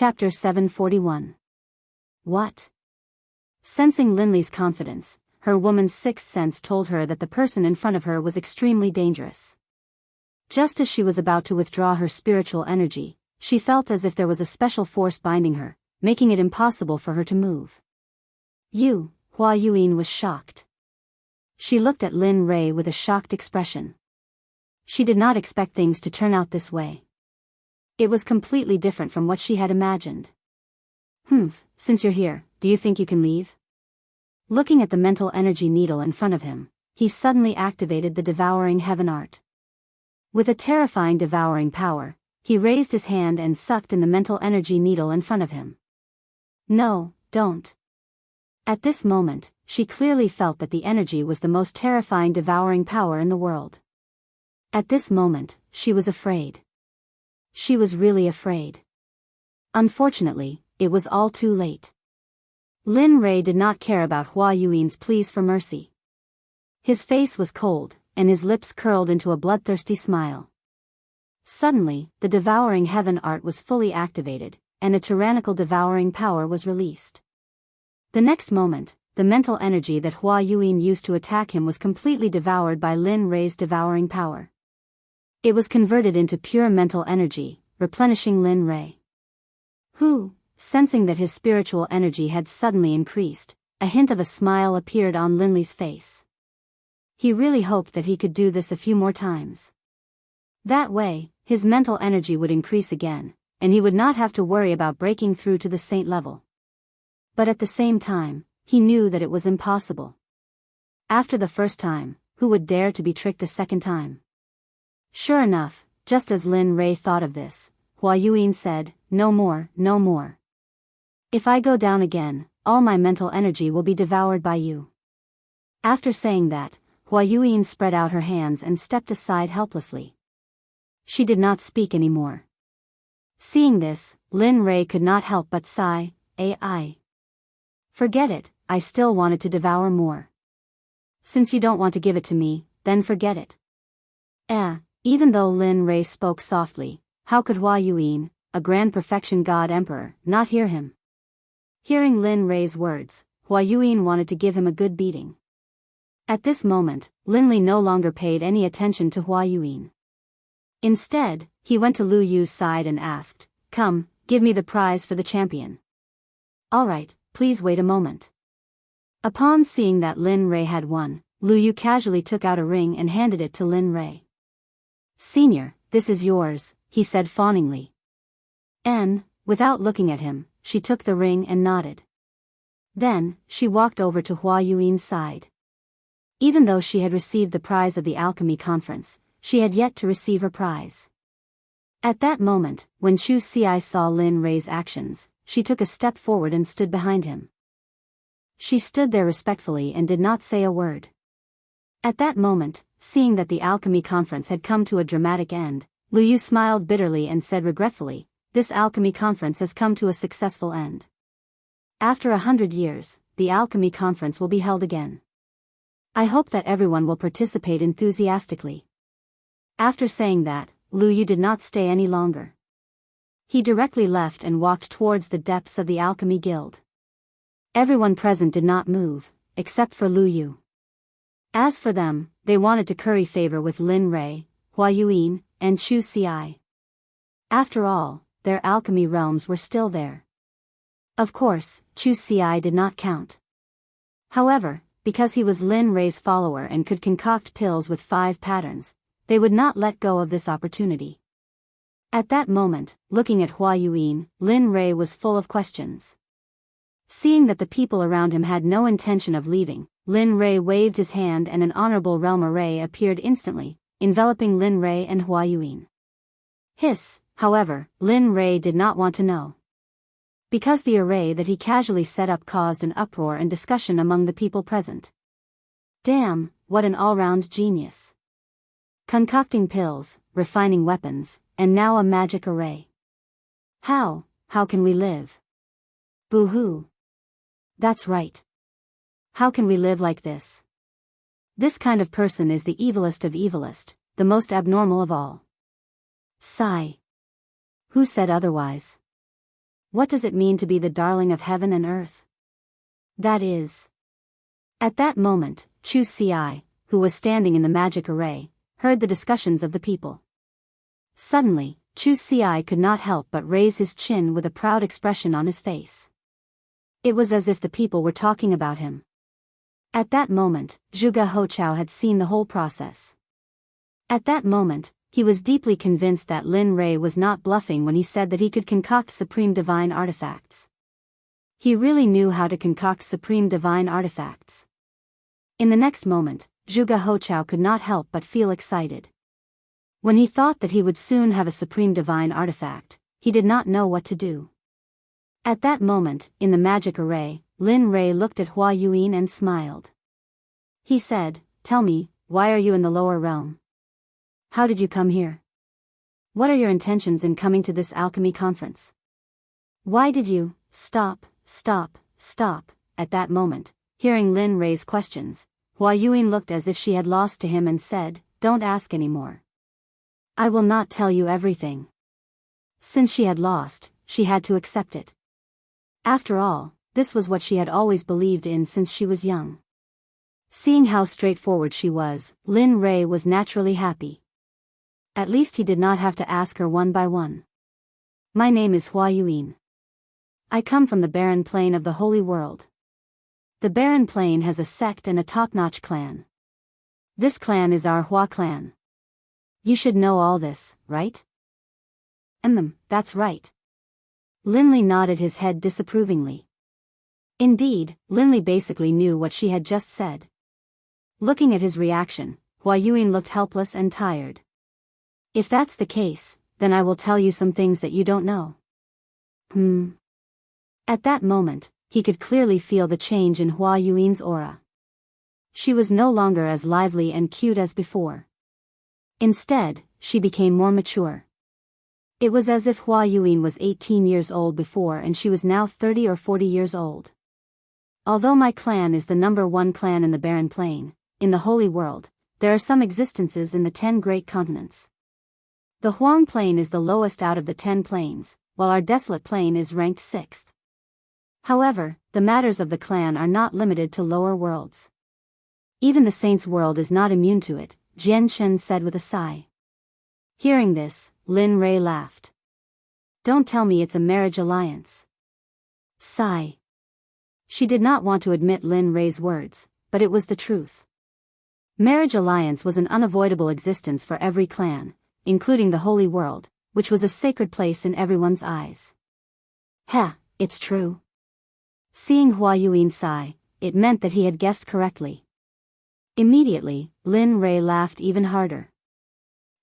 Chapter 741. What? Sensing Linley's confidence, her woman's sixth sense told her that the person in front of her was extremely dangerous. Just as she was about to withdraw her spiritual energy, she felt as if there was a special force binding her, making it impossible for her to move. Hua Yuan was shocked. She looked at Lin Rei with a shocked expression. She did not expect things to turn out this way. It was completely different from what she had imagined. Since you're here, do you think you can leave? Looking at the mental energy needle in front of him, he suddenly activated the devouring heaven art. With a terrifying devouring power, he raised his hand and sucked in the mental energy needle in front of him. No, don't. At this moment, she clearly felt that the energy was the most terrifying devouring power in the world. At this moment, she was afraid. She was really afraid. Unfortunately, it was all too late. Lin Rei did not care about Hua Yuan's pleas for mercy. His face was cold, and his lips curled into a bloodthirsty smile. Suddenly, the devouring heaven art was fully activated, and a tyrannical devouring power was released. The next moment, the mental energy that Hua Yuan used to attack him was completely devoured by Lin Rei's devouring power. It was converted into pure mental energy, replenishing Lin Rei. Sensing that his spiritual energy had suddenly increased, a hint of a smile appeared on Linley's face. He really hoped that he could do this a few more times. That way, his mental energy would increase again, and he would not have to worry about breaking through to the saint level. But at the same time, he knew that it was impossible. After the first time, who would dare to be tricked a second time? Sure enough, just as Lin Rei thought of this, Hua Yuan said, "No more, no more. If I go down again, all my mental energy will be devoured by you." After saying that, Hua Yuan spread out her hands and stepped aside helplessly. She did not speak anymore. Seeing this, Lin Rei could not help but sigh, "Ai. Forget it, I still wanted to devour more. Since you don't want to give it to me, then forget it." Even though Lin Rei spoke softly, how could Hua Yuan, a grand perfection god emperor, not hear him? Hearing Lin Rei's words, Hua Yuan wanted to give him a good beating. At this moment, Linley no longer paid any attention to Hua Yuan. Instead, he went to Lu Yu's side and asked, "Come, give me the prize for the champion." "All right, please wait a moment." Upon seeing that Lin Rei had won, Lu Yu casually took out a ring and handed it to Lin Rei. "Senior, this is yours," he said fawningly. Without looking at him, she took the ring and nodded. Then, she walked over to Hua Yuan's side. Even though she had received the prize of the alchemy conference, she had yet to receive her prize. At that moment, when Chu Xi saw Lin Rei's actions, she took a step forward and stood behind him. She stood there respectfully and did not say a word. At that moment, seeing that the alchemy conference had come to a dramatic end, Lu Yu smiled bitterly and said regretfully, "This alchemy conference has come to a successful end. After 100 years, the alchemy conference will be held again. I hope that everyone will participate enthusiastically." After saying that, Lu Yu did not stay any longer. He directly left and walked towards the depths of the alchemy guild. Everyone present did not move, except for Lu Yu. As for them, they wanted to curry favor with Lin Rei, Hua Yuan, and Chu Xi. After all, their alchemy realms were still there. Of course, Chu Xi did not count. However, because he was Lin Rei's follower and could concoct pills with 5 patterns, they would not let go of this opportunity. At that moment, looking at Hua Yuan, Lin Rei was full of questions. Seeing that the people around him had no intention of leaving, Lin Rei waved his hand and an honorable realm array appeared instantly, enveloping Lin Rei and Hua Yuan. However, Lin Rei did not want to know. Because the array that he casually set up caused an uproar and discussion among the people present. Damn, what an all-round genius. Concocting pills, refining weapons, and now a magic array. How can we live? Boo-hoo. That's right. How can we live like this? This kind of person is the evilest of evilest, the most abnormal of all. Sigh. Who said otherwise? What does it mean to be the darling of heaven and earth? That is. At that moment, Chu Ci, who was standing in the magic array, heard the discussions of the people. Suddenly, Chu Ci could not help but raise his chin with a proud expression on his face. It was as if the people were talking about him. At that moment, Zhuge Hochao had seen the whole process. At that moment, he was deeply convinced that Lin Rei was not bluffing when he said that he could concoct supreme divine artifacts. He really knew how to concoct supreme divine artifacts. In the next moment, Zhuge Hochao could not help but feel excited. When he thought that he would soon have a supreme divine artifact, he did not know what to do. At that moment, in the magic array, Lin Rei looked at Hua Yuan and smiled. He said, "Tell me, why are you in the lower realm? How did you come here? What are your intentions in coming to this alchemy conference? Why did you stop? At that moment, hearing Lin Rei's questions, Hua Yuan looked as if she had lost to him and said, "Don't ask anymore. I will not tell you everything." Since she had lost, she had to accept it. After all, this was what she had always believed in since she was young. Seeing how straightforward she was, Lin Rei was naturally happy. At least he did not have to ask her one by one. "My name is Hua Yuan. I come from the barren plain of the Holy World. The barren plain has a sect and a top-notch clan. This clan is our Hua clan. You should know all this, right?" That's right." Linley nodded his head disapprovingly. Indeed, Linley basically knew what she had just said. Looking at his reaction, Hua Yuan looked helpless and tired. "If that's the case, then I will tell you some things that you don't know." At that moment, he could clearly feel the change in Hua Yuan's aura. She was no longer as lively and cute as before. Instead, she became more mature. It was as if Hua Yuan was 18 years old before and she was now 30 or 40 years old. "Although my clan is the #1 clan in the barren plain, in the Holy World, there are some existences in the 10 great continents. The Huang Plain is the lowest out of the 10 plains, while our desolate plain is ranked 6th. However, the matters of the clan are not limited to lower worlds. Even the saints' world is not immune to it," Jian Shen said with a sigh. Hearing this, Lin Rei laughed. "Don't tell me it's a marriage alliance." Sigh. She did not want to admit Lin Rei's words, but it was the truth. Marriage alliance was an unavoidable existence for every clan, including the Holy World, which was a sacred place in everyone's eyes. It's true. Seeing Hua Yuan sigh, it meant that he had guessed correctly. Immediately, Lin Rei laughed even harder.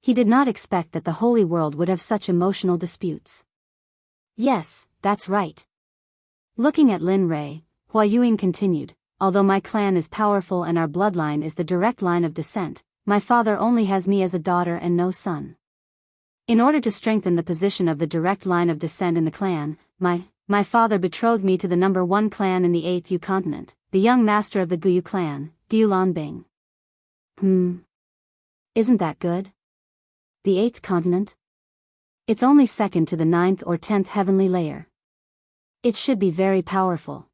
He did not expect that the Holy World would have such emotional disputes. "Yes, that's right." Looking at Lin Rei, Hua Yuan continued, "Although my clan is powerful and our bloodline is the direct line of descent, my father only has me as a daughter and no son. In order to strengthen the position of the direct line of descent in the clan, my father betrothed me to the #1 clan in the 8th Yu continent, the young master of the Guyu clan, Gulan Bing." Isn't that good? The 8th continent? It's only second to the 9th or 10th heavenly layer. It should be very powerful.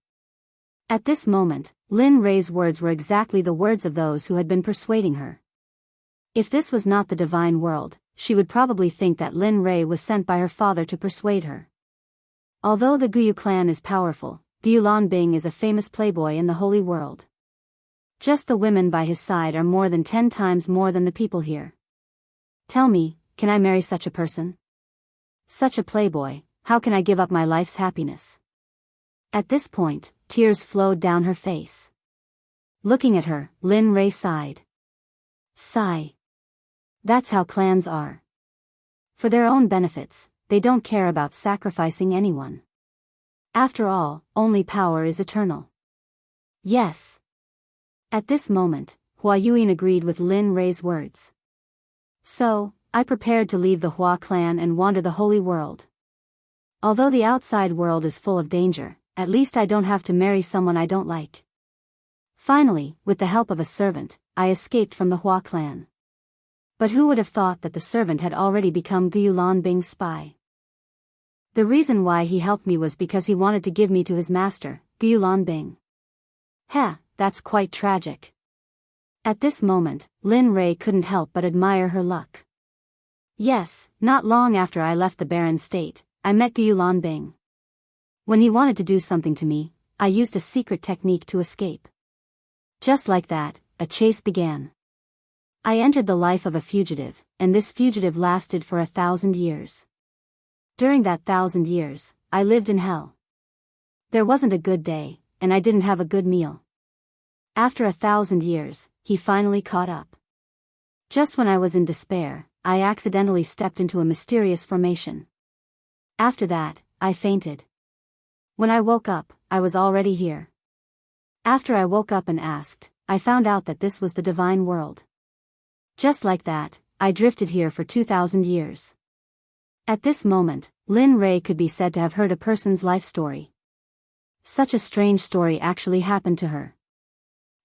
At this moment, Lin Rei's words were exactly the words of those who had been persuading her. If this was not the divine world, she would probably think that Lin Rei was sent by her father to persuade her. Although the Guyu clan is powerful, Gulan Bing is a famous playboy in the Holy World. Just the women by his side are more than 10 times more than the people here. Tell me, can I marry such a person? Such a playboy, how can I give up my life's happiness? At this point, tears flowed down her face. Looking at her, Lin Rei sighed. Sigh. That's how clans are. For their own benefits, they don't care about sacrificing anyone. After all, only power is eternal. Yes. At this moment, Hua Yuan agreed with Lin Rei's words. So, I prepared to leave the Hua clan and wander the Holy World. Although the outside world is full of danger, at least I don't have to marry someone I don't like. Finally, with the help of a servant, I escaped from the Hua clan. But who would have thought that the servant had already become Gulan Bing's spy? The reason why he helped me was because he wanted to give me to his master, Gulanbing. Heh, that's quite tragic. At this moment, Lin Rei couldn't help but admire her luck. Yes, not long after I left the barren state, I met Gulanbing. When he wanted to do something to me, I used a secret technique to escape. Just like that, a chase began. I entered the life of a fugitive, and this fugitive lasted for 1,000 years. During that 1,000 years, I lived in hell. There wasn't a good day, and I didn't have a good meal. After 1,000 years, he finally caught up. Just when I was in despair, I accidentally stepped into a mysterious formation. After that, I fainted. When I woke up, I was already here. After I woke up and asked, I found out that this was the divine world. Just like that, I drifted here for 2,000 years. At this moment, Lin Rei could be said to have heard a person's life story. Such a strange story actually happened to her.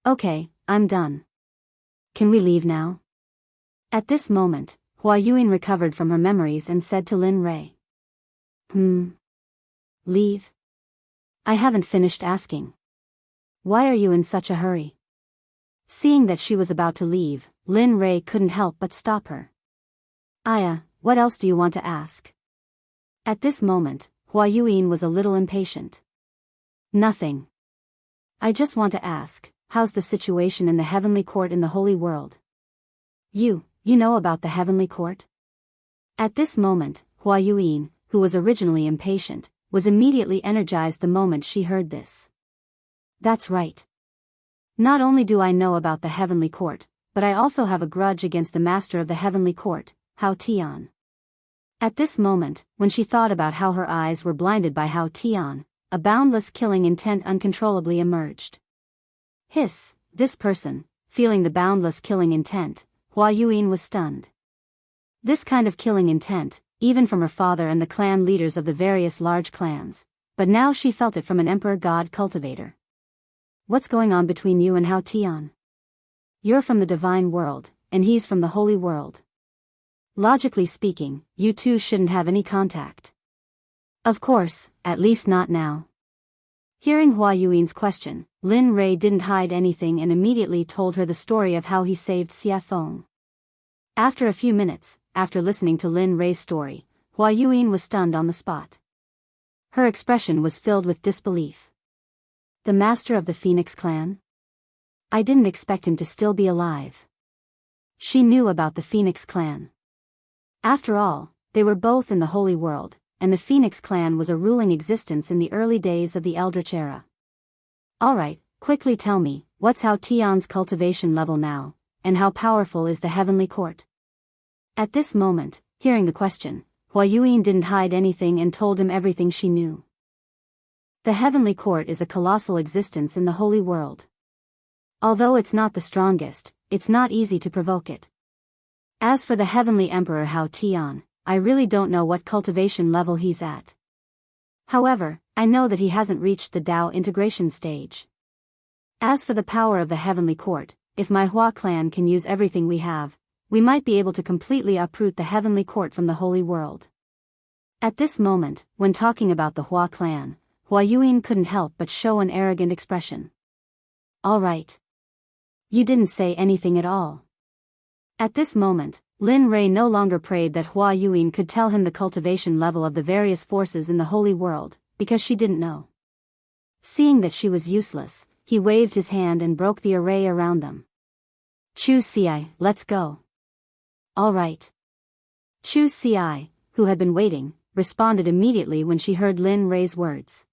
Okay, I'm done. Can we leave now? At this moment, Hua Yuan recovered from her memories and said to Lin Rei. Leave? I haven't finished asking. Why are you in such a hurry? Seeing that she was about to leave, Lin Rei couldn't help but stop her. Aya, what else do you want to ask? At this moment, Hua Yuan was a little impatient. Nothing. I just want to ask, how's the situation in the heavenly court in the holy world? You know about the heavenly court? At this moment, Hua Yuan, who was originally impatient, was immediately energized the moment she heard this. That's right. Not only do I know about the heavenly court, but I also have a grudge against the master of the heavenly court, Hao Tian. At this moment, when she thought about how her eyes were blinded by Hao Tian, a boundless killing intent uncontrollably emerged. Hiss, this person, feeling the boundless killing intent, Hua Yuan was stunned. This kind of killing intent, even from her father and the clan leaders of the various large clans, but now she felt it from an emperor god cultivator. What's going on between you and Hao Tian? You're from the divine world, and he's from the holy world. Logically speaking, you two shouldn't have any contact. Of course, at least not now. Hearing Hua Yuan's question, Lin Rei didn't hide anything and immediately told her the story of how he saved Xie Feng. After a few minutes, after listening to Lin Rei's story, Hua Yuan was stunned on the spot. Her expression was filled with disbelief. The master of the Phoenix clan? I didn't expect him to still be alive. She knew about the Phoenix clan. After all, they were both in the holy world, and the Phoenix clan was a ruling existence in the early days of the Eldritch era. Alright, quickly tell me, what's Hao Tian's cultivation level now, and how powerful is the heavenly court? At this moment, hearing the question, Hua Yuan didn't hide anything and told him everything she knew. The heavenly court is a colossal existence in the holy world. Although it's not the strongest, it's not easy to provoke it. As for the heavenly emperor Hao Tian, I really don't know what cultivation level he's at. However, I know that he hasn't reached the Dao integration stage. As for the power of the heavenly court, if my Hua clan can use everything we have, we might be able to completely uproot the heavenly court from the holy world. At this moment, when talking about the Hua clan, Hua Yuan couldn't help but show an arrogant expression. All right. You didn't say anything at all. At this moment, Lin Rei no longer prayed that Hua Yuan could tell him the cultivation level of the various forces in the holy world, because she didn't know. Seeing that she was useless, he waved his hand and broke the array around them. Chu Ci, let's go. All right. Chu Ci, who had been waiting, responded immediately when she heard Lin Rei's words.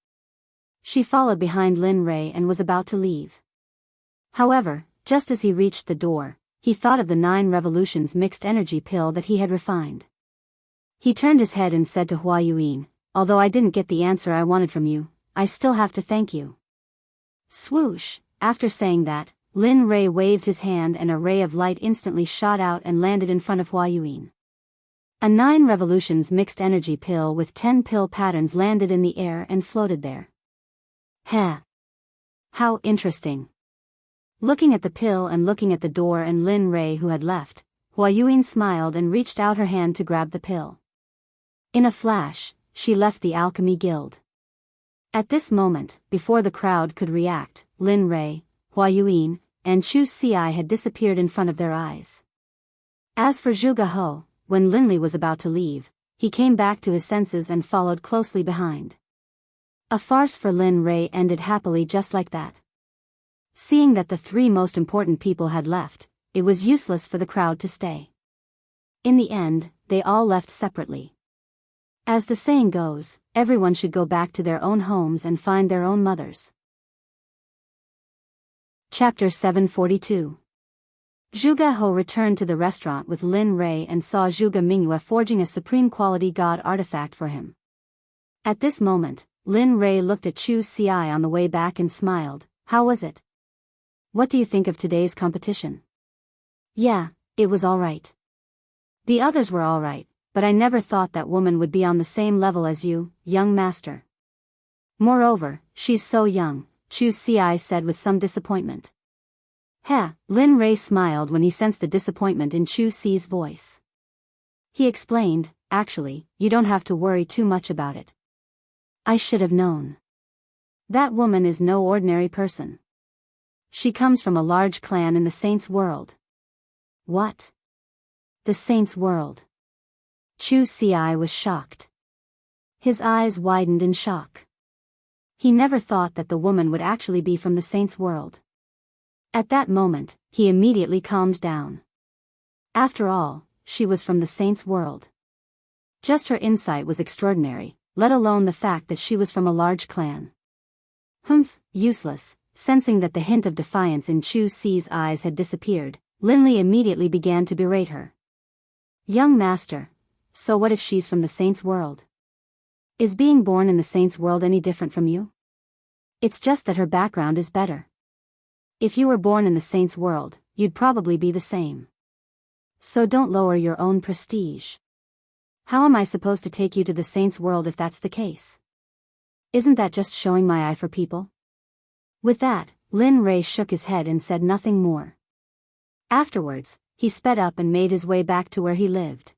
She followed behind Lin Rei and was about to leave. However, just as he reached the door, he thought of the 9 revolutions mixed energy pill that he had refined. He turned his head and said to Hua Yuan, although I didn't get the answer I wanted from you, I still have to thank you. Swoosh, after saying that, Lin Rei waved his hand and a ray of light instantly shot out and landed in front of Hua Yuan. A 9 revolutions mixed energy pill with 10 pill patterns landed in the air and floated there. Heh. How interesting. Looking at the pill and looking at the door and Lin Rei who had left, Hua Yuan smiled and reached out her hand to grab the pill. In a flash, she left the Alchemy Guild. At this moment, before the crowd could react, Lin Rei, Hua Yuan, and Chu Xi had disappeared in front of their eyes. As for Zhuge He, when Linli was about to leave, he came back to his senses and followed closely behind. A farce for Lin Rei ended happily just like that. Seeing that the three most important people had left, it was useless for the crowd to stay. In the end, they all left separately. As the saying goes, everyone should go back to their own homes and find their own mothers. Chapter 742. Zhuge He returned to the restaurant with Lin Rei and saw Zhuge Mingyue forging a supreme quality god artifact for him. At this moment, Lin Rei looked at Chu Xi on the way back and smiled. How was it? What do you think of today's competition? Yeah, it was alright. The others were alright, but I never thought that woman would be on the same level as you, young master. Moreover, she's so young, Chu Xi said with some disappointment. Lin Rei smiled when he sensed the disappointment in Chu Xi's voice. He explained, actually, you don't have to worry too much about it. I should have known. That woman is no ordinary person. She comes from a large clan in the Saints' world. What? The Saints' world. Chu Xi was shocked. His eyes widened in shock. He never thought that the woman would actually be from the Saints' world. At that moment, he immediately calmed down. After all, she was from the Saints' world. Just her insight was extraordinary, let alone the fact that she was from a large clan. Useless. Sensing that the hint of defiance in Chu Xi's eyes had disappeared, Linli immediately began to berate her. Young master, so what if she's from the Saints' world? Is being born in the Saints' world any different from you? It's just that her background is better. If you were born in the Saints' world, you'd probably be the same. So don't lower your own prestige. How am I supposed to take you to the Saints' world if that's the case? Isn't that just showing my eye for people? With that, Lin Rei shook his head and said nothing more. Afterwards, he sped up and made his way back to where he lived.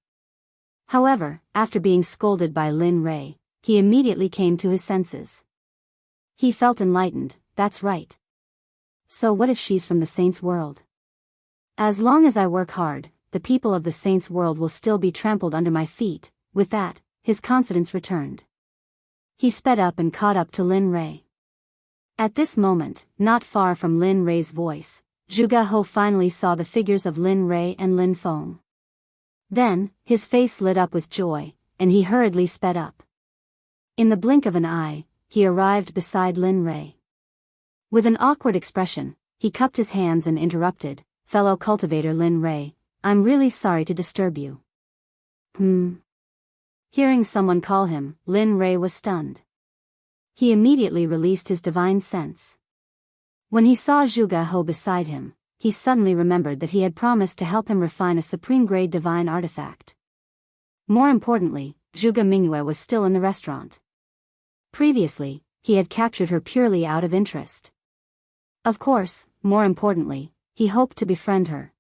However, after being scolded by Lin Rei, he immediately came to his senses. He felt enlightened, that's right. So what if she's from the Saints' world? As long as I work hard, the people of the Saints' world will still be trampled under my feet. With that, his confidence returned. He sped up and caught up to Lin Rei. At this moment, not far from Lin Rei's voice, Zhuge He finally saw the figures of Lin Rei and Lin Feng. Then, his face lit up with joy, and he hurriedly sped up. In the blink of an eye, he arrived beside Lin Rei. With an awkward expression, he cupped his hands and interrupted, "Fellow cultivator Lin Rei, I'm really sorry to disturb you." Hearing someone call him, Lin Rei was stunned. He immediately released his divine sense. When he saw Zhuge He beside him, he suddenly remembered that he had promised to help him refine a supreme-grade divine artifact. More importantly, Zhuge Mingyue was still in the restaurant. Previously, he had captured her purely out of interest. Of course, more importantly, he hoped to befriend her.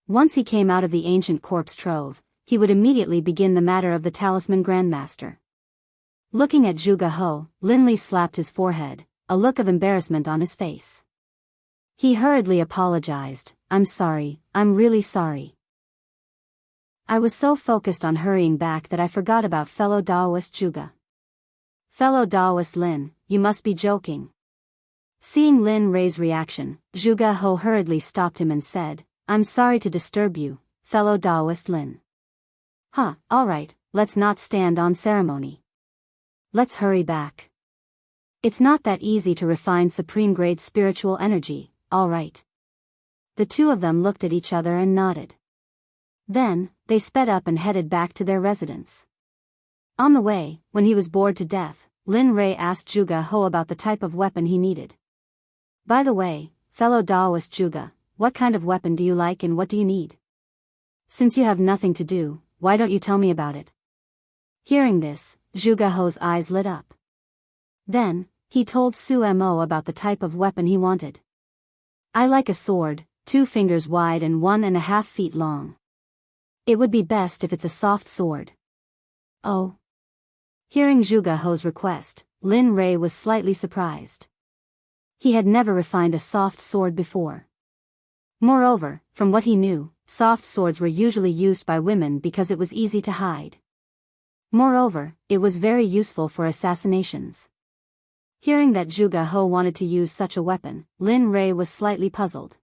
Once he came out of the ancient corpse trove, he would immediately begin the matter of the Talisman Grandmaster. Looking at Zhuge He, Linli slapped his forehead, a look of embarrassment on his face. He hurriedly apologized, "I'm sorry, I'm really sorry. I was so focused on hurrying back that I forgot about fellow Daoist Zhuge." "Fellow Daoist Lin, you must be joking." Seeing Lin Rei's reaction, Zhuge He hurriedly stopped him and said, "I'm sorry to disturb you, fellow Daoist Lin." Alright, let's not stand on ceremony. Let's hurry back. It's not that easy to refine supreme-grade spiritual energy, alright. The two of them looked at each other and nodded. Then, they sped up and headed back to their residence. On the way, when he was bored to death, Lin Rei asked Zhuge He about the type of weapon he needed. "By the way, fellow Daoist Zhuge, what kind of weapon do you like and what do you need? Since you have nothing to do, why don't you tell me about it?" Hearing this, Zhuge He's eyes lit up. Then, he told Su Mo about the type of weapon he wanted. "I like a sword, 2 fingers wide and 1.5 feet long. It would be best if it's a soft sword." "Oh. Hearing Zhuge He's request, Lin Rei was slightly surprised. He had never refined a soft sword before. Moreover, from what he knew, soft swords were usually used by women because it was easy to hide. Moreover, it was very useful for assassinations. Hearing that Zhuge He wanted to use such a weapon, Lin Rei was slightly puzzled.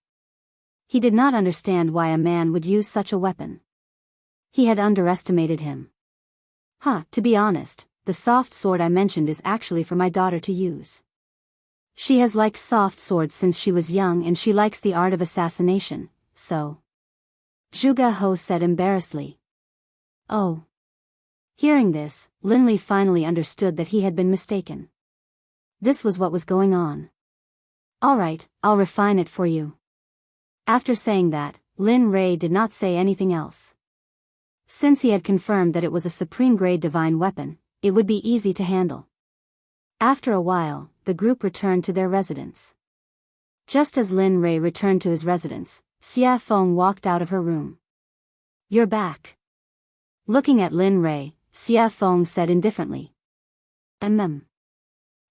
He did not understand why a man would use such a weapon. He had underestimated him. To be honest, the soft sword I mentioned is actually for my daughter to use. She has liked soft swords since she was young and she likes the art of assassination, so. Zhuge He said embarrassedly. Oh. Hearing this, Linli finally understood that he had been mistaken. This was what was going on. Alright, I'll refine it for you. After saying that, Lin Rei did not say anything else. Since he had confirmed that it was a supreme-grade divine weapon, it would be easy to handle. After a while, the group returned to their residence. Just as Lin Rei returned to his residence, Xia Feng walked out of her room. You're back. Looking at Lin Rei, Xia Feng said indifferently.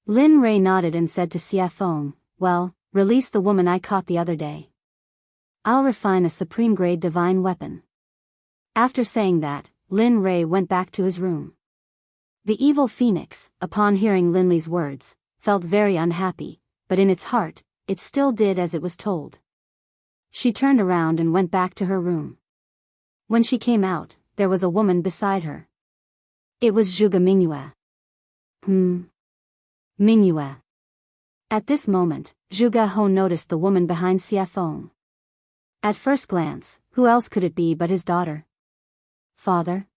Lin Rei nodded and said to Xia Feng, well, release the woman I caught the other day. I'll refine a supreme-grade divine weapon. After saying that, Lin Rei went back to his room. The evil phoenix, upon hearing Linli's words, felt very unhappy, but in its heart, it still did as it was told. She turned around and went back to her room. When she came out, there was a woman beside her. It was Zhuge Mingyue. Mingyue. At this moment, Zhuge He noticed the woman behind Xia Feng. At first glance, who else could it be but his daughter? Father?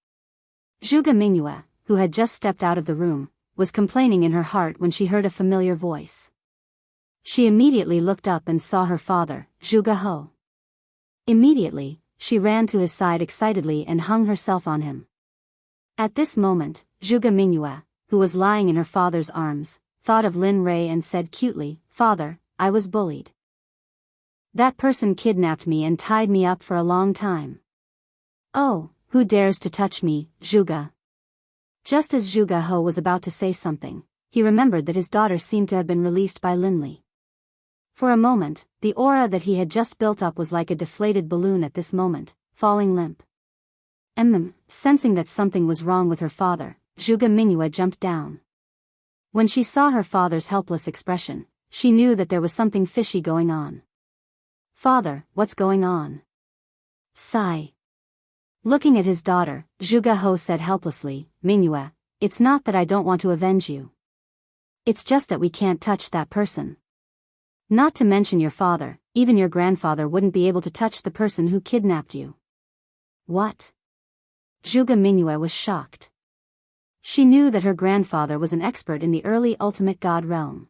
Zhuge Mingyue, who had just stepped out of the room, was complaining in her heart when she heard a familiar voice. She immediately looked up and saw her father, Zhuge He. Immediately, she ran to his side excitedly and hung herself on him. At this moment, Zhuge Mingyue, who was lying in her father's arms, thought of Lin Rei and said cutely, Father, I was bullied. That person kidnapped me and tied me up for a long time. Oh, who dares to touch me, Zhuge? Just as Zhuge He was about to say something, he remembered that his daughter seemed to have been released by Linli. For a moment, the aura that he had just built up was like a deflated balloon at this moment, falling limp. Sensing that something was wrong with her father, Zhuge Mingyue jumped down. When she saw her father's helpless expression, she knew that there was something fishy going on. Father, what's going on? Sigh. Looking at his daughter, Zhuge He said helplessly, Mingyue, it's not that I don't want to avenge you. It's just that we can't touch that person. Not to mention your father, even your grandfather wouldn't be able to touch the person who kidnapped you. What? Zhuge Mingyue was shocked. She knew that her grandfather was an expert in the early ultimate god realm.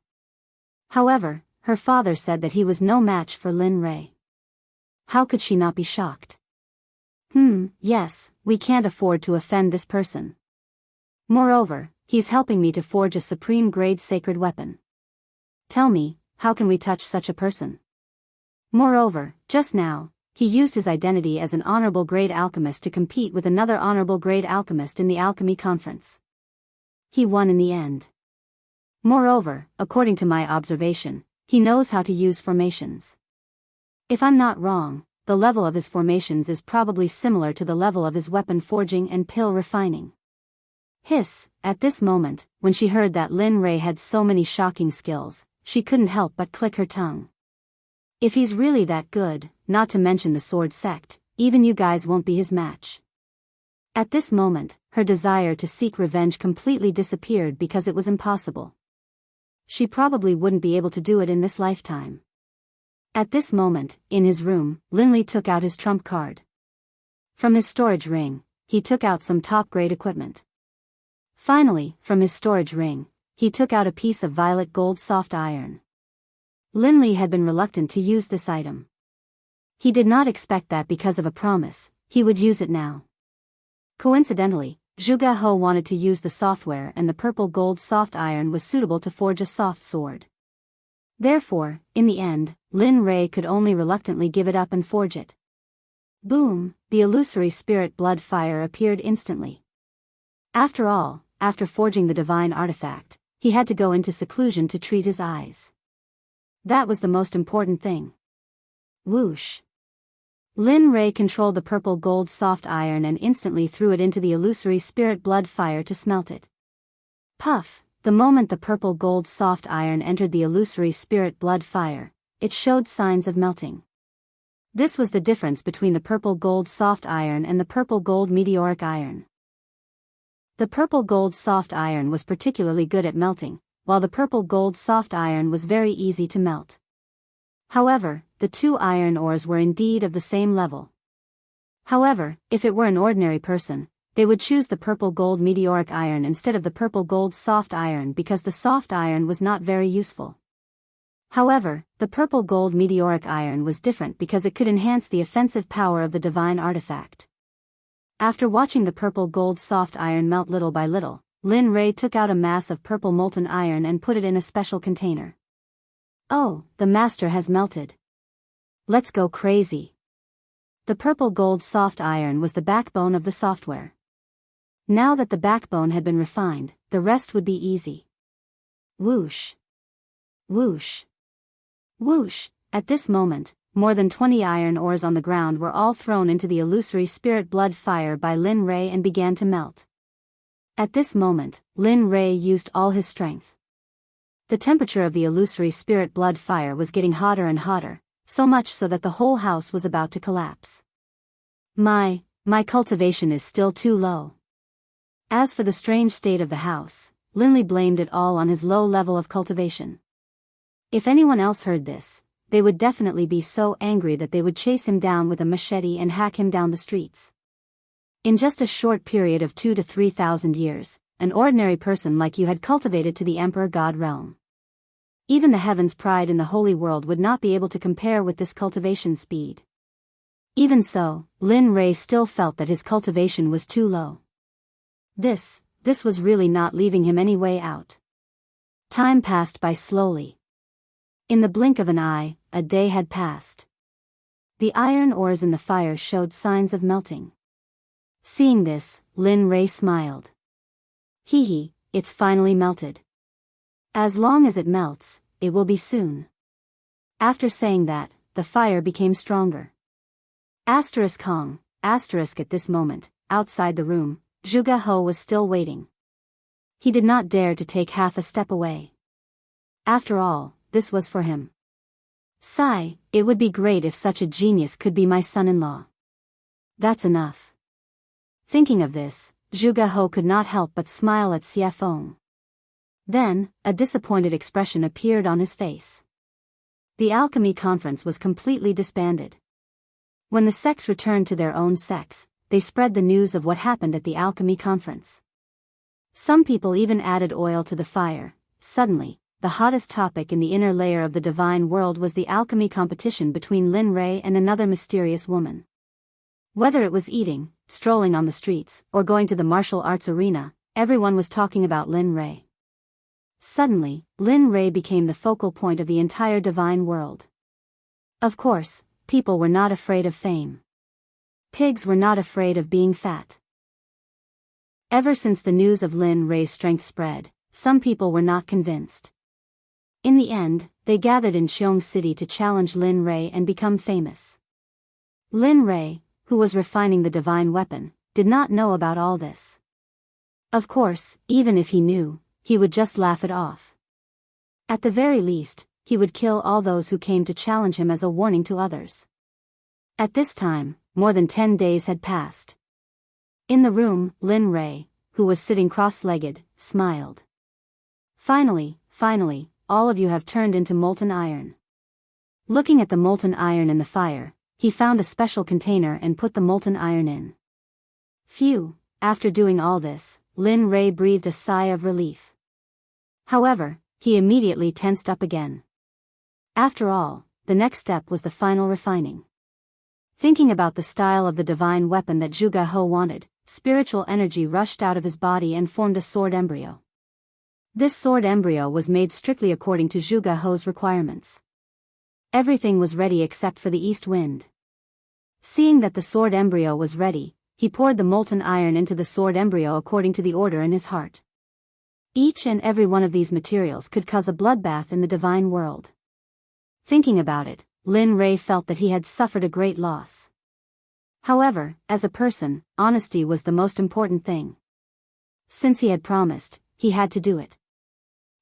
However, her father said that he was no match for Lin Rei. How could she not be shocked? Yes, we can't afford to offend this person. Moreover, he's helping me to forge a supreme-grade sacred weapon. Tell me, how can we touch such a person? Moreover, just now, he used his identity as an honorable grade alchemist to compete with another honorable grade alchemist in the alchemy conference. He won in the end. Moreover, according to my observation, he knows how to use formations. If I'm not wrong, the level of his formations is probably similar to the level of his weapon forging and pill refining. Hiss, at this moment, when she heard that Lin Rei had so many shocking skills, she couldn't help but click her tongue. If he's really that good, not to mention the sword sect, even you guys won't be his match. At this moment, her desire to seek revenge completely disappeared because it was impossible. She probably wouldn't be able to do it in this lifetime. At this moment, in his room, Linli took out his trump card. From his storage ring, he took out some top-grade equipment. Finally, from his storage ring, he took out a piece of violet gold soft iron. Linli had been reluctant to use this item. He did not expect that because of a promise, he would use it now. Coincidentally, Zhuge He wanted to use the software and the purple gold soft iron was suitable to forge a soft sword. Therefore, in the end, Lin Rei could only reluctantly give it up and forge it. Boom, the illusory spirit blood fire appeared instantly. After all, after forging the divine artifact, he had to go into seclusion to treat his eyes. That was the most important thing. Whoosh. Lin Rei controlled the purple gold soft iron and instantly threw it into the illusory spirit blood fire to smelt it. Puff! The moment the purple gold soft iron entered the illusory spirit blood fire, it showed signs of melting. This was the difference between the purple gold soft iron and the purple gold meteoric iron. The purple gold soft iron was particularly good at melting, while the purple gold soft iron was very easy to melt. However, the two iron ores were indeed of the same level. However, if it were an ordinary person, they would choose the purple gold meteoric iron instead of the purple gold soft iron because the soft iron was not very useful. However, the purple gold meteoric iron was different because it could enhance the offensive power of the divine artifact. After watching the purple gold soft iron melt little by little, Lin Rei took out a mass of purple molten iron and put it in a special container. Oh, the master has melted. Let's go crazy. The purple gold soft iron was the backbone of the software. Now that the backbone had been refined, the rest would be easy. Whoosh. Whoosh. Whoosh. At this moment, more than 20 iron ores on the ground were all thrown into the illusory spirit blood fire by Lin Rei and began to melt. At this moment, Lin Rei used all his strength. The temperature of the illusory spirit blood fire was getting hotter and hotter, so much so that the whole house was about to collapse. My cultivation is still too low. As for the strange state of the house, Linley blamed it all on his low level of cultivation. If anyone else heard this, they would definitely be so angry that they would chase him down with a machete and hack him down the streets. In just a short period of 2,000 to 3,000 years, an ordinary person like you had cultivated to the Emperor God realm. Even the heaven's pride in the holy world would not be able to compare with this cultivation speed. Even so, Lin Rei still felt that his cultivation was too low. This was really not leaving him any way out. Time passed by slowly. In the blink of an eye, a day had passed. The iron ores in the fire showed signs of melting. Seeing this, Lin Rei smiled. Hee, it's finally melted. As long as it melts, it will be soon. After saying that, the fire became stronger. Kong, at this moment, outside the room, Zhuge He was still waiting. He did not dare to take half a step away. After all, this was for him. Sigh, it would be great if such a genius could be my son-in-law. That's enough. Thinking of this, Zhuge He could not help but smile at Xie Feng. Then, a disappointed expression appeared on his face. The alchemy conference was completely disbanded. When the sects returned to their own sects, they spread the news of what happened at the alchemy conference. Some people even added oil to the fire. Suddenly, the hottest topic in the inner layer of the divine world was the alchemy competition between Lin Rei and another mysterious woman. Whether it was eating, strolling on the streets, or going to the martial arts arena, everyone was talking about Lin Rei. Suddenly, Lin Rei became the focal point of the entire divine world. Of course, people were not afraid of fame. Pigs were not afraid of being fat. Ever since the news of Lin Rei's strength spread, some people were not convinced. In the end, they gathered in Qiong City to challenge Lin Rei and become famous. Lin Rei, who was refining the divine weapon, did not know about all this. Of course, even if he knew, he would just laugh it off. At the very least, he would kill all those who came to challenge him as a warning to others. At this time, more than 10 days had passed. In the room, Lin Rei, who was sitting cross-legged, smiled. Finally, all of you have turned into molten iron. Looking at the molten iron in the fire, he found a special container and put the molten iron in. Phew, after doing all this, Lin Rei breathed a sigh of relief. However, he immediately tensed up again. After all, the next step was the final refining. Thinking about the style of the divine weapon that Zhuge He wanted, spiritual energy rushed out of his body and formed a sword embryo. This sword embryo was made strictly according to Zhuge He's requirements. Everything was ready except for the east wind. Seeing that the sword embryo was ready, he poured the molten iron into the sword embryo according to the order in his heart. Each and every one of these materials could cause a bloodbath in the divine world. Thinking about it, Lin Rei felt that he had suffered a great loss. However, as a person, honesty was the most important thing. Since he had promised, he had to do it.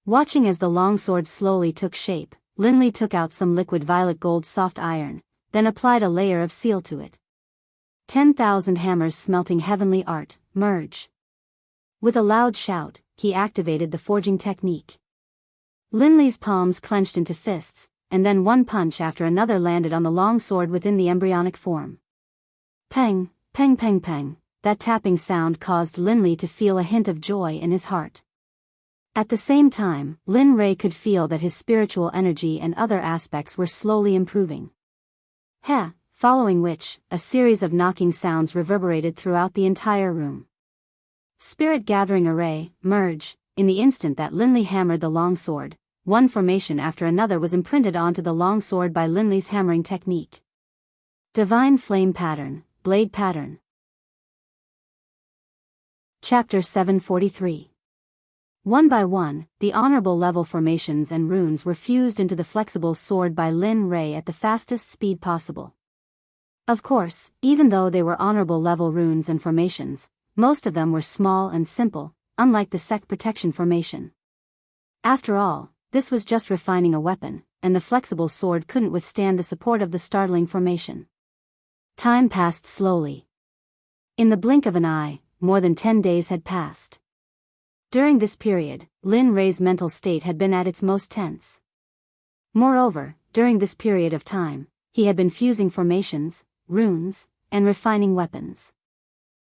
Watching as the longsword slowly took shape, Lin Li took out some liquid violet gold soft iron, then applied a layer of seal to it. 10,000 hammers smelting heavenly art, merge. With a loud shout, he activated the forging technique. Lin Li's palms clenched into fists, and then one punch after another landed on the long sword within the embryonic form. Peng, peng peng peng, that tapping sound caused Lin Li to feel a hint of joy in his heart. At the same time, Lin Rei could feel that his spiritual energy and other aspects were slowly improving. Following which, a series of knocking sounds reverberated throughout the entire room. Spirit gathering array, merge. In the instant that Lin Li hammered the long sword, one formation after another was imprinted onto the long sword by Lin Li's hammering technique. Divine flame pattern, blade pattern. Chapter 743. One by one, the honorable level formations and runes were fused into the flexible sword by Lin Rei at the fastest speed possible. Of course, even though they were honorable level runes and formations, most of them were small and simple, unlike the Sect protection formation. After all, this was just refining a weapon, and the flexible sword couldn't withstand the support of the startling formation. Time passed slowly. In the blink of an eye, more than 10 days had passed. During this period, Lin Rei's mental state had been at its most tense. Moreover, during this period of time, he had been fusing formations, runes, and refining weapons.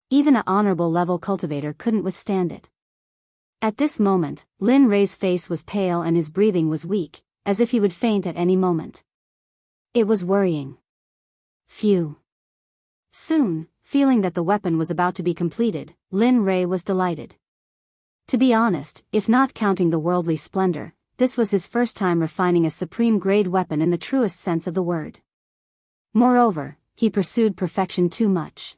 Even an honorable level cultivator couldn't withstand it. At this moment, Lin Rei's face was pale and his breathing was weak, as if he would faint at any moment. It was worrying. Phew. Soon, feeling that the weapon was about to be completed, Lin Rei was delighted. To be honest, if not counting the worldly splendor, this was his first time refining a supreme-grade weapon in the truest sense of the word. Moreover, he pursued perfection too much.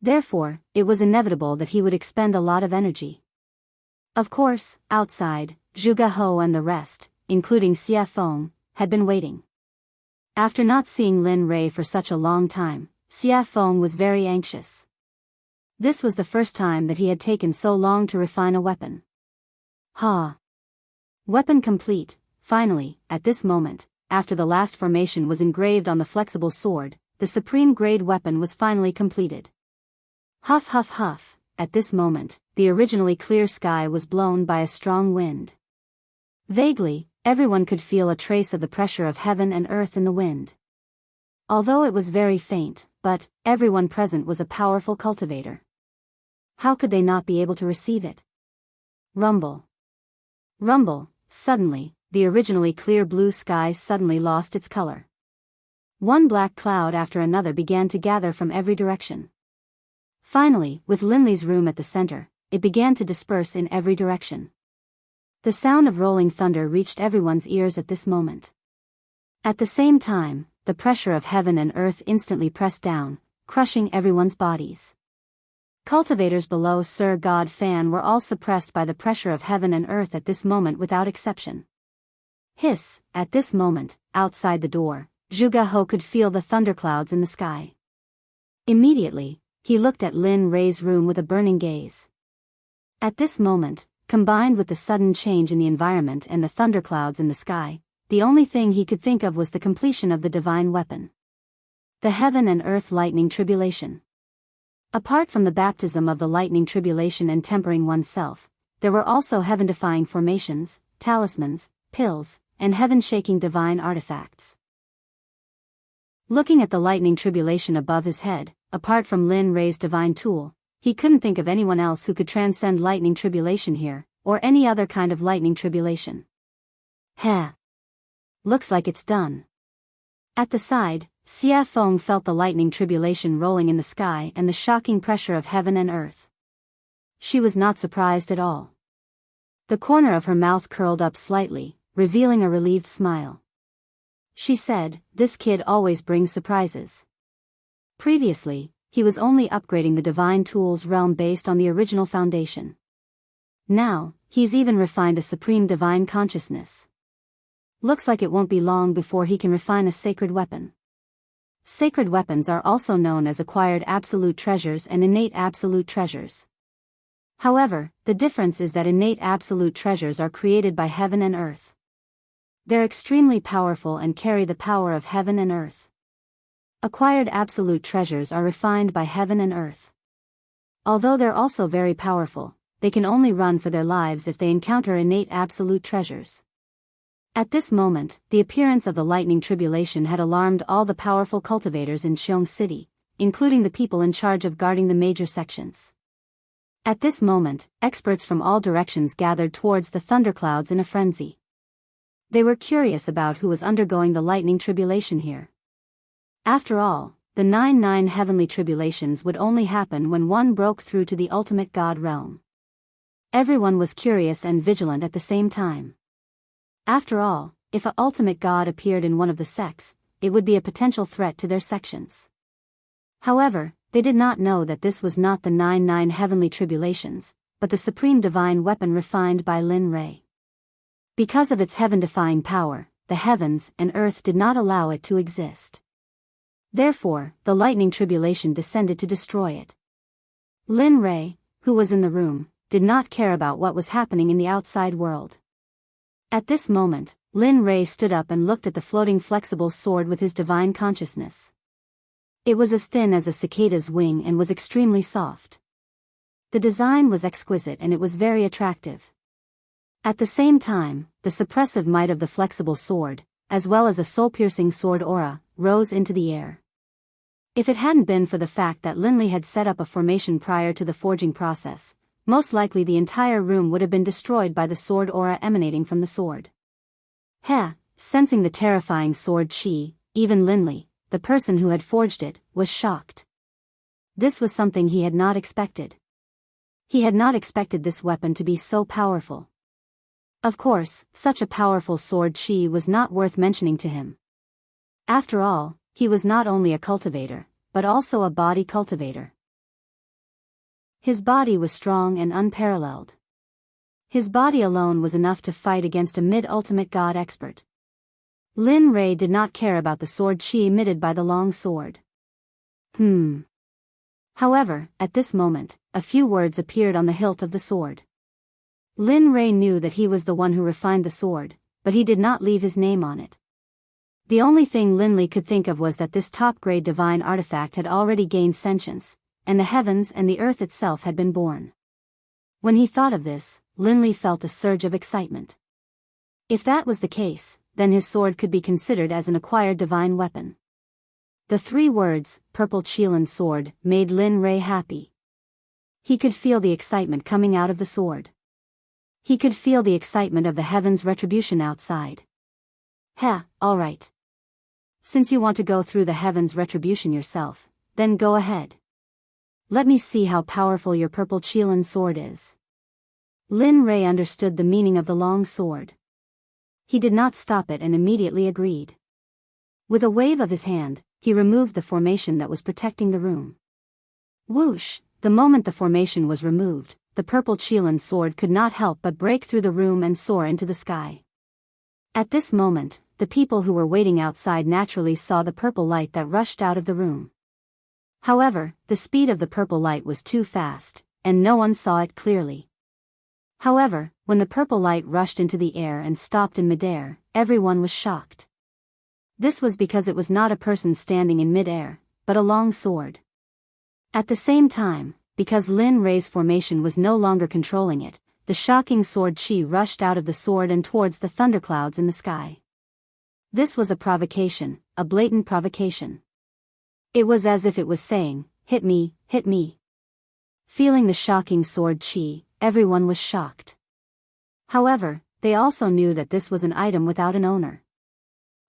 Therefore, it was inevitable that he would expend a lot of energy. Of course, outside, Zhuge Hou and the rest, including Xie Feng, had been waiting. After not seeing Lin Rei for such a long time, Xie Feng was very anxious. This was the first time that he had taken so long to refine a weapon. Weapon complete. Finally, at this moment, after the last formation was engraved on the flexible sword, the supreme-grade weapon was finally completed. Huff huff huff, at this moment, the originally clear sky was blown by a strong wind. Vaguely, everyone could feel a trace of the pressure of heaven and earth in the wind. Although it was very faint, but everyone present was a powerful cultivator. How could they not be able to receive it? Rumble. Rumble. Suddenly, the originally clear blue sky suddenly lost its color. One black cloud after another began to gather from every direction. Finally, with Lin Li's room at the center, it began to disperse in every direction. The sound of rolling thunder reached everyone's ears at this moment. At the same time, the pressure of heaven and earth instantly pressed down, crushing everyone's bodies. Cultivators below Sir God Fan were all suppressed by the pressure of heaven and earth at this moment without exception. Hiss, at this moment, outside the door, Zhuge Hou could feel the thunderclouds in the sky. Immediately, he looked at Lin Rei's room with a burning gaze. At this moment, combined with the sudden change in the environment and the thunderclouds in the sky, the only thing he could think of was the completion of the divine weapon. The heaven and earth lightning tribulation. Apart from the baptism of the lightning tribulation and tempering oneself, there were also heaven-defying formations, talismans, pills, and heaven-shaking divine artifacts. Looking at the lightning tribulation above his head, apart from Lin Rei's divine tool, he couldn't think of anyone else who could transcend lightning tribulation here, or any other kind of lightning tribulation. Looks like it's done. At the side, Xie Feng felt the lightning tribulation rolling in the sky and the shocking pressure of heaven and earth. She was not surprised at all. The corner of her mouth curled up slightly, revealing a relieved smile. She said, "This kid always brings surprises." Previously, he was only upgrading the divine tool's realm based on the original foundation. Now, he's even refined a supreme divine consciousness. Looks like it won't be long before he can refine a sacred weapon. Sacred weapons are also known as acquired absolute treasures and innate absolute treasures. However, the difference is that innate absolute treasures are created by heaven and earth. They're extremely powerful and carry the power of heaven and earth. Acquired absolute treasures are refined by heaven and earth. Although they're also very powerful, they can only run for their lives if they encounter innate absolute treasures. At this moment, the appearance of the lightning tribulation had alarmed all the powerful cultivators in Xiong City, including the people in charge of guarding the major sections. At this moment, experts from all directions gathered towards the thunderclouds in a frenzy. They were curious about who was undergoing the lightning tribulation here. After all, the 9 heavenly tribulations would only happen when one broke through to the ultimate God realm. Everyone was curious and vigilant at the same time. After all, if an ultimate God appeared in one of the sects, it would be a potential threat to their sections. However, they did not know that this was not the 9 heavenly tribulations, but the supreme divine weapon refined by Lin Ray. Because of its heaven-defying power, the heavens and earth did not allow it to exist. Therefore, the lightning tribulation descended to destroy it. Lin Ray, who was in the room, did not care about what was happening in the outside world. At this moment, Lin Ray stood up and looked at the floating flexible sword with his divine consciousness. It was as thin as a cicada's wing and was extremely soft. The design was exquisite and it was very attractive. At the same time, the suppressive might of the flexible sword, as well as a soul-piercing sword aura, rose into the air. If it hadn't been for the fact that Linley had set up a formation prior to the forging process, most likely the entire room would have been destroyed by the sword aura emanating from the sword. Sensing the terrifying sword chi, even Linley, the person who had forged it, was shocked. This was something he had not expected. He had not expected this weapon to be so powerful. Of course, such a powerful sword chi was not worth mentioning to him. After all, he was not only a cultivator, but also a body cultivator. His body was strong and unparalleled. His body alone was enough to fight against a mid-ultimate god expert. Lin Ray did not care about the sword chi emitted by the long sword. However, at this moment, a few words appeared on the hilt of the sword. Lin Ray knew that he was the one who refined the sword, but he did not leave his name on it. The only thing Linley could think of was that this top-grade divine artifact had already gained sentience, and the heavens and the earth itself had been born. When he thought of this, Linley felt a surge of excitement. If that was the case, then his sword could be considered as an acquired divine weapon. The 3 words, Purple Qilin Sword, made Lin Ray happy. He could feel the excitement coming out of the sword. He could feel the excitement of the heavens' retribution outside. Alright. Since you want to go through the heavens' retribution yourself, then go ahead. Let me see how powerful your Purple Qilin sword is. Lin Ray understood the meaning of the long sword. He did not stop it and immediately agreed. With a wave of his hand, he removed the formation that was protecting the room. Whoosh! The moment the formation was removed, the Purple Qilin sword could not help but break through the room and soar into the sky. At this moment, the people who were waiting outside naturally saw the purple light that rushed out of the room. However, the speed of the purple light was too fast, and no one saw it clearly. However, when the purple light rushed into the air and stopped in midair, everyone was shocked. This was because it was not a person standing in midair, but a long sword. At the same time, because Lin Ray's formation was no longer controlling it, the shocking sword chi rushed out of the sword and towards the thunderclouds in the sky. This was a provocation, a blatant provocation. It was as if it was saying, hit me, hit me. Feeling the shocking sword chi, everyone was shocked. However, they also knew that this was an item without an owner.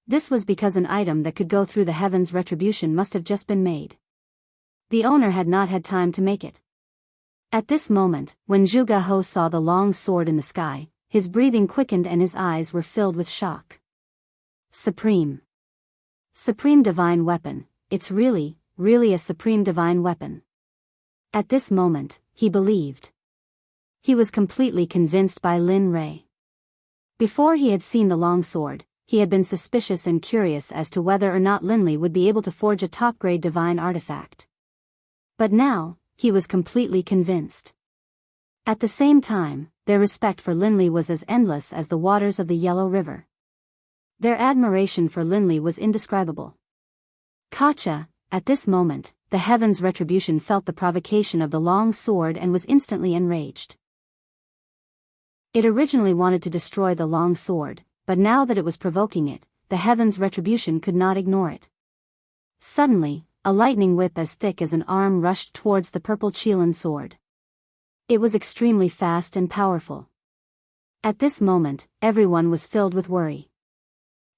This was because an item that could go through the heavens' retribution must have just been made. The owner had not had time to make it. At this moment, when Zhuge Ho saw the long sword in the sky, his breathing quickened and his eyes were filled with shock. Supreme divine weapon, it's really a supreme divine weapon. At this moment, he believed. He was completely convinced by Lin Rei. Before he had seen the long sword, he had been suspicious and curious as to whether or not Linley would be able to forge a top-grade divine artifact. But now, he was completely convinced. At the same time, their respect for Linley was as endless as the waters of the Yellow River. Their admiration for Linley was indescribable. Katja, at this moment, the Heaven's Retribution felt the provocation of the long sword and was instantly enraged. It originally wanted to destroy the long sword, but now that it was provoking it, the Heaven's Retribution could not ignore it. Suddenly, a lightning whip as thick as an arm rushed towards the purple Qilin sword. It was extremely fast and powerful. At this moment, everyone was filled with worry.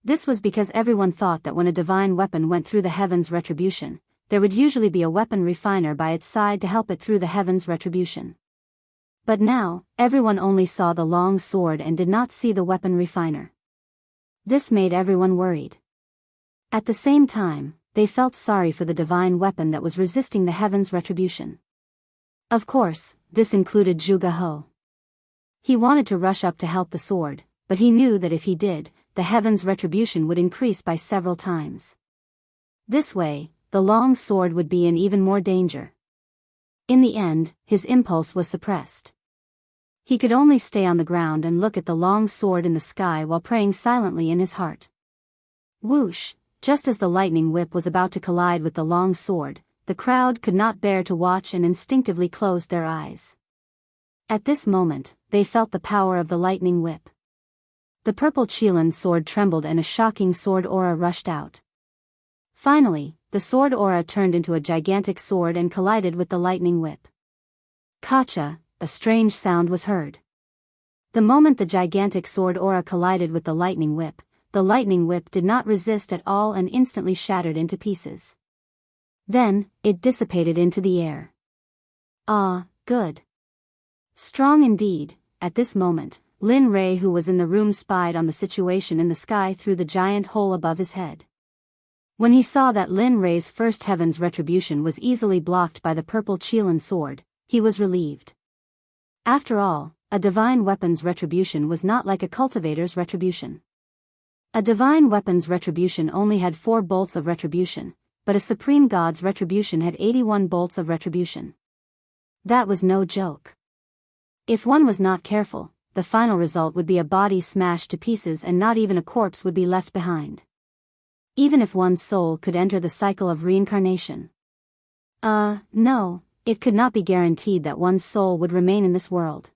This was because everyone thought that when a divine weapon went through the Heaven's Retribution, there would usually be a weapon refiner by its side to help it through the Heaven's Retribution. But now, everyone only saw the long sword and did not see the weapon refiner. This made everyone worried. At the same time, they felt sorry for the divine weapon that was resisting the Heaven's Retribution. Of course, this included Zhuge He. He wanted to rush up to help the sword, but he knew that if he did, the Heaven's Retribution would increase by several times. This way, the long sword would be in even more danger. In the end, his impulse was suppressed. He could only stay on the ground and look at the long sword in the sky while praying silently in his heart. Whoosh! Just as the lightning whip was about to collide with the long sword, the crowd could not bear to watch and instinctively closed their eyes. At this moment, they felt the power of the lightning whip. The purple Qilin sword trembled and a shocking sword aura rushed out. Finally, the sword aura turned into a gigantic sword and collided with the lightning whip. Katja! A strange sound was heard. The moment the gigantic sword aura collided with the lightning whip did not resist at all and instantly shattered into pieces. Then, it dissipated into the air. Ah, good. Strong indeed. At this moment, Lin Rei, who was in the room, spied on the situation in the sky through the giant hole above his head. When he saw that Lin Rei's first Heaven's Retribution was easily blocked by the purple Qilin sword, he was relieved. After all, a divine weapon's retribution was not like a cultivator's retribution. A divine weapon's retribution only had 4 bolts of retribution, but a supreme god's retribution had 81 bolts of retribution. That was no joke. If one was not careful, the final result would be a body smashed to pieces and not even a corpse would be left behind. Even if one's soul could enter the cycle of reincarnation. No. It could not be guaranteed that one's soul would remain in this world.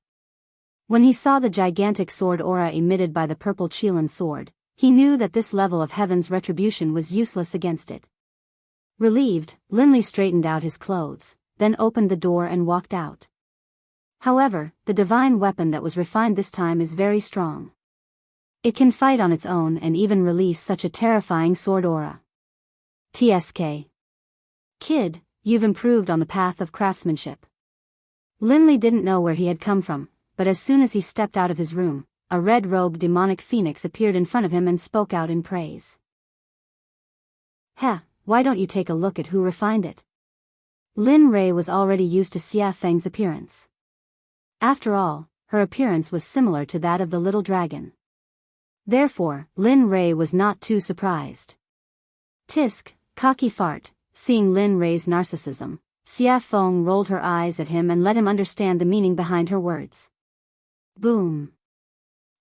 When he saw the gigantic sword aura emitted by the purple Qilin sword, he knew that this level of Heaven's Retribution was useless against it. Relieved, Linley straightened out his clothes, then opened the door and walked out. However, the divine weapon that was refined this time is very strong. It can fight on its own and even release such a terrifying sword aura. TSK. Kid, you've improved on the path of craftsmanship. Linley didn't know where he had come from, but as soon as he stepped out of his room, a red-robed demonic phoenix appeared in front of him and spoke out in praise. Why don't you take a look at who refined it? Lin Rei was already used to Xia Feng's appearance. After all, her appearance was similar to that of the little dragon. Therefore, Lin Rei was not too surprised. Tisk, cocky fart. Seeing Lin Rei's narcissism, Xia Feng rolled her eyes at him and let him understand the meaning behind her words. Boom.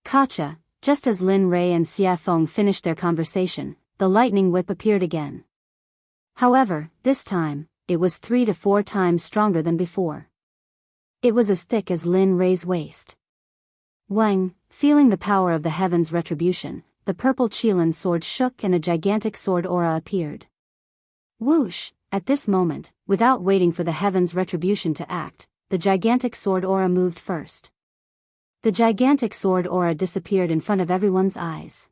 Katja, just as Lin Rei and Xia Feng finished their conversation, the lightning whip appeared again. However, this time, it was 3 to 4 times stronger than before. It was as thick as Lin Rei's waist. Wang, feeling the power of the Heaven's Retribution, the purple Qilin sword shook and a gigantic sword aura appeared. Whoosh! At this moment, without waiting for the Heaven's Retribution to act, the gigantic sword aura moved first. The gigantic sword aura disappeared in front of everyone's eyes.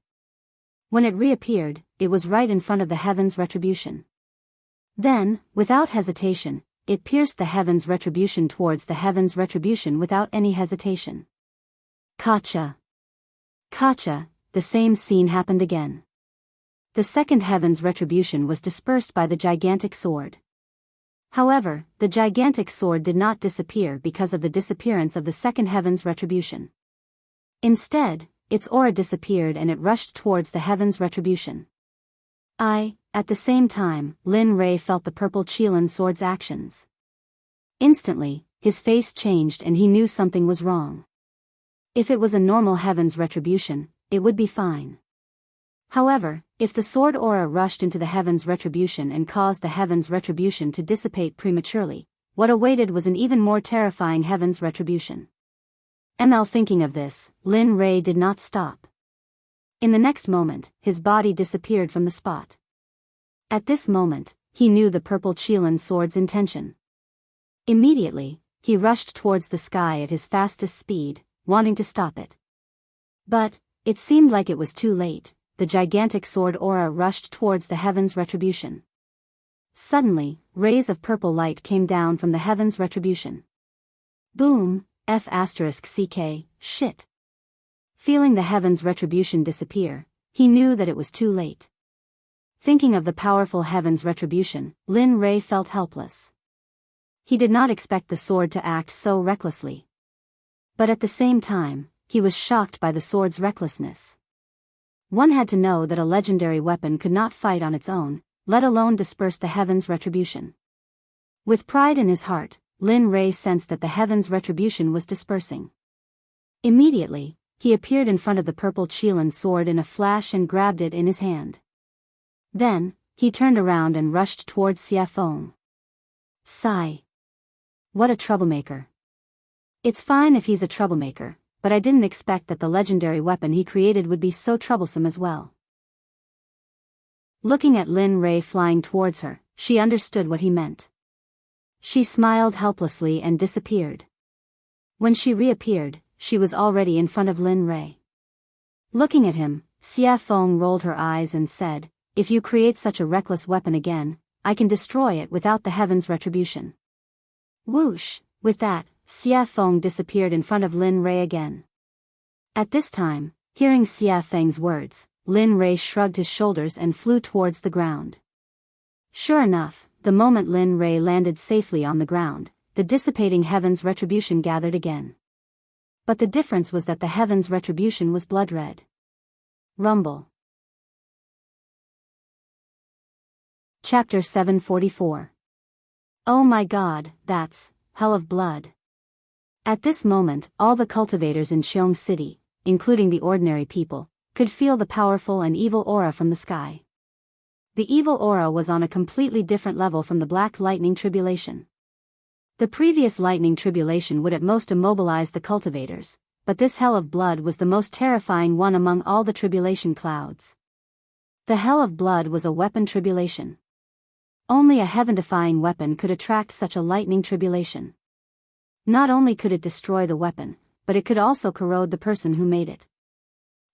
When it reappeared, it was right in front of the Heaven's Retribution. Then, without hesitation, it pierced the Heaven's Retribution towards the Heaven's Retribution without any hesitation. Katja! The same scene happened again. The second Heaven's Retribution was dispersed by the gigantic sword. However, the gigantic sword did not disappear because of the disappearance of the second heaven's retribution. Instead, its aura disappeared and it rushed towards the heaven's retribution. At the same time, Lin Rei felt the purple Qilin sword's actions. Instantly, his face changed and he knew something was wrong. If it was a normal heaven's retribution, it would be fine. However, if the sword aura rushed into the heaven's retribution and caused the heaven's retribution to dissipate prematurely, what awaited was an even more terrifying heaven's retribution. Thinking of this, Lin Rei did not stop. In the next moment, his body disappeared from the spot. At this moment, he knew the purple Qilin sword's intention. Immediately, he rushed towards the sky at his fastest speed, wanting to stop it. But it seemed like it was too late. The gigantic sword aura rushed towards the heaven's retribution. Suddenly, rays of purple light came down from the heaven's retribution. Boom, F***ck, shit. Feeling the heaven's retribution disappear, he knew that it was too late. Thinking of the powerful heaven's retribution, Lin Rei felt helpless. He did not expect the sword to act so recklessly. But at the same time, he was shocked by the sword's recklessness. One had to know that a legendary weapon could not fight on its own, let alone disperse the heaven's retribution. With pride in his heart, Lin Rei sensed that the heaven's retribution was dispersing. Immediately, he appeared in front of the purple Qilin sword in a flash and grabbed it in his hand. Then, he turned around and rushed towards Xie Feng. Sigh. What a troublemaker. It's fine if he's a troublemaker, but I didn't expect that the legendary weapon he created would be so troublesome as well. Looking at Lin Rei flying towards her, she understood what he meant. She smiled helplessly and disappeared. When she reappeared, she was already in front of Lin Rei. Looking at him, Xie Feng rolled her eyes and said, "If you create such a reckless weapon again, I can destroy it without the heaven's retribution." Whoosh! With that, Xie Feng disappeared in front of Lin Rei again. At this time, hearing Xie Feng's words, Lin Rei shrugged his shoulders and flew towards the ground. Sure enough, the moment Lin Rei landed safely on the ground, the dissipating heaven's retribution gathered again. But the difference was that the heaven's retribution was blood red. Rumble. Chapter 744. Oh my god, that's hell of blood. At this moment, all the cultivators in Qiong City, including the ordinary people, could feel the powerful and evil aura from the sky. The evil aura was on a completely different level from the Black Lightning Tribulation. The previous Lightning Tribulation would at most immobilize the cultivators, but this hell of blood was the most terrifying one among all the tribulation clouds. The hell of blood was a weapon tribulation. Only a heaven-defying weapon could attract such a lightning tribulation. Not only could it destroy the weapon, but it could also corrode the person who made it.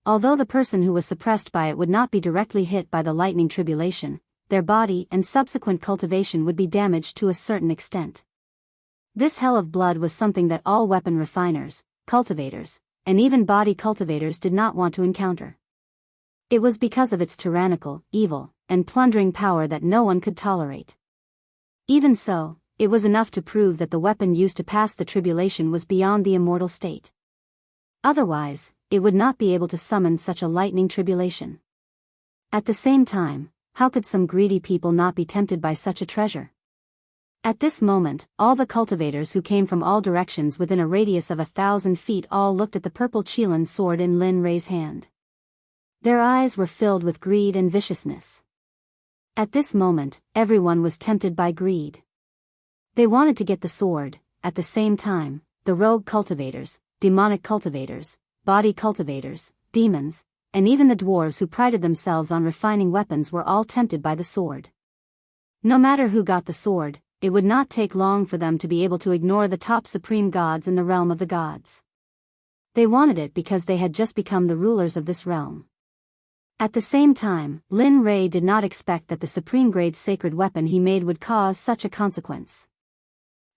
Although the person who was suppressed by it would not be directly hit by the lightning tribulation, their body and subsequent cultivation would be damaged to a certain extent. This hell of blood was something that all weapon refiners, cultivators, and even body cultivators did not want to encounter. It was because of its tyrannical, evil, and plundering power that no one could tolerate. Even so, it was enough to prove that the weapon used to pass the tribulation was beyond the immortal state. Otherwise, it would not be able to summon such a lightning tribulation. At the same time, how could some greedy people not be tempted by such a treasure? At this moment, all the cultivators who came from all directions within a radius of 1,000 feet all looked at the purple Qilin sword in Lin Rei's hand. Their eyes were filled with greed and viciousness. At this moment, everyone was tempted by greed. They wanted to get the sword. At the same time, the rogue cultivators, demonic cultivators, body cultivators, demons, and even the dwarves who prided themselves on refining weapons were all tempted by the sword. No matter who got the sword, it would not take long for them to be able to ignore the top supreme gods in the realm of the gods. They wanted it because they had just become the rulers of this realm. At the same time, Lin Rei did not expect that the supreme grade sacred weapon he made would cause such a consequence.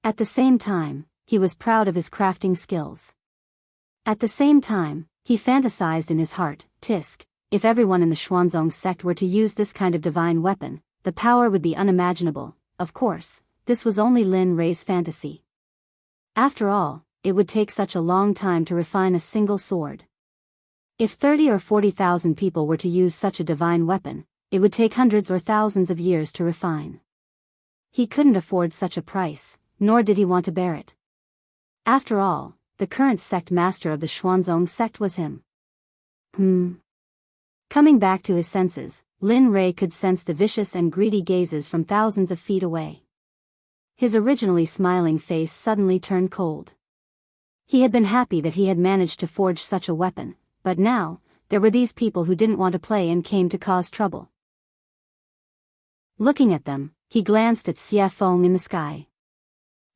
At the same time, he was proud of his crafting skills. At the same time, he fantasized in his heart, Tisk, if everyone in the Xuanzong sect were to use this kind of divine weapon, the power would be unimaginable. Of course, this was only Lin Rei's fantasy. After all, it would take such a long time to refine a single sword. If 30 or 40,000 people were to use such a divine weapon, it would take hundreds or thousands of years to refine. He couldn't afford such a price, nor did he want to bear it. After all, the current sect master of the Xuanzong sect was him. Coming back to his senses, Lin Rei could sense the vicious and greedy gazes from thousands of feet away. His originally smiling face suddenly turned cold. He had been happy that he had managed to forge such a weapon, but now, there were these people who didn't want to play and came to cause trouble. Looking at them, he glanced at Xie Feng in the sky.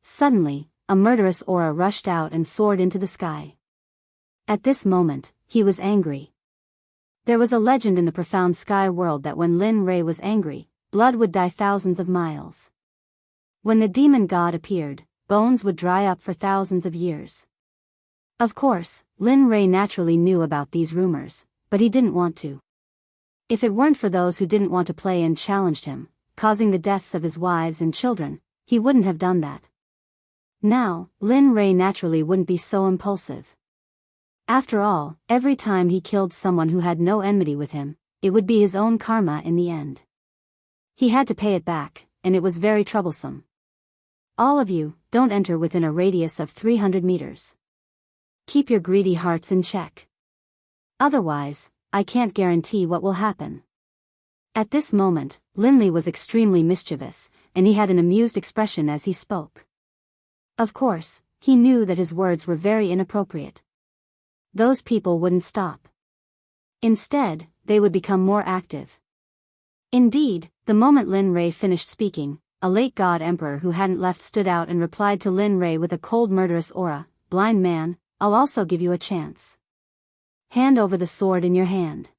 Suddenly, a murderous aura rushed out and soared into the sky. At this moment, he was angry. There was a legend in the profound sky world that when Lin Rei was angry, blood would dye thousands of miles. When the demon god appeared, bones would dry up for thousands of years. Of course, Lin Rei naturally knew about these rumors, but he didn't want to. If it weren't for those who didn't want to play and challenged him, causing the deaths of his wives and children, he wouldn't have done that. Now, Lin Rei naturally wouldn't be so impulsive. After all, every time he killed someone who had no enmity with him, it would be his own karma in the end. He had to pay it back, and it was very troublesome. All of you, don't enter within a radius of 300 meters. Keep your greedy hearts in check. Otherwise, I can't guarantee what will happen. At this moment, Linley was extremely mischievous, and he had an amused expression as he spoke. Of course, he knew that his words were very inappropriate. Those people wouldn't stop. Instead, they would become more active. Indeed, the moment Lin Rei finished speaking, a late god emperor who hadn't left stood out and replied to Lin Rei with a cold murderous aura, "Blind man, I'll also give you a chance. Hand over the sword in your hand.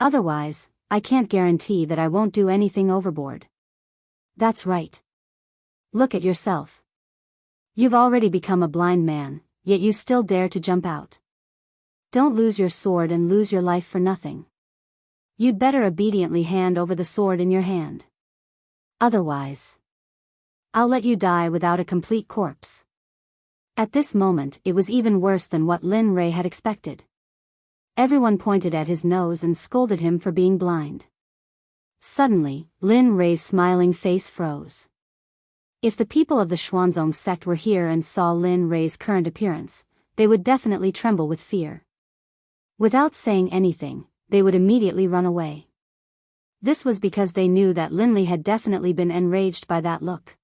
Otherwise, I can't guarantee that I won't do anything overboard." That's right. Look at yourself. You've already become a blind man, yet you still dare to jump out. Don't lose your sword and lose your life for nothing. You'd better obediently hand over the sword in your hand. Otherwise, I'll let you die without a complete corpse. At this moment, it was even worse than what Lin Rei had expected. Everyone pointed at his nose and scolded him for being blind. Suddenly, Lin Rei's smiling face froze. If the people of the Xuanzong sect were here and saw Lin Rei's current appearance, they would definitely tremble with fear. Without saying anything, they would immediately run away. This was because they knew that Linley had definitely been enraged by that look.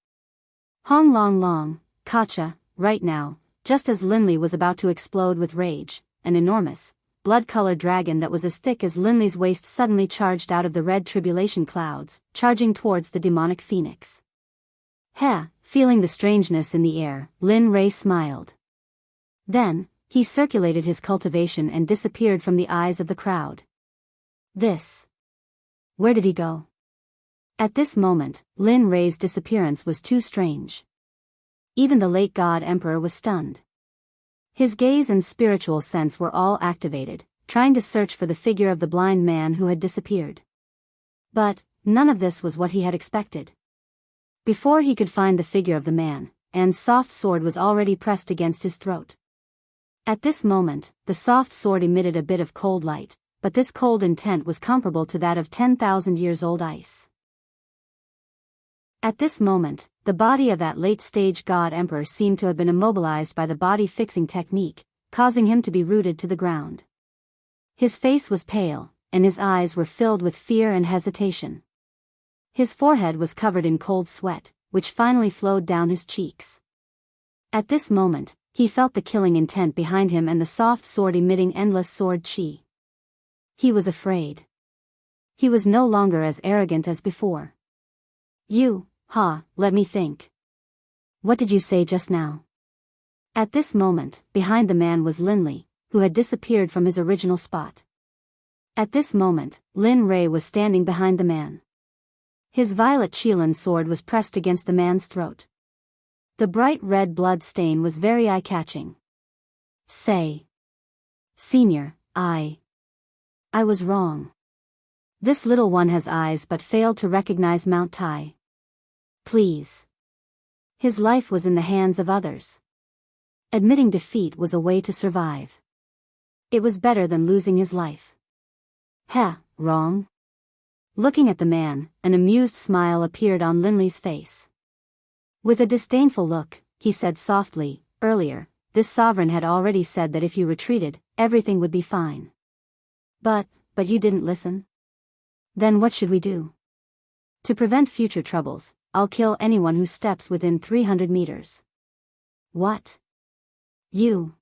Hong Long Long, Kacha, right now, just as Linley was about to explode with rage, an enormous, blood-colored dragon that was as thick as Linley's waist suddenly charged out of the red tribulation clouds, charging towards the demonic phoenix. Feeling the strangeness in the air, Lin Rei smiled. Then, he circulated his cultivation and disappeared from the eyes of the crowd. Where did he go? At this moment, Lin Rei's disappearance was too strange. Even the late god emperor was stunned. His gaze and spiritual sense were all activated, trying to search for the figure of the blind man who had disappeared. But, none of this was what he had expected. Before he could find the figure of the man, Anne's soft sword was already pressed against his throat. At this moment, the soft sword emitted a bit of cold light, but this cold intent was comparable to that of 10,000 years old ice. At this moment, the body of that late-stage god emperor seemed to have been immobilized by the body-fixing technique, causing him to be rooted to the ground. His face was pale, and his eyes were filled with fear and hesitation. His forehead was covered in cold sweat, which finally flowed down his cheeks. At this moment, he felt the killing intent behind him and the soft sword emitting endless sword chi. He was afraid. He was no longer as arrogant as before. Let me think. What did you say just now? At this moment, behind the man was Linley, who had disappeared from his original spot. At this moment, Lin Rei was standing behind the man. His violet Qilin sword was pressed against the man's throat. The bright red blood stain was very eye-catching. Senior, I was wrong. This little one has eyes but failed to recognize Mount Tai. Please. His life was in the hands of others. Admitting defeat was a way to survive. It was better than losing his life. Heh, wrong? Looking at the man, an amused smile appeared on Linley's face. With a disdainful look, he said softly, earlier, this sovereign had already said that if you retreated, everything would be fine. But you didn't listen? Then what should we do? To prevent future troubles, I'll kill anyone who steps within 300 meters. What? You?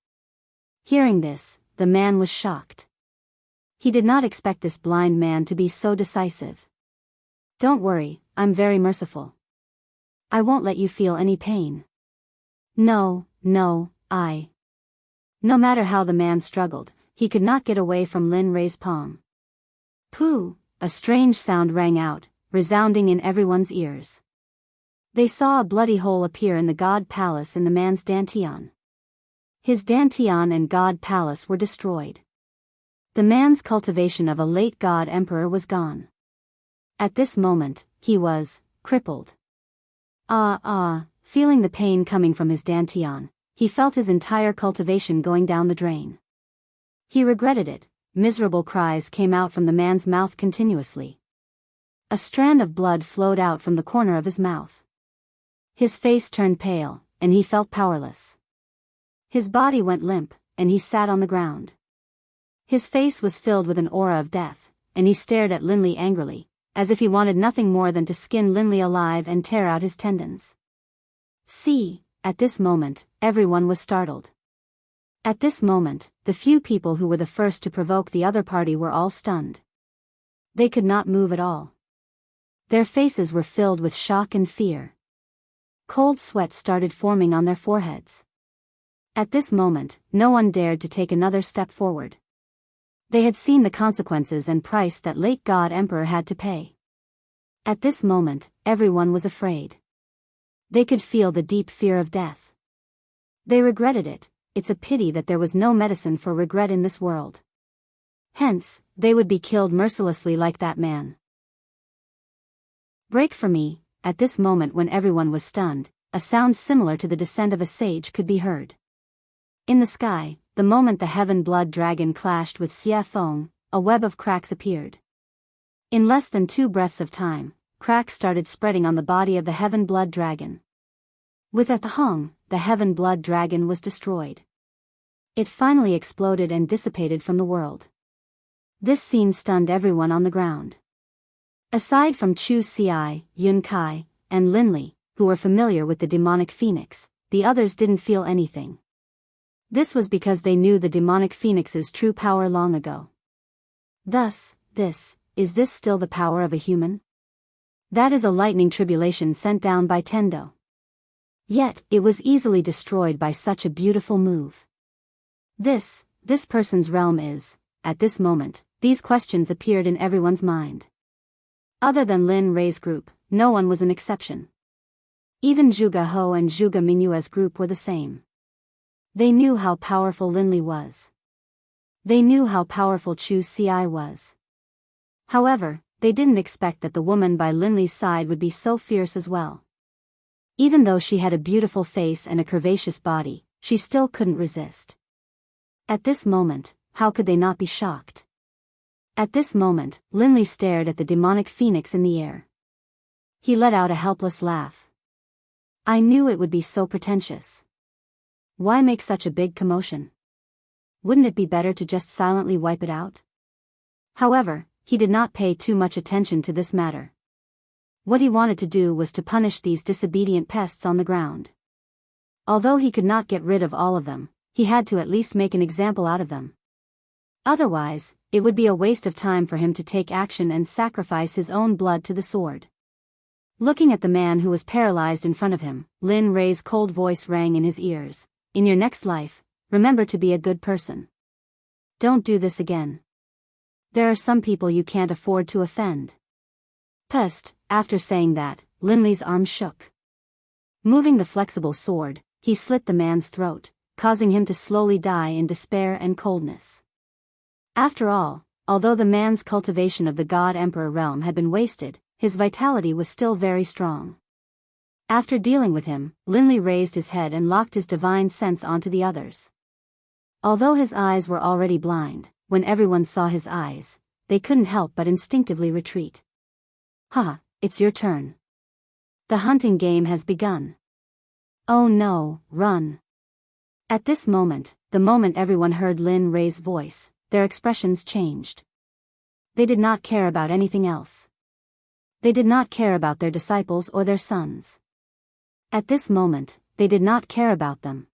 Hearing this, the man was shocked. He did not expect this blind man to be so decisive. Don't worry, I'm very merciful. I won't let you feel any pain. No, I. No matter how the man struggled, he could not get away from Lin Rei's palm. Pooh! A strange sound rang out, resounding in everyone's ears. They saw a bloody hole appear in the god palace in the man's dantian. His dantian and god palace were destroyed. The man's cultivation of a late god emperor was gone. At this moment, he was crippled. Feeling the pain coming from his dantian, he felt his entire cultivation going down the drain. He regretted it. Miserable cries came out from the man's mouth continuously. A strand of blood flowed out from the corner of his mouth. His face turned pale, and he felt powerless. His body went limp, and he sat on the ground. His face was filled with an aura of death, and he stared at Linley angrily, as if he wanted nothing more than to skin Linley alive and tear out his tendons. See, at this moment, everyone was startled. At this moment, the few people who were the first to provoke the other party were all stunned. They could not move at all. Their faces were filled with shock and fear. Cold sweat started forming on their foreheads. At this moment, no one dared to take another step forward. They had seen the consequences and price that late God Emperor had to pay. At this moment, everyone was afraid. They could feel the deep fear of death. They regretted it. It's a pity that there was no medicine for regret in this world. Hence, they would be killed mercilessly like that man. Break for me. At this moment when everyone was stunned, a sound similar to the descent of a sage could be heard. In the sky, the moment the heaven blood dragon clashed with Xie Feng, a web of cracks appeared. In less than 2 breaths of time, cracks started spreading on the body of the heaven blood dragon. With a thong, the heaven blood dragon was destroyed. It finally exploded and dissipated from the world. This scene stunned everyone on the ground. Aside from Chu Xi, Yun Kai, and Linley, who were familiar with the demonic phoenix, the others didn't feel anything. This was because they knew the demonic phoenix's true power long ago. Thus, is this still the power of a human? That is a lightning tribulation sent down by Tendo. Yet, it was easily destroyed by such a beautiful move. This person's realm is, at this moment, these questions appeared in everyone's mind. Other than Lin Rei's group, no one was an exception. Even Zhuge Ho and Zhuge Mingyue's group were the same. They knew how powerful Linley was. They knew how powerful Chu Xi was. However, they didn't expect that the woman by Linley's side would be so fierce as well. Even though she had a beautiful face and a curvaceous body, she still couldn't resist. At this moment, how could they not be shocked? At this moment, Linley stared at the demonic phoenix in the air. He let out a helpless laugh. I knew it would be so pretentious. Why make such a big commotion? Wouldn't it be better to just silently wipe it out? However, he did not pay too much attention to this matter. What he wanted to do was to punish these disobedient pests on the ground. Although he could not get rid of all of them, he had to at least make an example out of them. Otherwise, it would be a waste of time for him to take action and sacrifice his own blood to the sword. Looking at the man who was paralyzed in front of him, Lin Rei's cold voice rang in his ears. In your next life, remember to be a good person. Don't do this again. There are some people you can't afford to offend. Pest. After saying that, Linley's arm shook. Moving the flexible sword, he slit the man's throat, causing him to slowly die in despair and coldness. After all, although the man's cultivation of the God Emperor realm had been wasted, his vitality was still very strong. After dealing with him, Linley raised his head and locked his divine sense onto the others. Although his eyes were already blind, when everyone saw his eyes, they couldn't help but instinctively retreat. "Haha, it's your turn. The hunting game has begun. Oh no, run." At this moment, the moment everyone heard Lin Rei's voice, their expressions changed. They did not care about anything else. They did not care about their disciples or their sons. At this moment, they did not care about them.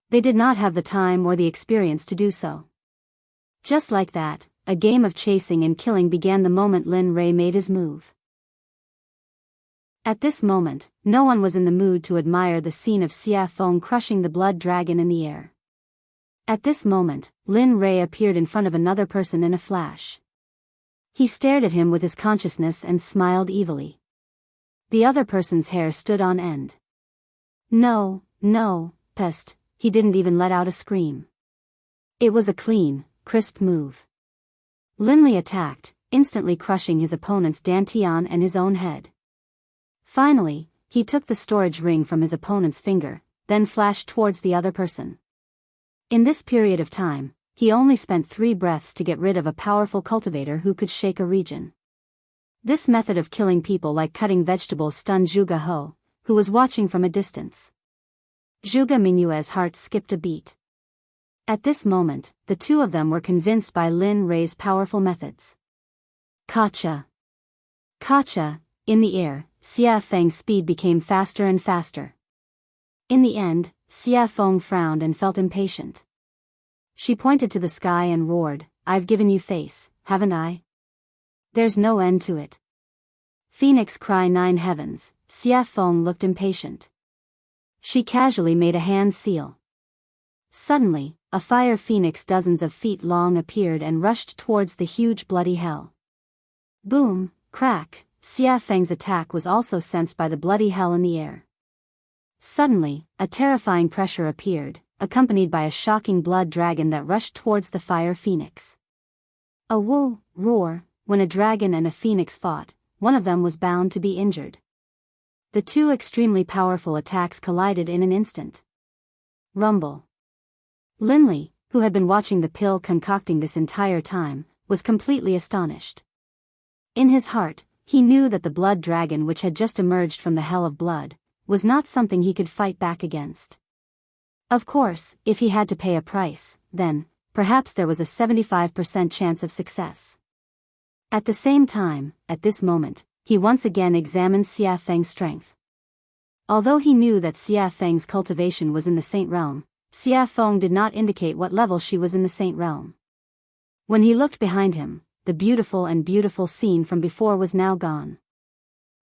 They did not have the time or the experience to do so. Just like that, a game of chasing and killing began the moment Lin Rei made his move. At this moment, no one was in the mood to admire the scene of Xia Feng crushing the blood dragon in the air. At this moment, Lin Rei appeared in front of another person in a flash. He stared at him with his consciousness and smiled evilly. The other person's hair stood on end. No, pest, he didn't even let out a scream. It was a clean, crisp move. Linley attacked, instantly crushing his opponent's dantian and his own head. Finally, he took the storage ring from his opponent's finger, then flashed towards the other person. In this period of time, he only spent 3 breaths to get rid of a powerful cultivator who could shake a region. This method of killing people like cutting vegetables stunned Zhuge He, who was watching from a distance. Zhuge Mingyue's heart skipped a beat. At this moment, the two of them were convinced by Lin Rei's powerful methods. Kacha! Kacha! In the air, Xia Feng's speed became faster and faster. In the end, Xia Feng frowned and felt impatient. She pointed to the sky and roared, "I've given you face, haven't I? There's no end to it." Phoenix cry 9 heavens, Xia Feng looked impatient. She casually made a hand seal. Suddenly, a fire phoenix dozens of feet long appeared and rushed towards the huge bloody hell. Boom, crack, Xia Feng's attack was also sensed by the bloody hell in the air. Suddenly, a terrifying pressure appeared, accompanied by a shocking blood dragon that rushed towards the fire phoenix. A woo, roar, when a dragon and a phoenix fought, one of them was bound to be injured. The two extremely powerful attacks collided in an instant. Rumble. Linley, who had been watching the pill concocting this entire time, was completely astonished. In his heart, he knew that the blood dragon which had just emerged from the hell of blood, was not something he could fight back against. Of course, if he had to pay a price, then, perhaps there was a 75% chance of success. At the same time, at this moment, he once again examined Xia Feng's strength. Although he knew that Xia Feng's cultivation was in the Saint Realm, Xia Feng did not indicate what level she was in the Saint Realm. When he looked behind him, the beautiful scene from before was now gone.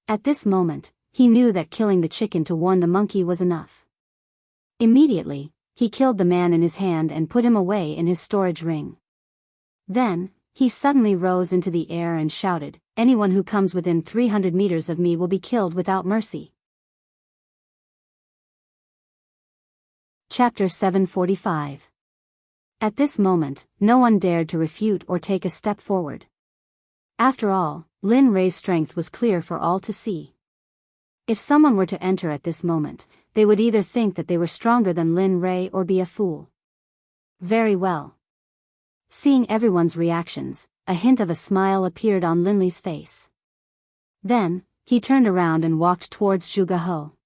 At this moment, he knew that killing the chicken to warn the monkey was enough. Immediately, he killed the man in his hand and put him away in his storage ring. Then, he suddenly rose into the air and shouted, "Anyone who comes within 300 meters of me will be killed without mercy." Chapter 745. At this moment, no one dared to refute or take a step forward. After all, Lin Rei's strength was clear for all to see. If someone were to enter at this moment, they would either think that they were stronger than Lin Rei or be a fool. Very well. Seeing everyone's reactions, a hint of a smile appeared on Linley's face. Then, he turned around and walked towards Zhuge He.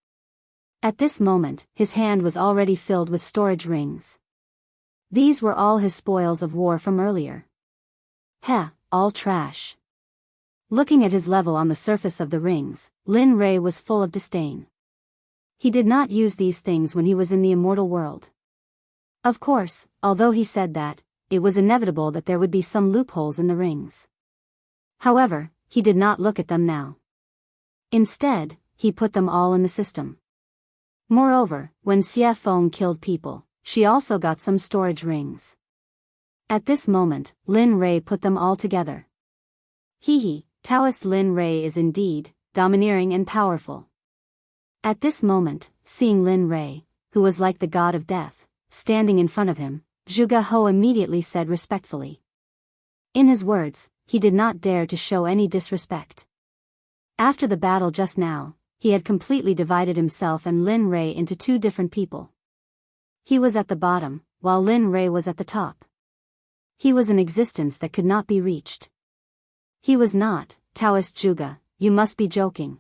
At this moment, his hand was already filled with storage rings. These were all his spoils of war from earlier. Heh, all trash. Looking at his level on the surface of the rings, Lin Rei was full of disdain. He did not use these things when he was in the immortal world. Of course, although he said that, it was inevitable that there would be some loopholes in the rings. However, he did not look at them now. Instead, he put them all in the system. Moreover, when Xia Feng killed people, she also got some storage rings. At this moment, Lin Rei put them all together. Hee, Taoist Lin Rei is indeed domineering and powerful. At this moment, seeing Lin Rei, who was like the god of death, standing in front of him, Zhuge He immediately said respectfully. In his words, he did not dare to show any disrespect. After the battle just now, he had completely divided himself and Lin Rei into two different people. He was at the bottom, while Lin Rei was at the top. He was an existence that could not be reached. He was not, Taoist Zhuge, you must be joking.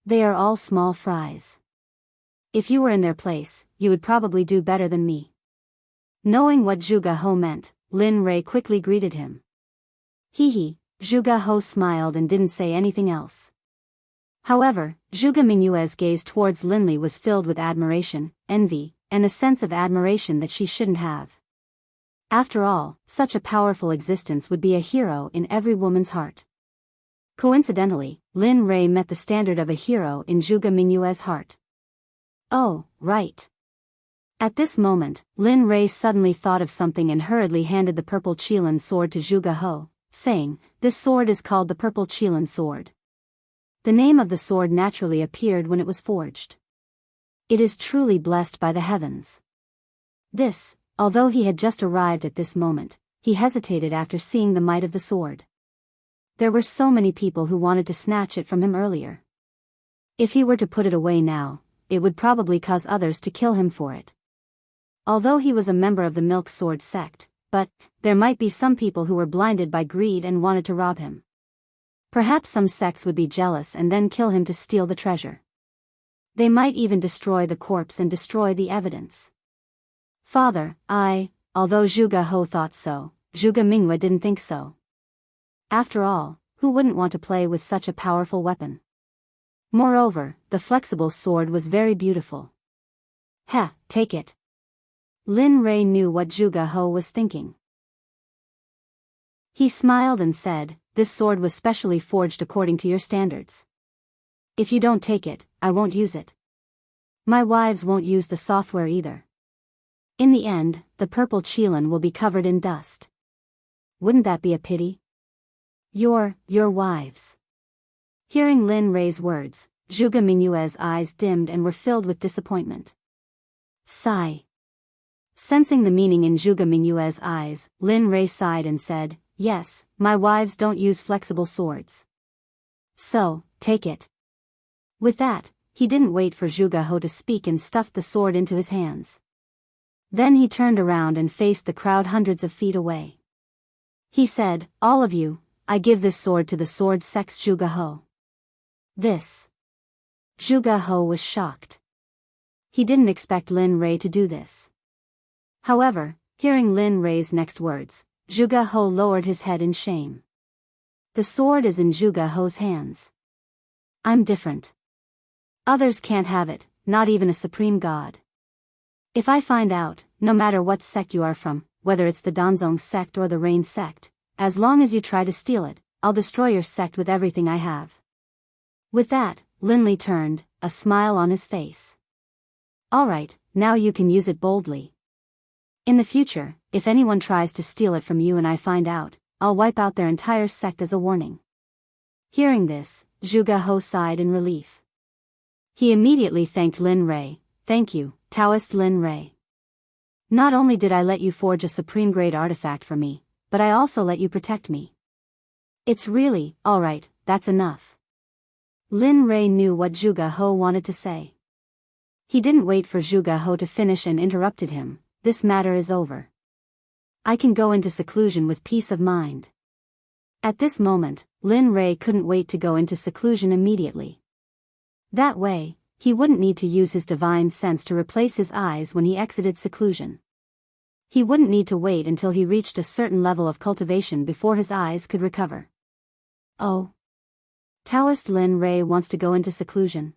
They are all small fries. If you were in their place, you would probably do better than me. Knowing what Zhuge He meant, Lin Rei quickly greeted him. Hee. Zhuge He smiled and didn't say anything else. However, Zhuge Mingyue's gaze towards Linli was filled with admiration, envy, and a sense of admiration that she shouldn't have. After all, such a powerful existence would be a hero in every woman's heart. Coincidentally, Lin Rei met the standard of a hero in Zhuge Mingyue's heart. Oh, right. At this moment, Lin Rei suddenly thought of something and hurriedly handed the purple Qilin sword to Zhuge He, saying, "This sword is called the purple Qilin sword." The name of the sword naturally appeared when it was forged. It is truly blessed by the heavens. This, although he had just arrived at this moment, he hesitated after seeing the might of the sword. There were so many people who wanted to snatch it from him earlier. If he were to put it away now, it would probably cause others to kill him for it. Although he was a member of the Milk Sword Sect, but there might be some people who were blinded by greed and wanted to rob him. Perhaps some sects would be jealous and then kill him to steal the treasure. They might even destroy the corpse and destroy the evidence. Father, although Zhuge He thought so, Zhuge Mingyue didn't think so. After all, who wouldn't want to play with such a powerful weapon? Moreover, the flexible sword was very beautiful. Take it. Lin Rei knew what Zhuge He was thinking. He smiled and said, "This sword was specially forged according to your standards. If you don't take it, I won't use it. My wives won't use the software either. In the end, the purple Qilin will be covered in dust. Wouldn't that be a pity? Your wives." Hearing Lin Rei's words, Zhuge Mingyue's eyes dimmed and were filled with disappointment. Sigh. Sensing the meaning in Zhuge Mingyue's eyes, Lin Rei sighed and said, "Yes, my wives don't use flexible swords. So, take it." With that, he didn't wait for Zhuge He to speak and stuffed the sword into his hands. Then he turned around and faced the crowd hundreds of feet away. He said, "All of you, I give this sword to the Sword Sect's Zhuge He." This. Zhuge He was shocked. He didn't expect Lin Rei to do this. However, hearing Lin Rei's next words, Zhuge He lowered his head in shame. The sword is in Zhuge He's hands. I'm different. Others can't have it, not even a supreme god. If I find out, no matter what sect you are from, whether it's the Danzong sect or the Rain sect, as long as you try to steal it, I'll destroy your sect with everything I have. With that, Linli turned, a smile on his face. Alright, now you can use it boldly. In the future, if anyone tries to steal it from you and I find out, I'll wipe out their entire sect as a warning. Hearing this, Zhuge He sighed in relief. He immediately thanked Lin Rei. "Thank you, Taoist Lin Rei. Not only did I let you forge a supreme-grade artifact for me, but I also let you protect me. It's really, alright, that's enough." Lin Rei knew what Zhuge He wanted to say. He didn't wait for Zhuge He to finish and interrupted him. "This matter is over. I can go into seclusion with peace of mind." At this moment, Lin Rei couldn't wait to go into seclusion immediately. That way, he wouldn't need to use his divine sense to replace his eyes when he exited seclusion. He wouldn't need to wait until he reached a certain level of cultivation before his eyes could recover. Oh. Taoist Lin Rei wants to go into seclusion.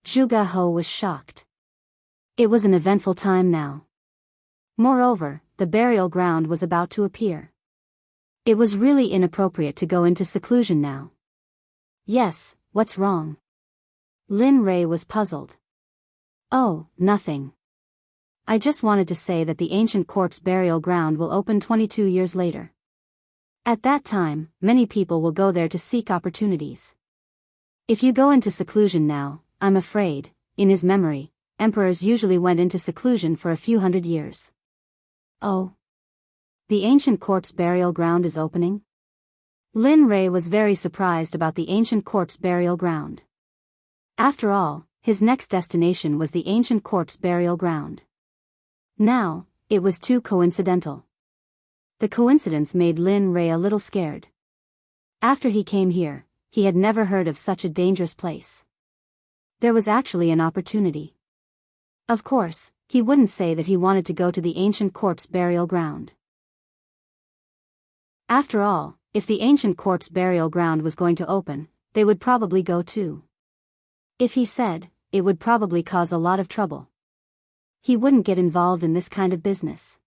Zhuge He was shocked. It was an eventful time now. Moreover, the burial ground was about to appear. It was really inappropriate to go into seclusion now. Yes, what's wrong? Lin Rei was puzzled. Oh, nothing. I just wanted to say that the ancient corpse burial ground will open 22 years later. At that time, many people will go there to seek opportunities. If you go into seclusion now, I'm afraid, in his memory, emperors usually went into seclusion for a few hundred years. Oh. The ancient corpse burial ground is opening? Lin Rei was very surprised about the ancient corpse burial ground. After all, his next destination was the ancient corpse burial ground. Now, it was too coincidental. The coincidence made Lin Rei a little scared. After he came here, he had never heard of such a dangerous place. There was actually an opportunity. Of course, he wouldn't say that he wanted to go to the ancient corpse burial ground. After all, if the ancient corpse burial ground was going to open, they would probably go too. If he said, it would probably cause a lot of trouble. He wouldn't get involved in this kind of business.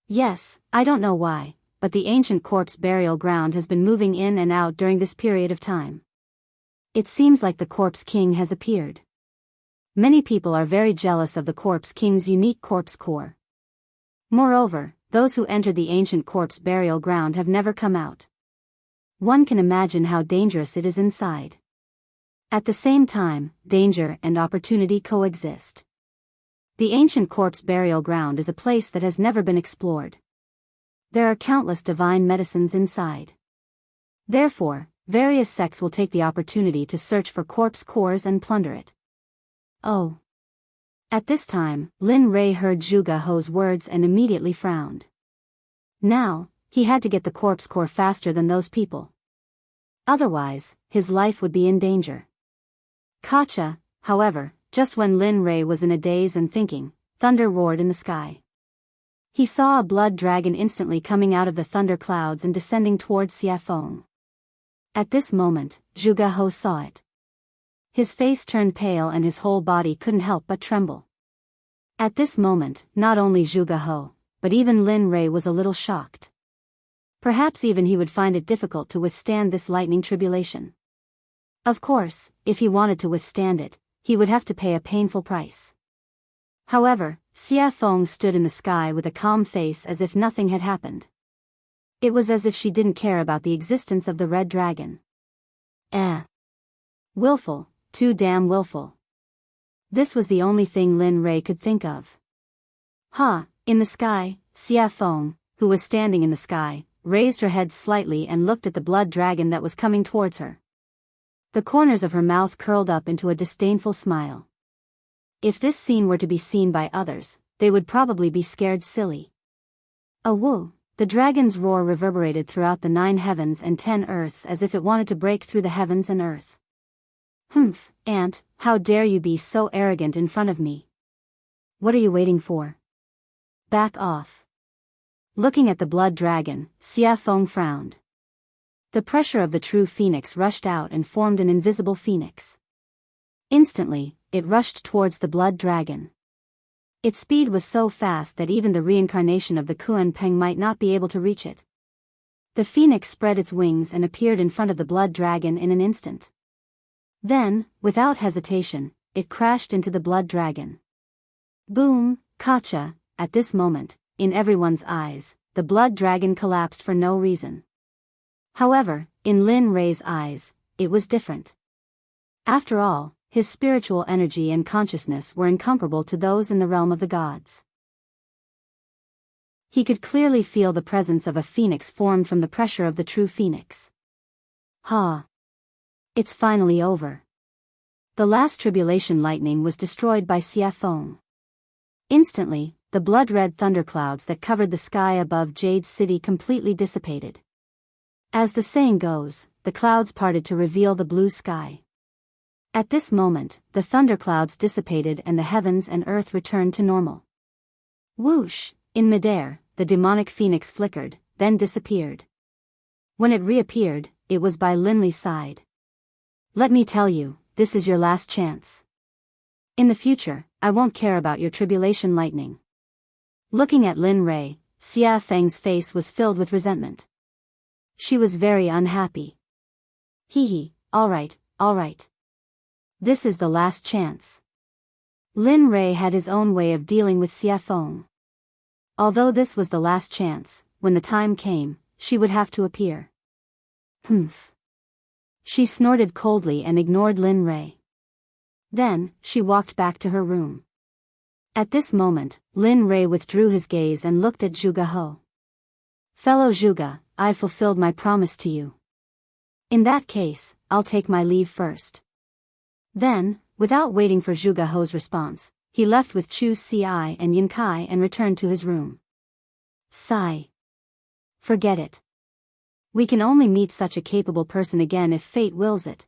Yes, I don't know why, but the ancient corpse burial ground has been moving in and out during this period of time. It seems like the Corpse King has appeared. Many people are very jealous of the Corpse King's unique corpse core. Moreover, those who entered the ancient corpse burial ground have never come out. One can imagine how dangerous it is inside. At the same time, danger and opportunity coexist. The ancient corpse burial ground is a place that has never been explored. There are countless divine medicines inside. Therefore, various sects will take the opportunity to search for corpse cores and plunder it. Oh. At this time, Lin Rei heard Zhuge He's words and immediately frowned. Now, he had to get the corpse core faster than those people. Otherwise, his life would be in danger. Kacha, however, just when Lin Rei was in a daze and thinking, thunder roared in the sky. He saw a blood dragon instantly coming out of the thunder clouds and descending towards Xiafeng. At this moment, Zhuge He saw it. His face turned pale and his whole body couldn't help but tremble. At this moment, not only Zhuge He, but even Lin Rei was a little shocked. Perhaps even he would find it difficult to withstand this lightning tribulation. Of course, if he wanted to withstand it, he would have to pay a painful price. However, Xiafeng stood in the sky with a calm face as if nothing had happened. It was as if she didn't care about the existence of the red dragon. Willful, too damn willful. This was the only thing Lin Rei could think of. In the sky, Xiafeng, who was standing in the sky, raised her head slightly and looked at the blood dragon that was coming towards her. The corners of her mouth curled up into a disdainful smile. If this scene were to be seen by others, they would probably be scared silly. Woo! The dragon's roar reverberated throughout the 9 heavens and 10 earths as if it wanted to break through the heavens and earth. Ant, how dare you be so arrogant in front of me? What are you waiting for? Back off. Looking at the blood dragon, Xiafeng frowned. The pressure of the true phoenix rushed out and formed an invisible phoenix. Instantly, it rushed towards the blood dragon. Its speed was so fast that even the reincarnation of the Kuan Peng might not be able to reach it. The phoenix spread its wings and appeared in front of the blood dragon in an instant. Then, without hesitation, it crashed into the blood dragon. Boom, Kacha! At this moment, in everyone's eyes, the blood dragon collapsed for no reason. However, in Lin Rei's eyes, it was different. After all, his spiritual energy and consciousness were incomparable to those in the realm of the gods. He could clearly feel the presence of a phoenix formed from the pressure of the true phoenix. It's finally over. The last tribulation lightning was destroyed by Xiafeng. Instantly, the blood-red thunderclouds that covered the sky above Jade City completely dissipated. As the saying goes, the clouds parted to reveal the blue sky. At this moment, the thunderclouds dissipated and the heavens and earth returned to normal. Whoosh! In midair, the demonic phoenix flickered, then disappeared. When it reappeared, it was by Linley's side. Let me tell you, this is your last chance. In the future, I won't care about your tribulation lightning. Looking at Lin Rei, Xia Feng's face was filled with resentment. She was very unhappy. All right. This is the last chance. Lin Rei had his own way of dealing with Xiafeng. Although this was the last chance, when the time came, she would have to appear. She snorted coldly and ignored Lin Rei. Then, she walked back to her room. At this moment, Lin Rei withdrew his gaze and looked at Zhuge He. Fellow Zhuge, I've fulfilled my promise to you. In that case, I'll take my leave first. Then, without waiting for Zhuge He's response, he left with Chu Ci and Yin Kai and returned to his room. Sigh. Forget it. We can only meet such a capable person again if fate wills it.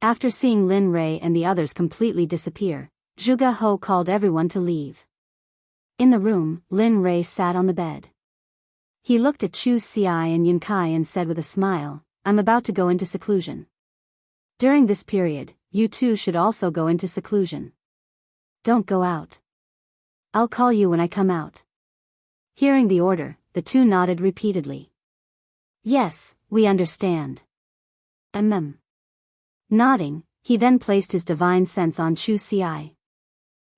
After seeing Lin Rei and the others completely disappear, Zhuge He called everyone to leave. In the room, Lin Rei sat on the bed. He looked at Chu Ci and Yin Kai and said with a smile, I'm about to go into seclusion. During this period, you two should also go into seclusion. Don't go out. I'll call you when I come out. Hearing the order, the two nodded repeatedly. Yes, we understand. Nodding, he then placed his divine sense on Chu Ci.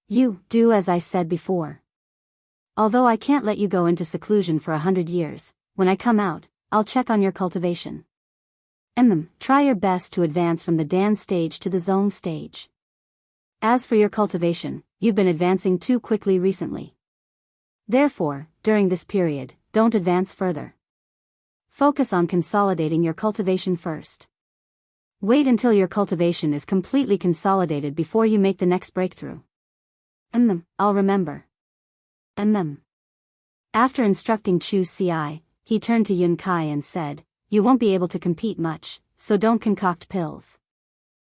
You do as I said before. Although I can't let you go into seclusion for 100 years, when I come out, I'll check on your cultivation. Try your best to advance from the Dan stage to the Zone stage. As for your cultivation, you've been advancing too quickly recently. Therefore, during this period, don't advance further. Focus on consolidating your cultivation first. Wait until your cultivation is completely consolidated before you make the next breakthrough. I'll remember. After instructing Chu Ci, he turned to Yun Kai and said, you won't be able to compete much, so don't concoct pills.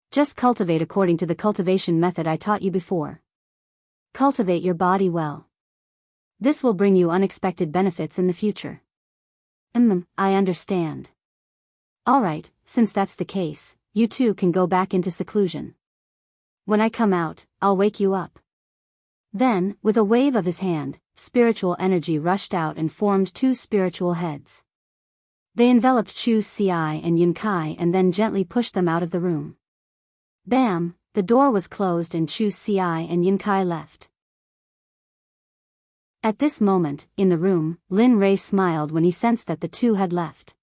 Just cultivate according to the cultivation method I taught you before. Cultivate your body well. This will bring you unexpected benefits in the future. I understand. Alright, since that's the case, you two can go back into seclusion. When I come out, I'll wake you up. Then, with a wave of his hand, spiritual energy rushed out and formed two spiritual heads. They enveloped Chu Ci and Yun Kai and then gently pushed them out of the room. Bam, the door was closed and Chu Ci and Yin Kai left. At this moment, in the room, Lin Rei smiled when he sensed that the two had left.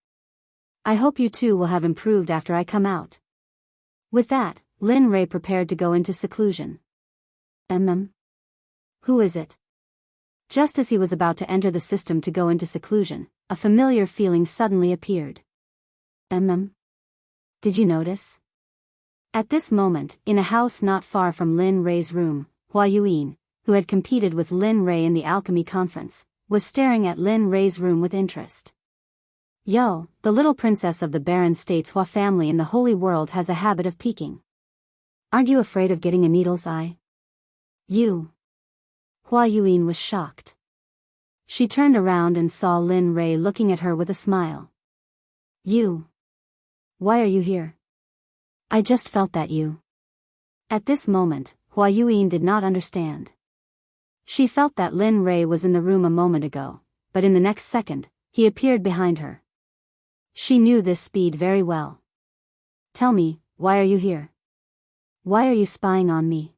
I hope you two will have improved after I come out. With that, Lin Rei prepared to go into seclusion. Who is it? Just as he was about to enter the system to go into seclusion, a familiar feeling suddenly appeared. Did you notice? At this moment, in a house not far from Lin Rei's room, Hua Yuyin, who had competed with Lin Rei in the alchemy conference, was staring at Lin Rei's room with interest. Yo, the little princess of the Baron State's Hua family in the Holy World has a habit of peeking. Aren't you afraid of getting a needle's eye? You. Hua Yuyin was shocked. She turned around and saw Lin Rei looking at her with a smile. You. Why are you here? I just felt that you. At this moment, Hua Yuyin did not understand. She felt that Lin Rei was in the room a moment ago, but in the next second, he appeared behind her. She knew this speed very well. Tell me, why are you here? Why are you spying on me?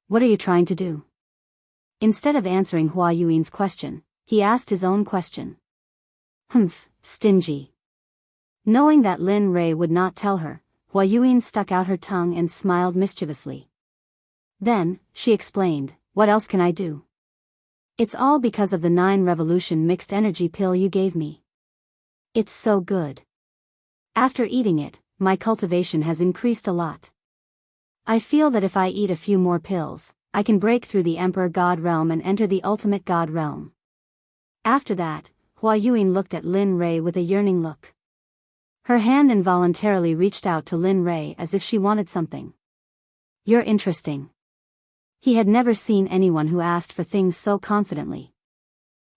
What are you trying to do? Instead of answering Hua Yuin's question, he asked his own question. Stingy. Knowing that Lin Rei would not tell her, Hua Yuin stuck out her tongue and smiled mischievously. Then, she explained, what else can I do? It's all because of the 9 revolution mixed energy pill you gave me. It's so good. After eating it, my cultivation has increased a lot. I feel that if I eat a few more pills, I can break through the Emperor God realm and enter the ultimate God realm. After that, Hua Yuin looked at Lin Rei with a yearning look. Her hand involuntarily reached out to Lin Rei as if she wanted something. You're interesting. He had never seen anyone who asked for things so confidently.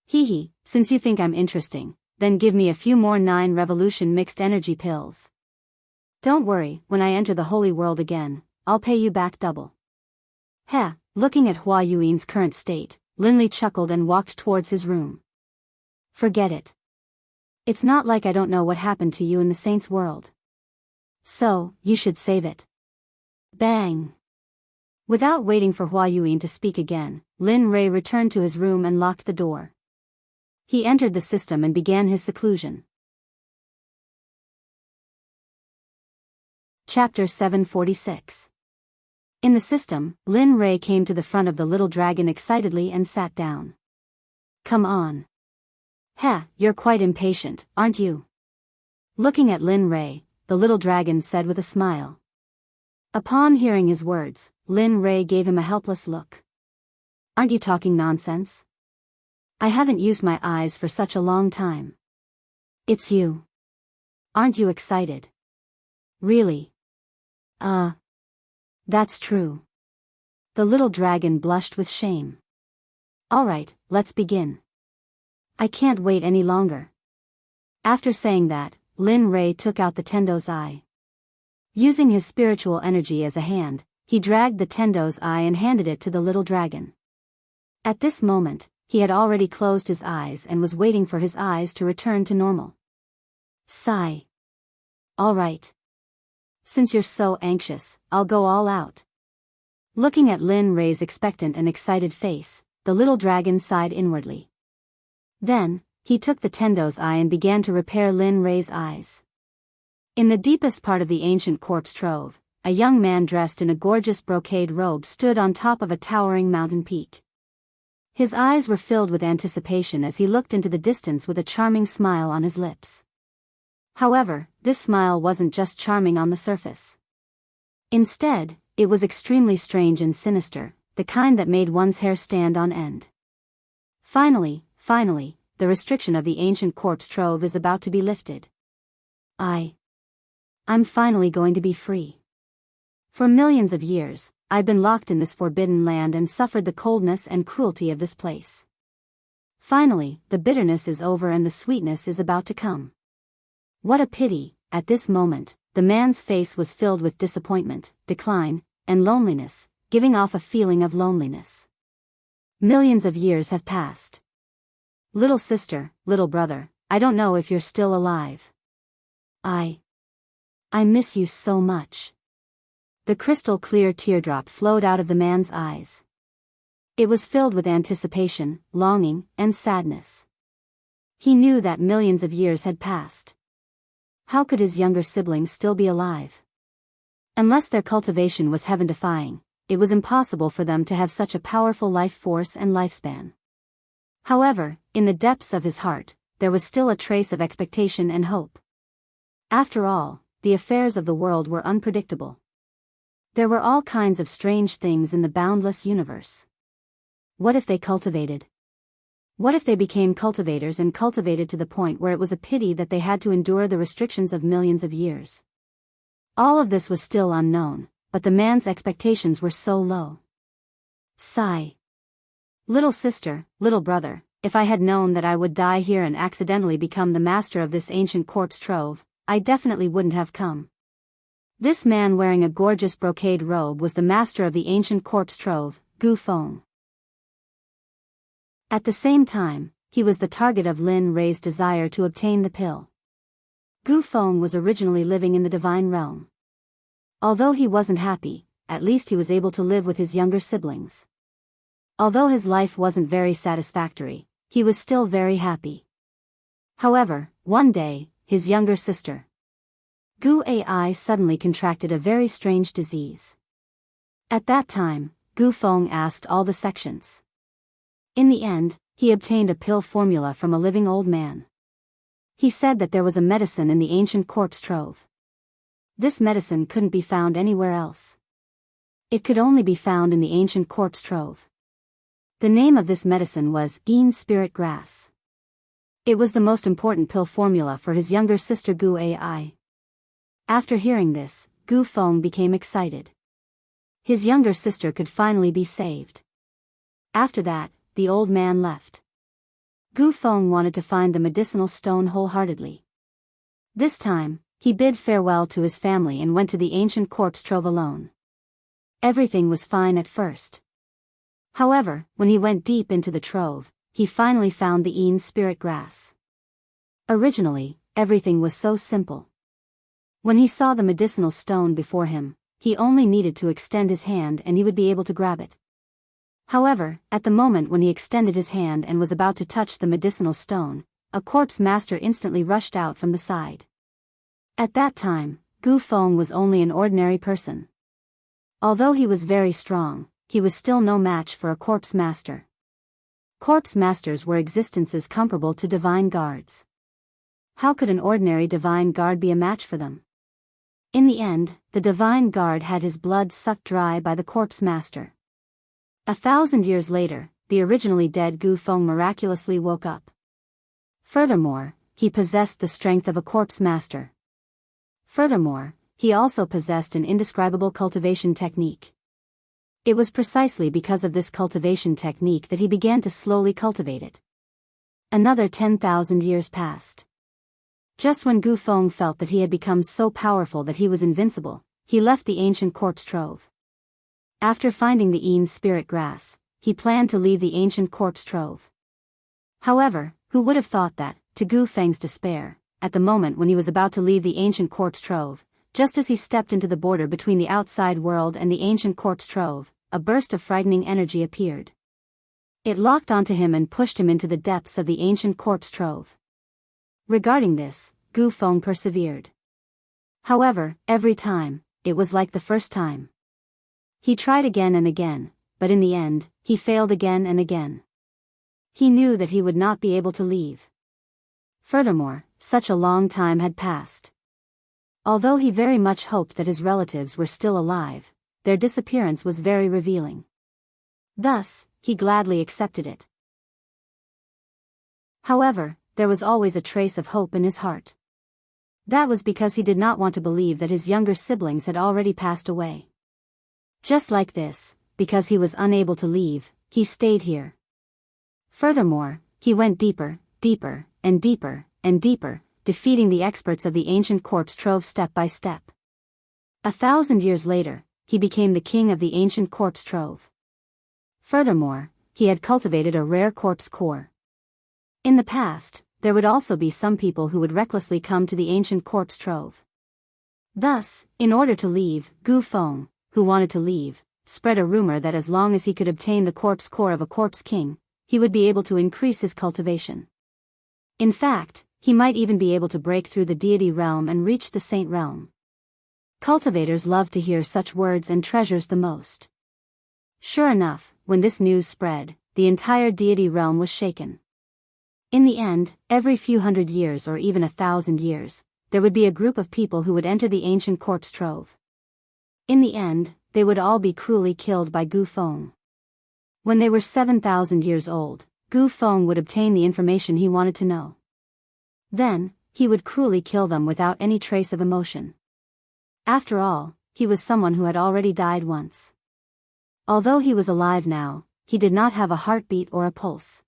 Hee, since you think I'm interesting, then give me a few more 9 revolution mixed energy pills. Don't worry, when I enter the holy world again, I'll pay you back double. Heh, looking at Hua Yuin's current state, Lin Li chuckled and walked towards his room. Forget it. It's not like I don't know what happened to you in the saint's world. So, you should save it. Bang! Without waiting for Hua Yuin to speak again, Lin Rei returned to his room and locked the door. He entered the system and began his seclusion. Chapter 746. In the system, Lin Rei came to the front of the little dragon excitedly and sat down. Come on. Heh, you're quite impatient, aren't you? Looking at Lin Rei, the little dragon said with a smile. Upon hearing his words, Lin Ray gave him a helpless look. Aren't you talking nonsense? I haven't used my eyes for such a long time. It's you. Aren't you excited? Really? That's true. The little dragon blushed with shame. Alright, let's begin. I can't wait any longer. After saying that, Lin Ray took out the Tendo's eye. Using his spiritual energy as a hand, he dragged the Tendo's eye and handed it to the little dragon. At this moment, he had already closed his eyes and was waiting for his eyes to return to normal. Sigh. Alright. Since you're so anxious, I'll go all out. Looking at Lin Ray's expectant and excited face, the little dragon sighed inwardly. Then, he took the Tendo's eye and began to repair Lin Ray's eyes. In the deepest part of the ancient corpse trove, a young man dressed in a gorgeous brocade robe stood on top of a towering mountain peak. His eyes were filled with anticipation as he looked into the distance with a charming smile on his lips. However, this smile wasn't just charming on the surface. Instead, it was extremely strange and sinister, the kind that made one's hair stand on end. Finally, the restriction of the ancient corpse trove is about to be lifted. I'm finally going to be free. For millions of years, I've been locked in this forbidden land and suffered the coldness and cruelty of this place. Finally, the bitterness is over and the sweetness is about to come. What a pity. At this moment, the man's face was filled with disappointment, decline, and loneliness, giving off a feeling of loneliness. Millions of years have passed. Little sister, little brother, I don't know if you're still alive. I miss you so much. The crystal clear teardrop flowed out of the man's eyes. It was filled with anticipation, longing, and sadness. He knew that millions of years had passed. How could his younger siblings still be alive? Unless their cultivation was heaven-defying, it was impossible for them to have such a powerful life force and lifespan. However, in the depths of his heart, there was still a trace of expectation and hope. After all, the affairs of the world were unpredictable. There were all kinds of strange things in the boundless universe. What if they cultivated? What if they became cultivators and cultivated to the point where it was a pity that they had to endure the restrictions of millions of years? All of this was still unknown, but the man's expectations were so low. Sigh. Little sister, little brother, if I had known that I would die here and accidentally become the master of this ancient corpse trove, I definitely wouldn't have come. This man wearing a gorgeous brocade robe was the master of the ancient corpse trove, Gu Feng. At the same time, he was the target of Lin Ray's desire to obtain the pill. Gu Feng was originally living in the divine realm. Although he wasn't happy, at least he was able to live with his younger siblings. Although his life wasn't very satisfactory, he was still very happy. However, one day, his younger sister, Gu Ai, suddenly contracted a very strange disease. At that time, Gu Feng asked all the sections. In the end, he obtained a pill formula from a living old man. He said that there was a medicine in the ancient corpse trove. This medicine couldn't be found anywhere else. It could only be found in the ancient corpse trove. The name of this medicine was Yin Spirit Grass. It was the most important pill formula for his younger sister Gu Ai. After hearing this, Gu Feng became excited. His younger sister could finally be saved. After that, the old man left. Gu Feng wanted to find the medicinal stone wholeheartedly. This time, he bid farewell to his family and went to the ancient corpse trove alone. Everything was fine at first. However, when he went deep into the trove, he finally found the Yin Spirit Grass. Originally, everything was so simple. When he saw the medicinal stone before him, he only needed to extend his hand and he would be able to grab it. However, at the moment when he extended his hand and was about to touch the medicinal stone, a corpse master instantly rushed out from the side. At that time, Gu Feng was only an ordinary person. Although he was very strong, he was still no match for a corpse master. Corpse masters were existences comparable to divine guards. How could an ordinary divine guard be a match for them? In the end, the divine guard had his blood sucked dry by the corpse master. 1,000 years later, the originally dead Gu Feng miraculously woke up. Furthermore, he possessed the strength of a corpse master. Furthermore, he also possessed an indescribable cultivation technique. It was precisely because of this cultivation technique that he began to slowly cultivate it. Another 10,000 years passed. Just when Gu Feng felt that he had become so powerful that he was invincible, he left the ancient corpse trove. After finding the Yin spirit grass, he planned to leave the ancient corpse trove. However, who would have thought that, to Gu Feng's despair, at the moment when he was about to leave the ancient corpse trove, just as he stepped into the border between the outside world and the ancient corpse trove, a burst of frightening energy appeared. It locked onto him and pushed him into the depths of the ancient corpse trove. Regarding this, Gu Feng persevered. However, every time, it was like the first time. He tried again and again, but in the end, he failed again and again. He knew that he would not be able to leave. Furthermore, such a long time had passed. Although he very much hoped that his relatives were still alive, their disappearance was very revealing. Thus, he gladly accepted it. However, there was always a trace of hope in his heart. That was because he did not want to believe that his younger siblings had already passed away. Just like this, because he was unable to leave, he stayed here. Furthermore, he went deeper, deeper, and deeper, and deeper, defeating the experts of the ancient corpse trove step by step. 1,000 years later, he became the king of the ancient corpse trove. Furthermore, he had cultivated a rare corpse core. In the past, there would also be some people who would recklessly come to the ancient corpse trove. Thus, in order to leave, Gu Feng, who wanted to leave, spread a rumor that as long as he could obtain the corpse core of a corpse king, he would be able to increase his cultivation. In fact, he might even be able to break through the deity realm and reach the saint realm. Cultivators love to hear such words and treasures the most. Sure enough, when this news spread, the entire deity realm was shaken. In the end, every few hundred years or even 1,000 years, there would be a group of people who would enter the ancient corpse trove. In the end, they would all be cruelly killed by Gu Feng. When they were 7,000 years old, Gu Feng would obtain the information he wanted to know. Then, he would cruelly kill them without any trace of emotion. After all, he was someone who had already died once. Although he was alive now, he did not have a heartbeat or a pulse.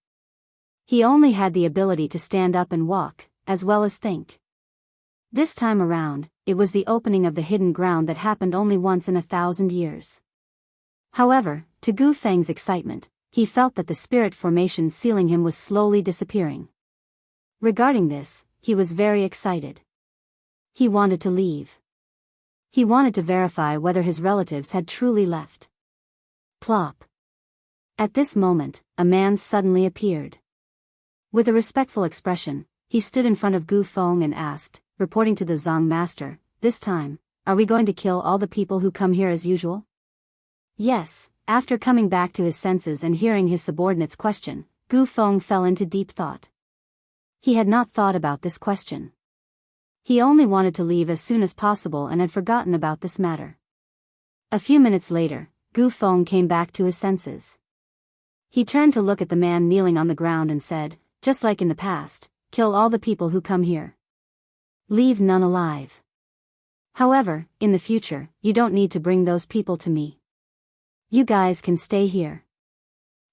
He only had the ability to stand up and walk, as well as think. This time around, it was the opening of the hidden ground that happened only once in 1,000 years. However, to Gu Feng's excitement, he felt that the spirit formation sealing him was slowly disappearing. Regarding this, he was very excited. He wanted to leave. He wanted to verify whether his relatives had truly left. Plop. At this moment, a man suddenly appeared. With a respectful expression, he stood in front of Gu Feng and asked, reporting to the Zong master, "This time, are we going to kill all the people who come here as usual?" Yes. After coming back to his senses and hearing his subordinate's question, Gu Feng fell into deep thought. He had not thought about this question. He only wanted to leave as soon as possible and had forgotten about this matter. A few minutes later, Gu Feng came back to his senses. He turned to look at the man kneeling on the ground and said, "Just like in the past, kill all the people who come here. Leave none alive. However, in the future, you don't need to bring those people to me. You guys can stay here.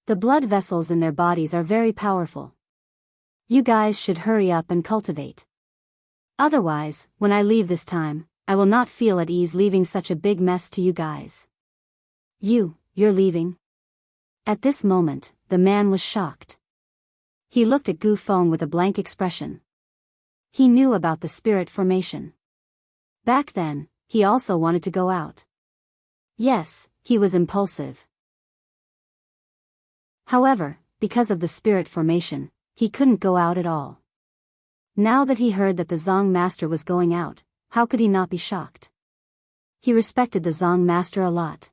The blood vessels in their bodies are very powerful. You guys should hurry up and cultivate. Otherwise, when I leave this time, I will not feel at ease leaving such a big mess to you guys." You're leaving? At this moment, the man was shocked. He looked at Gu Feng with a blank expression. He knew about the spirit formation. Back then, he also wanted to go out. Yes, he was impulsive. However, because of the spirit formation, he couldn't go out at all. Now that he heard that the Zong master was going out, how could he not be shocked? He respected the Zong master a lot.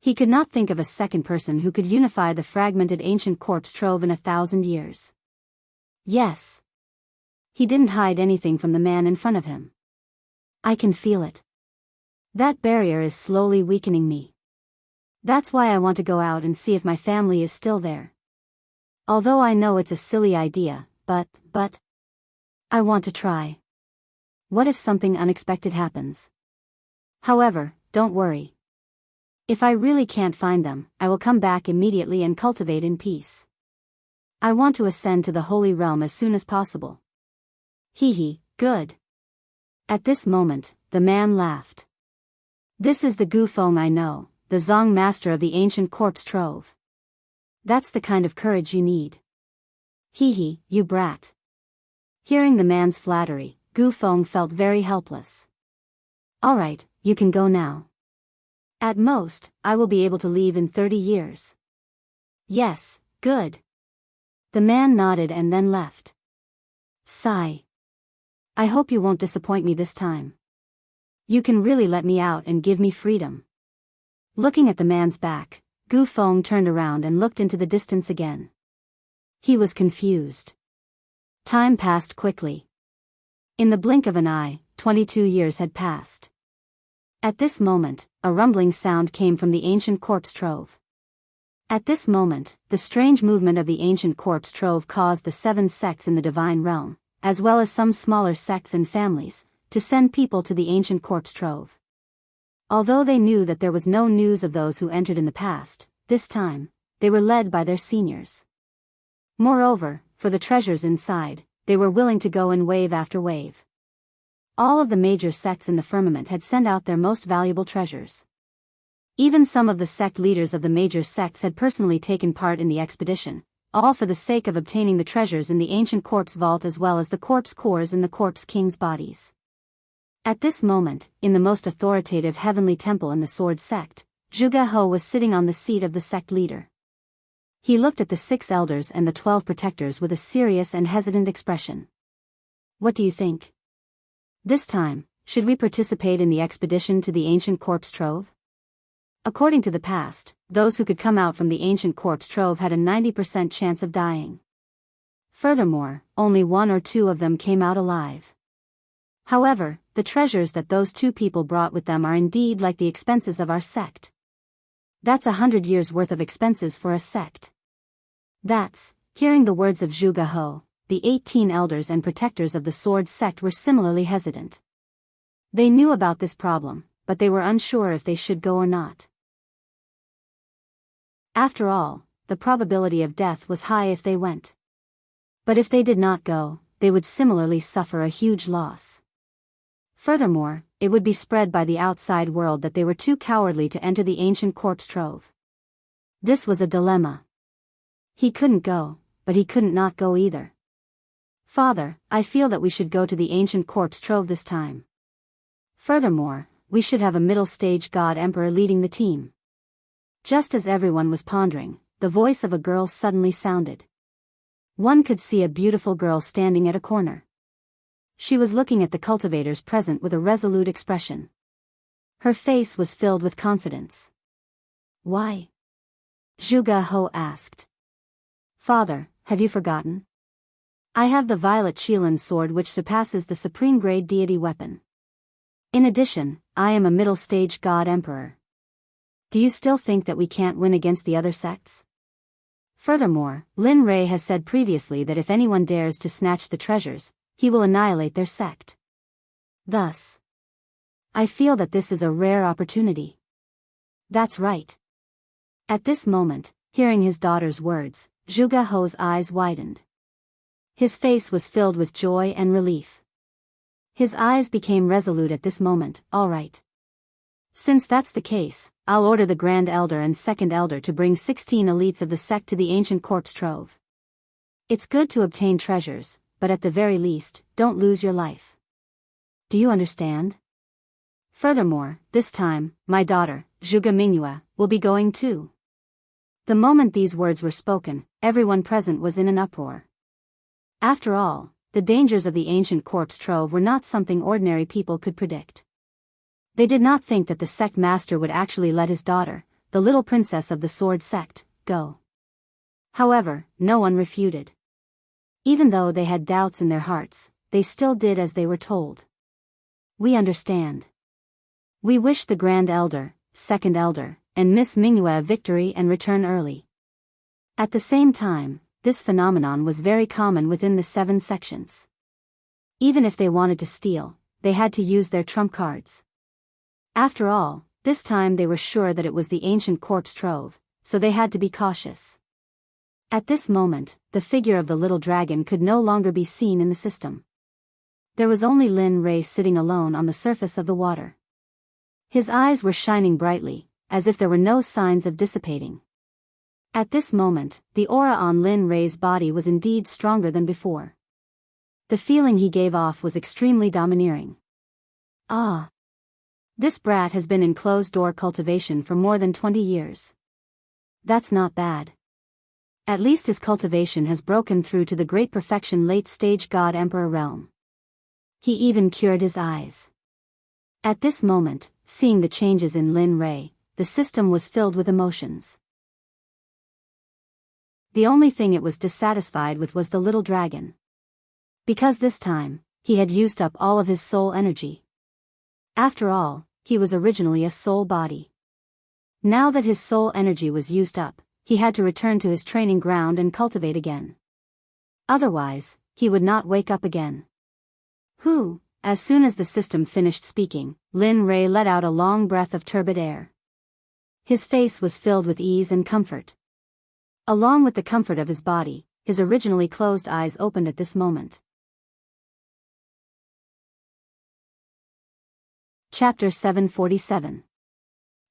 He could not think of a second person who could unify the fragmented ancient corpse trove in 1,000 years. Yes. He didn't hide anything from the man in front of him. I can feel it. That barrier is slowly weakening me. That's why I want to go out and see if my family is still there. Although I know it's a silly idea, but I want to try. What if something unexpected happens? However, don't worry. If I really can't find them, I will come back immediately and cultivate in peace. I want to ascend to the Holy Realm as soon as possible. Hee, good. At this moment, the man laughed. This is the Gu Feng I know, the Zong master of the ancient corpse trove. That's the kind of courage you need. Hee, you brat. Hearing the man's flattery, Gu Feng felt very helpless. Alright, you can go now. At most, I will be able to leave in 30 years. Yes, good. The man nodded and then left. Sigh. I hope you won't disappoint me this time. You can really let me out and give me freedom. Looking at the man's back, Gu Feng turned around and looked into the distance again. He was confused. Time passed quickly. In the blink of an eye, 22 years had passed. At this moment, a rumbling sound came from the ancient corpse trove. At this moment, the strange movement of the ancient corpse trove caused the 7 sects in the divine realm, as well as some smaller sects and families, to send people to the ancient corpse trove. Although they knew that there was no news of those who entered in the past, this time, they were led by their seniors. Moreover, for the treasures inside, they were willing to go in wave after wave. All of the major sects in the firmament had sent out their most valuable treasures. Even some of the sect leaders of the major sects had personally taken part in the expedition, all for the sake of obtaining the treasures in the ancient corpse vault as well as the corpse cores in the corpse king's bodies. At this moment, in the most authoritative heavenly temple in the Sword Sect, Zhuge He was sitting on the seat of the sect leader. He looked at the 6 elders and the 12 protectors with a serious and hesitant expression. What do you think? This time, should we participate in the expedition to the ancient corpse trove? According to the past, those who could come out from the ancient corpse trove had a 90% chance of dying. Furthermore, only 1 or 2 of them came out alive. However, the treasures that those 2 people brought with them are indeed like the expenses of our sect. That's 100 years' worth of expenses for a sect. Hearing the words of Zhuge He, the 18 elders and protectors of the Sword Sect were similarly hesitant. They knew about this problem, but they were unsure if they should go or not. After all, the probability of death was high if they went. But if they did not go, they would similarly suffer a huge loss. Furthermore, it would be spread by the outside world that they were too cowardly to enter the ancient corpse trove. This was a dilemma. He couldn't go, but he couldn't not go either. Father, I feel that we should go to the ancient corpse trove this time. Furthermore, we should have a middle-stage god emperor leading the team. Just as everyone was pondering, the voice of a girl suddenly sounded. One could see a beautiful girl standing at a corner. She was looking at the cultivators present with a resolute expression. Her face was filled with confidence. Why? Zhuge He asked. Father, have you forgotten? I have the violet Qilin sword which surpasses the supreme grade deity weapon. In addition, I am a middle-stage god emperor. Do you still think that we can't win against the other sects? Furthermore, Lin Rei has said previously that if anyone dares to snatch the treasures, he will annihilate their sect. Thus, I feel that this is a rare opportunity. That's right. At this moment, hearing his daughter's words, Zhuge He's eyes widened. His face was filled with joy and relief. His eyes became resolute at this moment. All right. Since that's the case, I'll order the Grand Elder and Second Elder to bring 16 elites of the sect to the ancient corpse trove. It's good to obtain treasures, but at the very least, don't lose your life. Do you understand? Furthermore, this time, my daughter, Zhuge Mingyue, will be going too. The moment these words were spoken, everyone present was in an uproar. After all, the dangers of the ancient corpse trove were not something ordinary people could predict. They did not think that the sect master would actually let his daughter, the little princess of the Sword Sect, go. However, no one refuted. Even though they had doubts in their hearts, they still did as they were told. We understand. We wish the Grand Elder, Second Elder, and Miss Mingyue a victory and return early. At the same time, this phenomenon was very common within the 7 sections. Even if they wanted to steal, they had to use their trump cards. After all, this time they were sure that it was the ancient corpse trove, so they had to be cautious. At this moment, the figure of the little dragon could no longer be seen in the system. There was only Lin Rei sitting alone on the surface of the water. His eyes were shining brightly, as if there were no signs of dissipating. At this moment, the aura on Lin Rei's body was indeed stronger than before. The feeling he gave off was extremely domineering. Ah! This brat has been in closed-door cultivation for more than 20 years. That's not bad. At least his cultivation has broken through to the great perfection late-stage God-Emperor realm. He even cured his eyes. At this moment, seeing the changes in Lin Rei, the system was filled with emotions. The only thing it was dissatisfied with was the little dragon. Because this time, he had used up all of his soul energy. After all, he was originally a soul body. Now that his soul energy was used up, he had to return to his training ground and cultivate again. Otherwise, he would not wake up again. As soon as the system finished speaking, Lin Rei let out a long breath of turbid air. His face was filled with ease and comfort. Along with the comfort of his body, his originally closed eyes opened at this moment. Chapter 747.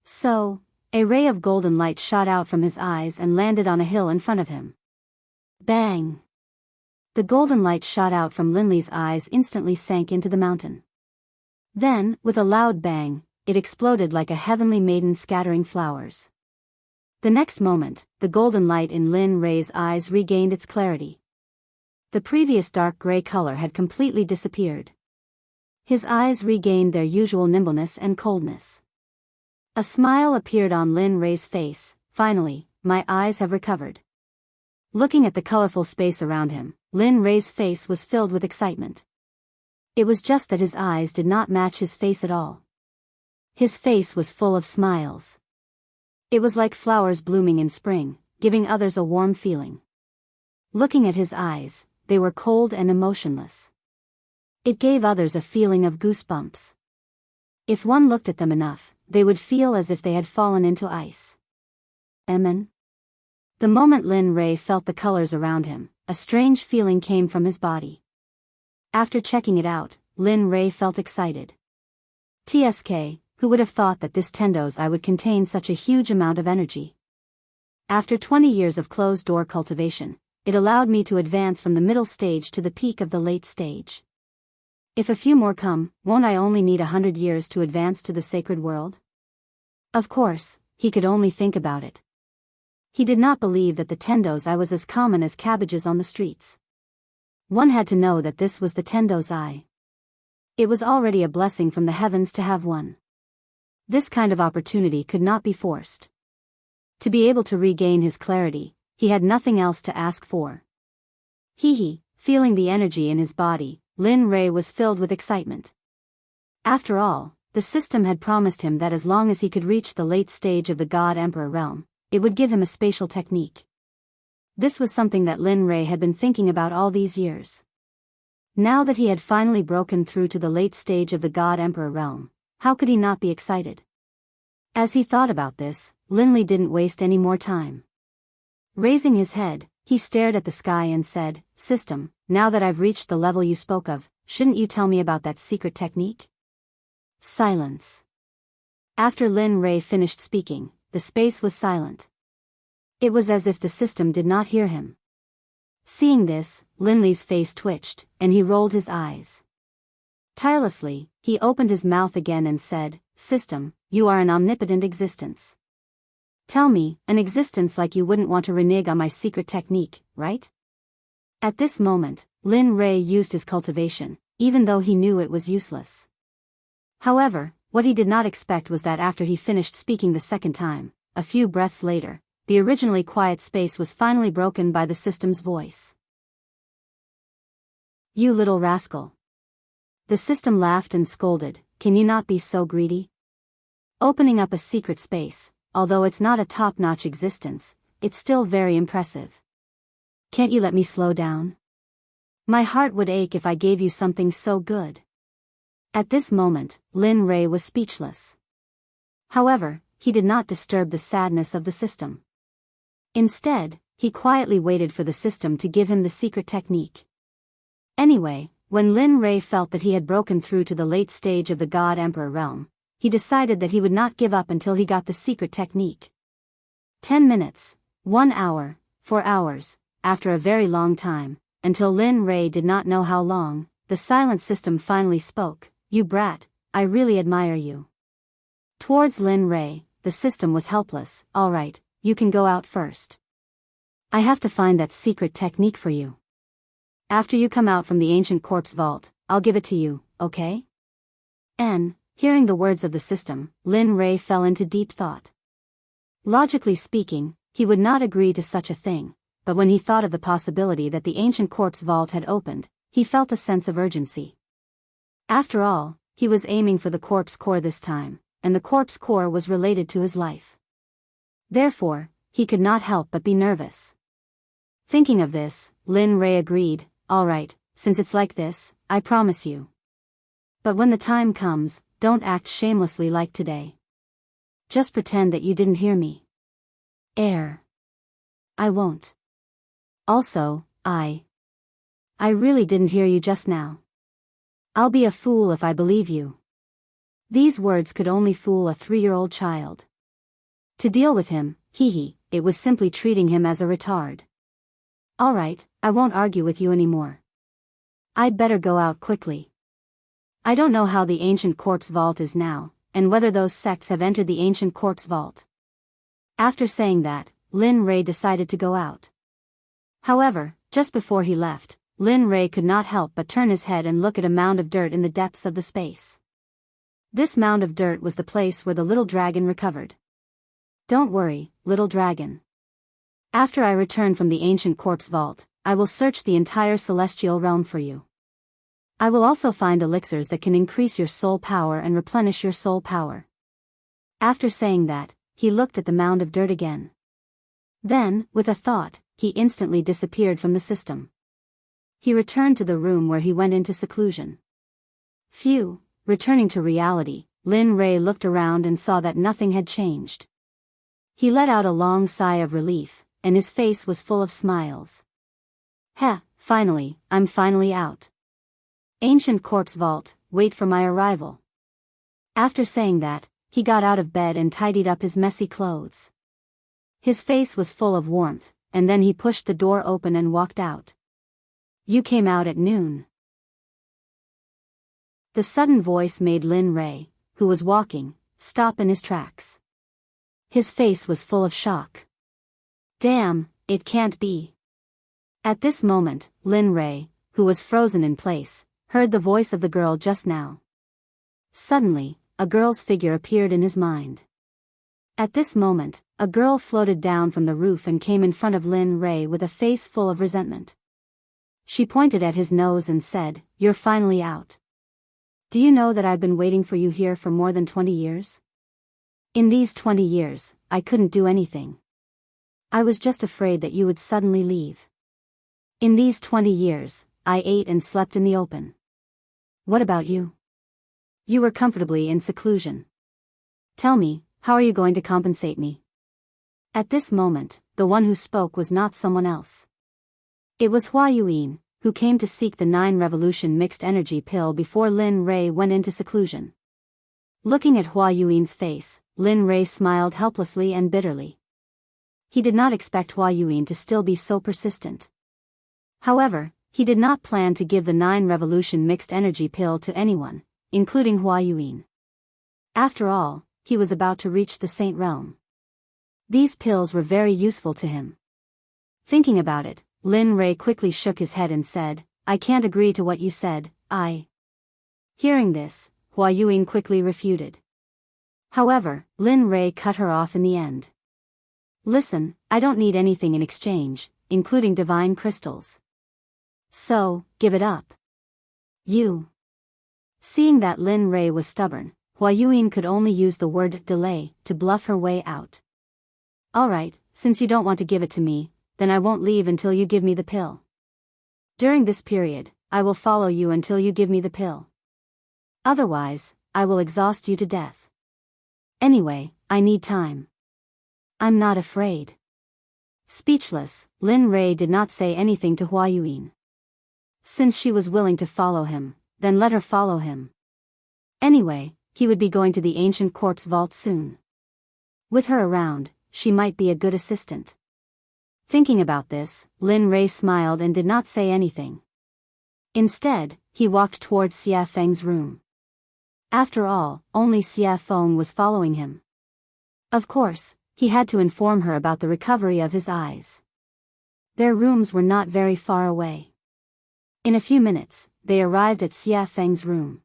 So, a ray of golden light shot out from his eyes and landed on a hill in front of him. Bang! The golden light shot out from Linley's eyes instantly sank into the mountain. Then, with a loud bang, it exploded like a heavenly maiden scattering flowers. The next moment, the golden light in Lin Rei's eyes regained its clarity. The previous dark gray color had completely disappeared. His eyes regained their usual nimbleness and coldness. A smile appeared on Lin Rei's face. Finally, my eyes have recovered. Looking at the colorful space around him, Lin Rei's face was filled with excitement. It was just that his eyes did not match his face at all. His face was full of smiles. It was like flowers blooming in spring, giving others a warm feeling. Looking at his eyes, they were cold and emotionless. It gave others a feeling of goosebumps. If one looked at them enough, they would feel as if they had fallen into ice. Amen. The moment Lin Rei felt the colors around him, a strange feeling came from his body. After checking it out, Lin Rei felt excited. TSK, who would have thought that this Tendo's eye would contain such a huge amount of energy? After 20 years of closed-door cultivation, it allowed me to advance from the middle stage to the peak of the late stage. If a few more come, won't I only need 100 years to advance to the sacred world? Of course, he could only think about it. He did not believe that the Tendo's eye was as common as cabbages on the streets. One had to know that this was the Tendo's eye. It was already a blessing from the heavens to have one. This kind of opportunity could not be forced. To be able to regain his clarity, he had nothing else to ask for. Feeling the energy in his body, Lin Rei was filled with excitement. After all, the system had promised him that as long as he could reach the late stage of the God-Emperor realm, it would give him a spatial technique. This was something that Lin Rei had been thinking about all these years. Now that he had finally broken through to the late stage of the God-Emperor realm, how could he not be excited? As he thought about this, Linley didn't waste any more time. Raising his head, he stared at the sky and said, "System, now that I've reached the level you spoke of, shouldn't you tell me about that secret technique?" Silence. After Lin Rei finished speaking, the space was silent. It was as if the system did not hear him. Seeing this, Linley's face twitched, and he rolled his eyes. Tirelessly, he opened his mouth again and said, "System, you are an omnipotent existence. Tell me, an existence like you wouldn't want to renege on my secret technique, right?" At this moment, Lin Rei used his cultivation, even though he knew it was useless. However, what he did not expect was that after he finished speaking the second time, a few breaths later, the originally quiet space was finally broken by the system's voice. "You little rascal. The system laughed and scolded, "Can you not be so greedy? Opening up a secret space, although it's not a top-notch existence, it's still very impressive. Can't you let me slow down? My heart would ache if I gave you something so good." At this moment, Lin Rei was speechless. However, he did not disturb the sadness of the system. Instead, he quietly waited for the system to give him the secret technique. Anyway, when Lin Rei felt that he had broken through to the late stage of the God Emperor realm, he decided that he would not give up until he got the secret technique. 10 minutes, 1 hour, 4 hours, after a very long time, until Lin Rei did not know how long, the silent system finally spoke, "You brat, I really admire you." Towards Lin Rei, the system was helpless. "All right, you can go out first. I have to find that secret technique for you. After you come out from the ancient corpse vault, I'll give it to you, okay?" Hearing the words of the system, Lin Rei fell into deep thought. Logically speaking, he would not agree to such a thing, but when he thought of the possibility that the ancient corpse vault had opened, he felt a sense of urgency. After all, he was aiming for the corpse core this time, and the corpse core was related to his life. Therefore, he could not help but be nervous. Thinking of this, Lin Rei agreed, "All right, since it's like this, I promise you. But when the time comes, don't act shamelessly like today. Just pretend that you didn't hear me." I won't. Also, I really didn't hear you just now. I'll be a fool if I believe you." These words could only fool a 3-year-old child. To deal with him, it was simply treating him as a retard. "All right, I won't argue with you anymore. I'd better go out quickly. I don't know how the ancient corpse vault is now, and whether those sects have entered the ancient corpse vault." After saying that, Lin Rei decided to go out. However, just before he left, Lin Rei could not help but turn his head and look at a mound of dirt in the depths of the space. This mound of dirt was the place where the little dragon recovered. "Don't worry, little dragon. After I return from the ancient corpse vault, I will search the entire celestial realm for you. I will also find elixirs that can increase your soul power and replenish your soul power." After saying that, he looked at the mound of dirt again. Then, with a thought, he instantly disappeared from the system. He returned to the room where he went into seclusion. Phew, returning to reality, Lin Rei looked around and saw that nothing had changed. He let out a long sigh of relief, and his face was full of smiles. Finally, I'm finally out. Ancient corpse vault, wait for my arrival." After saying that, he got out of bed and tidied up his messy clothes. His face was full of warmth, and then he pushed the door open and walked out. "You came out at noon." The sudden voice made Lin Rei, who was walking, stop in his tracks. His face was full of shock. "Damn, it can't be." At this moment, Lin Rei, who was frozen in place, heard the voice of the girl just now. Suddenly, a girl's figure appeared in his mind. At this moment, a girl floated down from the roof and came in front of Lin Rei with a face full of resentment. She pointed at his nose and said, "You're finally out. Do you know that I've been waiting for you here for more than 20 years? In these 20 years, I couldn't do anything. I was just afraid that you would suddenly leave. In these 20 years, I ate and slept in the open. What about you? You were comfortably in seclusion. Tell me, how are you going to compensate me?" At this moment, the one who spoke was not someone else. It was Hua Yuan, who came to seek the 9-revolution mixed energy pill before Lin Rei went into seclusion. Looking at Hua Yuan's face, Lin Rei smiled helplessly and bitterly. He did not expect Hua Yuan to still be so persistent. However, he did not plan to give the 9-revolution mixed energy pill to anyone, including Hua Yuan. After all, he was about to reach the Saint Realm. These pills were very useful to him. Thinking about it, Lin Rei quickly shook his head and said, "I can't agree to what you said, Hearing this, Hua Yuan quickly refuted. However, Lin Rei cut her off in the end. "Listen, I don't need anything in exchange, including divine crystals. So, give it up. You Seeing that Lin Rei was stubborn, Hua Yuan could only use the word delay to bluff her way out. Alright, since you don't want to give it to me, then I won't leave until you give me the pill. During this period, I will follow you until you give me the pill. Otherwise, I will exhaust you to death. Anyway, I need time. I'm not afraid. Speechless, Lin Rei did not say anything to Hua Yuan. Since she was willing to follow him, then let her follow him. Anyway, he would be going to the ancient corpse vault soon. With her around, she might be a good assistant. Thinking about this, Lin Rei smiled and did not say anything. Instead, he walked towards Xia Feng's room. After all, only Xia Feng was following him. Of course, he had to inform her about the recovery of his eyes. Their rooms were not very far away. In a few minutes, they arrived at Xia Feng's room.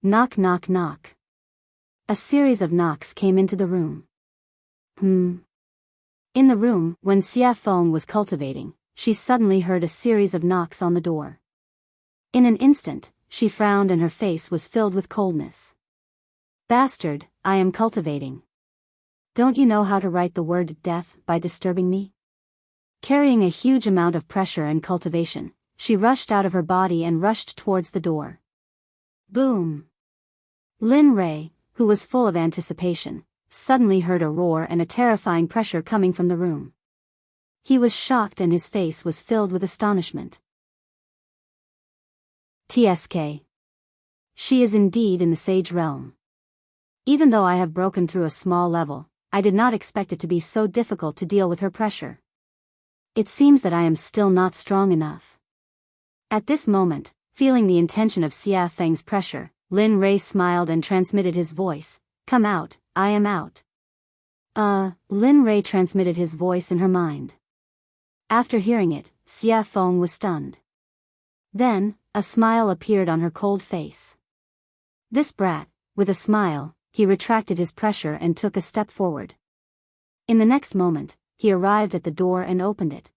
Knock knock knock. A series of knocks came into the room. In the room, when Xia Feng was cultivating, she suddenly heard a series of knocks on the door. In an instant, she frowned and her face was filled with coldness. Bastard, I am cultivating. Don't you know how to write the word death by disturbing me? Carrying a huge amount of pressure and cultivation, she rushed out of her body and rushed towards the door. Boom! Lin Rei, who was full of anticipation, suddenly heard a roar and a terrifying pressure coming from the room. He was shocked and his face was filled with astonishment. TSK. She is indeed in the sage realm. Even though I have broken through a small level, I did not expect it to be so difficult to deal with her pressure. It seems that I am still not strong enough. At this moment, feeling the intention of Xia Feng's pressure, Lin Rei smiled and transmitted his voice, "Come out, I am out." Lin Rei transmitted his voice in her mind. After hearing it, Xia Feng was stunned. Then, a smile appeared on her cold face. This brat, with a smile, he retracted his pressure and took a step forward. In the next moment, he arrived at the door and opened it.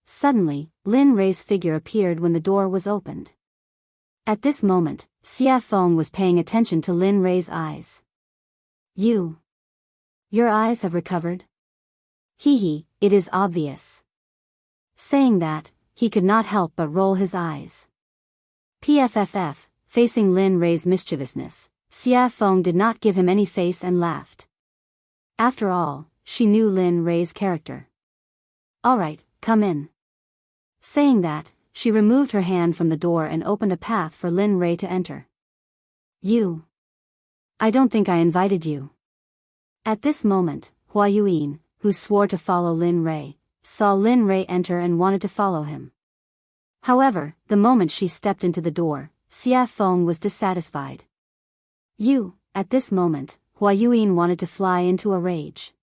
Suddenly, Lin Rei's figure appeared when the door was opened. At this moment, Xia Feng was paying attention to Lin Rei's eyes. Your eyes have recovered? Hee, it is obvious. Saying that, he could not help but roll his eyes. PFFF, facing Lin Rei's mischievousness, Xia Feng did not give him any face and laughed. After all, she knew Lin Rei's character. Alright, come in. Saying that, she removed her hand from the door and opened a path for Lin Rei to enter. I don't think I invited you. At this moment, Hua Yuan, who swore to follow Lin Rei, saw Lin Rei enter and wanted to follow him. However, the moment she stepped into the door, Xia Feng was dissatisfied. At this moment, Hua Yuan wanted to fly into a rage.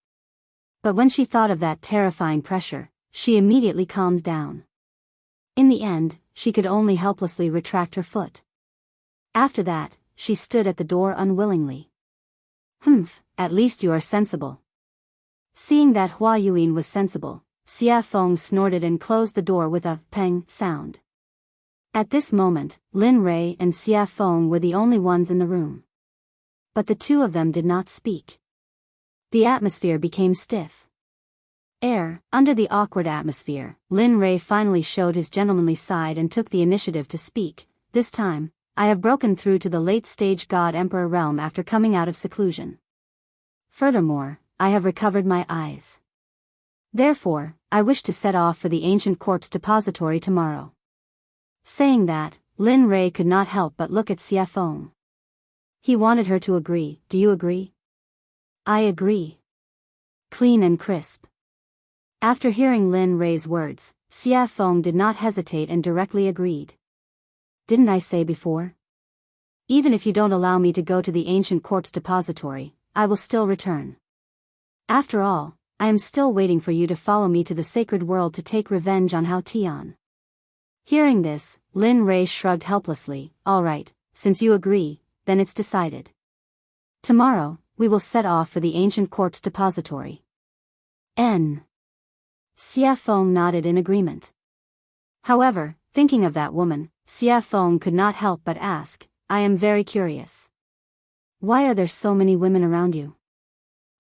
But when she thought of that terrifying pressure, she immediately calmed down. In the end, she could only helplessly retract her foot. After that, she stood at the door unwillingly. At least you are sensible. Seeing that Hua Yuan was sensible, Xia Feng snorted and closed the door with a peng sound. At this moment, Lin Rei and Xia Feng were the only ones in the room. But the two of them did not speak. The atmosphere became stiff. Under the awkward atmosphere, Lin Rei finally showed his gentlemanly side and took the initiative to speak. This time, I have broken through to the late-stage God-Emperor realm after coming out of seclusion. Furthermore, I have recovered my eyes. Therefore, I wish to set off for the ancient corpse depository tomorrow. Saying that, Lin Rei could not help but look at Xia Feng. He wanted her to agree. Do you agree? I agree. Clean and crisp. After hearing Lin Rei's words, Xia Feng did not hesitate and directly agreed. Didn't I say before? Even if you don't allow me to go to the ancient corpse depository, I will still return. After all, I am still waiting for you to follow me to the sacred world to take revenge on Hao Tian. Hearing this, Lin Rei shrugged helplessly. Alright, since you agree, then it's decided. Tomorrow, we will set off for the ancient corpse depository. Xia Feng nodded in agreement. However, thinking of that woman, Xia Feng could not help but ask, I am very curious. Why are there so many women around you?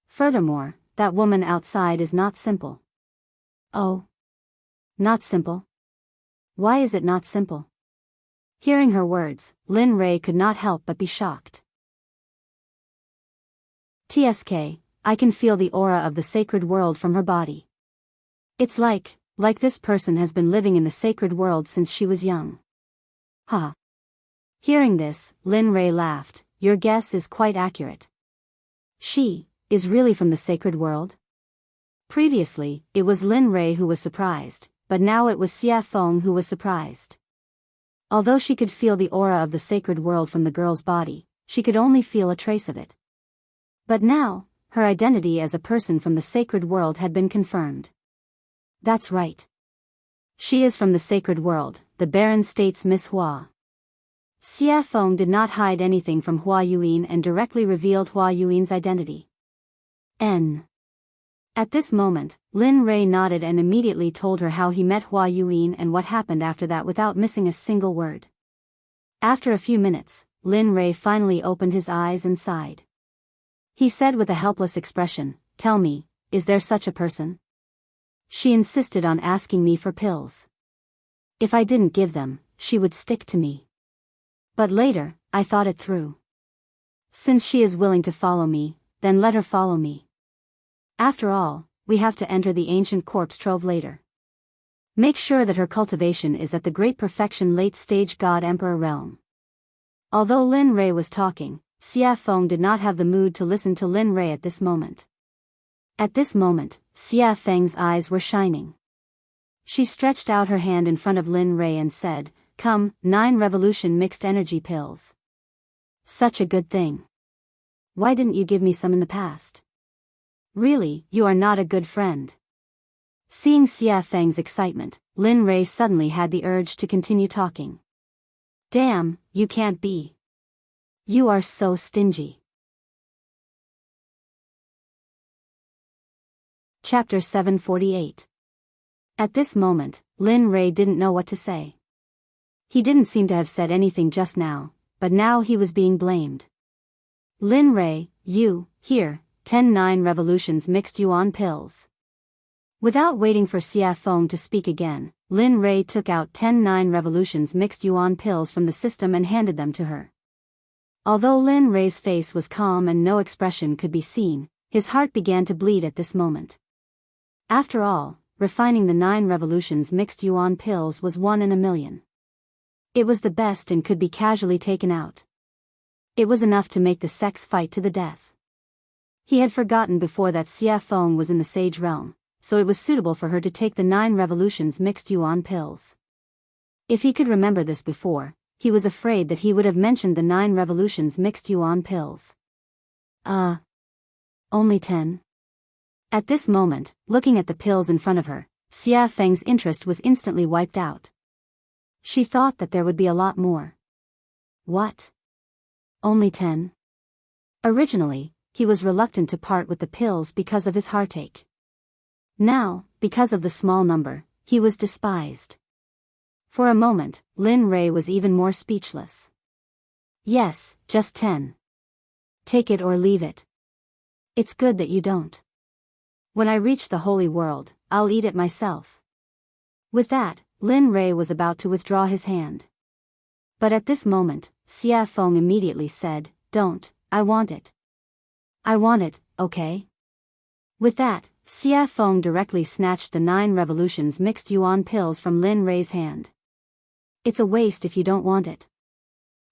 Furthermore, that woman outside is not simple. Oh. Not simple? Why is it not simple? Hearing her words, Lin Rei could not help but be shocked. TSK, I can feel the aura of the sacred world from her body. It's like this person has been living in the sacred world since she was young. Ha. Hearing this, Lin Rei laughed. Your guess is quite accurate. She is really from the sacred world? Previously, it was Lin Rei who was surprised, but now it was Xia Feng who was surprised. Although she could feel the aura of the sacred world from the girl's body, she could only feel a trace of it. But now, her identity as a person from the sacred world had been confirmed. That's right. She is from the sacred world, the Baron states Miss Hua. Xia Feng did not hide anything from Hua Yuan and directly revealed Hua Yuan's identity. At this moment, Lin Rei nodded and immediately told her how he met Hua Yuan and what happened after that without missing a single word. After a few minutes, Lin Rei finally opened his eyes and sighed. He said with a helpless expression, "Tell me, is there such a person?" She insisted on asking me for pills. If I didn't give them, she would stick to me. But later, I thought it through. Since she is willing to follow me, then let her follow me. After all, we have to enter the ancient corpse trove later. Make sure that her cultivation is at the great perfection late-stage God-Emperor realm. Although Lin Rei was talking, Xia Feng did not have the mood to listen to Lin Rei at this moment. At this moment, Xia Feng's eyes were shining. She stretched out her hand in front of Lin Rei and said, "Come, 9 revolution mixed energy pills. Such a good thing. Why didn't you give me some in the past? Really, you are not a good friend." Seeing Xia Feng's excitement, Lin Rei suddenly had the urge to continue talking. Damn, you can't be. You are so stingy. Chapter 748. At this moment, Lin Rei didn't know what to say. He didn't seem to have said anything just now, but now he was being blamed. Lin Rei, here, 10 revolutions mixed yuan pills. Without waiting for Xia Feng to speak again, Lin Rei took out 10 revolutions mixed yuan pills from the system and handed them to her. Although Lin Rei's face was calm and no expression could be seen, his heart began to bleed at this moment. After all, refining the 9 revolutions mixed yuan pills was 1 in a million. It was the best and could be casually taken out. It was enough to make the Sects fight to the death. He had forgotten before that Xia Feng was in the sage realm, so it was suitable for her to take the 9 revolutions mixed yuan pills. If he could remember this before, he was afraid that he would have mentioned the 9 revolutions mixed yuan pills. Only 10? At this moment, looking at the pills in front of her, Xia Feng's interest was instantly wiped out. She thought that there would be a lot more. What? Only 10? Originally, he was reluctant to part with the pills because of his heartache. Now, because of the small number, he was despised. For a moment, Lin Rei was even more speechless. Yes, just 10. Take it or leave it. It's good that you don't. When I reach the holy world, I'll eat it myself. With that, Lin Rei was about to withdraw his hand. But at this moment, Xia Feng immediately said, "Don't, I want it. I want it, okay?" With that, Xia Feng directly snatched the 9 revolutions mixed yuan pills from Lin Rei's hand. It's a waste if you don't want it.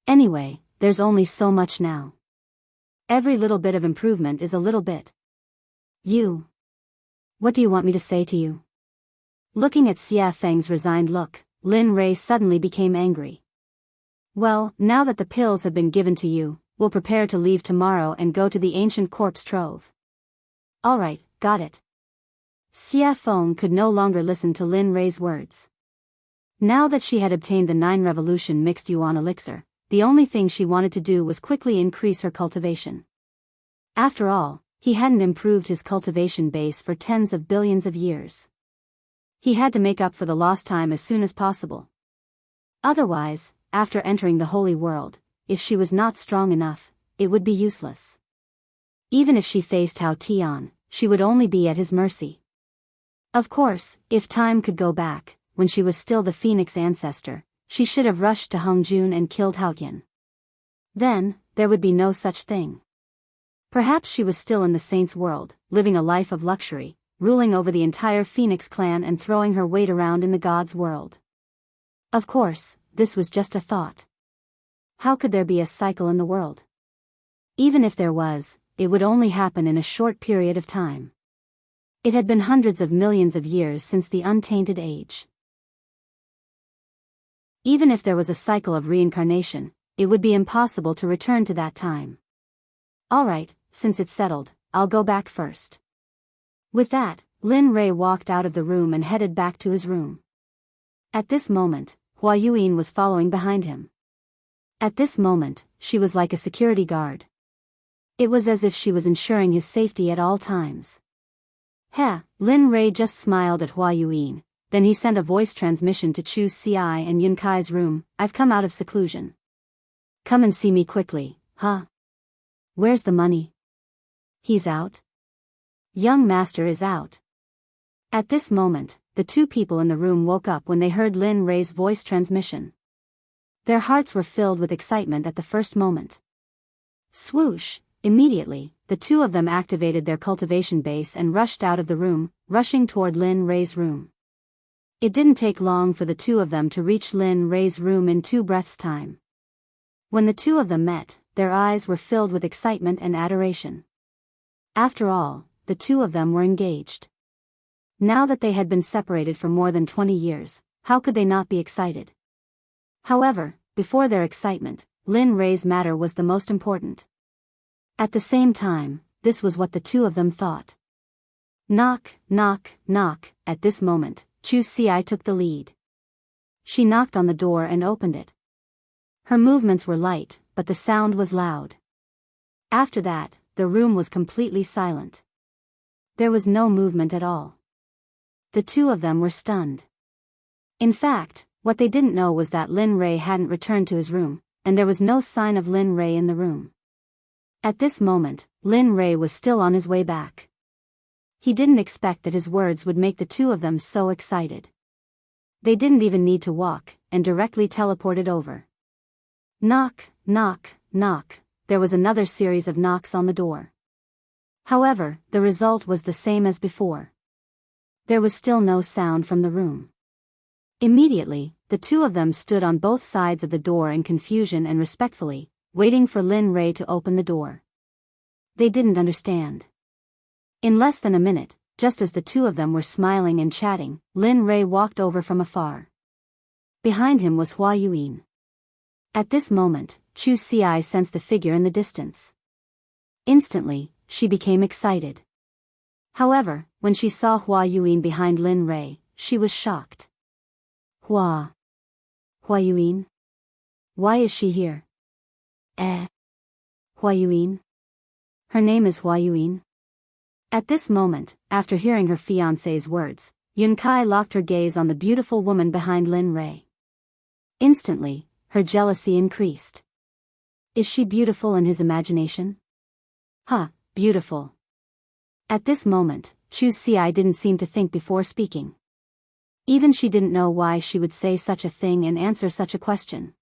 Anyway, there's only so much now. Every little bit of improvement is a little bit. What do you want me to say to you? Looking at Xia Feng's resigned look, Lin Rei suddenly became angry. Well, now that the pills have been given to you, we'll prepare to leave tomorrow and go to the ancient corpse trove. Alright, got it. Xia Feng could no longer listen to Lin Rei's words. Now that she had obtained the 9 revolution mixed yuan elixir, the only thing she wanted to do was quickly increase her cultivation. After all, he hadn't improved his cultivation base for tens of billions of years. He had to make up for the lost time as soon as possible. Otherwise, after entering the holy world, if she was not strong enough, it would be useless. Even if she faced Hao Tian, she would only be at his mercy. Of course, if time could go back, when she was still the Phoenix ancestor, she should have rushed to Hongjun and killed Hao Tian. Then, there would be no such thing. Perhaps she was still in the saint's world, living a life of luxury, ruling over the entire Phoenix clan and throwing her weight around in the gods' world. Of course, this was just a thought. How could there be a cycle in the world? Even if there was, it would only happen in a short period of time. It had been hundreds of millions of years since the untainted age. Even if there was a cycle of reincarnation, it would be impossible to return to that time. Alright, since it's settled, I'll go back first. With that, Lin Rei walked out of the room and headed back to his room. At this moment, Hua Yuan was following behind him. At this moment, she was like a security guard. It was as if she was ensuring his safety at all times. Lin Rei just smiled at Hua Yuan, then he sent a voice transmission to Chu Xi and Yun Kai's room. I've come out of seclusion. Come and see me quickly, huh? Where's the money? He's out? Young master is out. At this moment, the two people in the room woke up when they heard Lin Rei's voice transmission. Their hearts were filled with excitement at the first moment. Swoosh! Immediately, the two of them activated their cultivation base and rushed out of the room, rushing toward Lin Rei's room. It didn't take long for the two of them to reach Lin Rei's room in 2 breaths' time. When the two of them met, their eyes were filled with excitement and adoration. After all, the two of them were engaged. Now that they had been separated for more than 20 years, how could they not be excited? However, before their excitement, Lin Rei's matter was the most important. At the same time, this was what the two of them thought. Knock, knock, knock. At this moment, Chu Xi took the lead. She knocked on the door and opened it. Her movements were light, but the sound was loud. After that, the room was completely silent. There was no movement at all. The two of them were stunned. In fact, what they didn't know was that Lin Rei hadn't returned to his room, and there was no sign of Lin Rei in the room. At this moment, Lin Rei was still on his way back. He didn't expect that his words would make the two of them so excited. They didn't even need to walk, and directly teleported over. Knock, knock, knock. There was another series of knocks on the door. However, the result was the same as before. There was still no sound from the room. Immediately, the two of them stood on both sides of the door in confusion and respectfully, waiting for Lin Rei to open the door. They didn't understand. In less than a minute, just as the two of them were smiling and chatting, Lin Rei walked over from afar. Behind him was Hua Yuan. At this moment, Chu Xi sensed the figure in the distance. Instantly, she became excited. However, when she saw Hua Yuan behind Lin Rei, she was shocked. Hua Yuan? Why is she here? Hua Yuan? Her name is Hua Yuan? At this moment, after hearing her fiancé's words, Yun Kai locked her gaze on the beautiful woman behind Lin Rei. Instantly, her jealousy increased. Is she beautiful in his imagination? Beautiful. At this moment, Chu Xi didn't seem to think before speaking. Even she didn't know why she would say such a thing and answer such a question.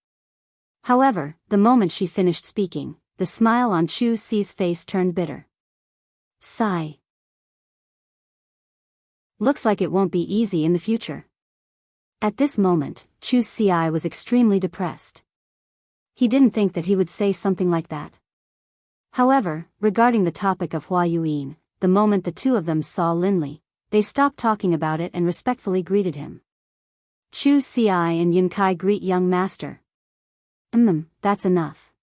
However, the moment she finished speaking, the smile on Chu Xi's face turned bitter. Sigh. Looks like it won't be easy in the future. At this moment, Chu Xi was extremely depressed. He didn't think that he would say something like that. However, regarding the topic of Hua Yuan, the moment the two of them saw Lin Li, they stopped talking about it and respectfully greeted him. Chu Xi and Yun Kai greet young master. That's enough.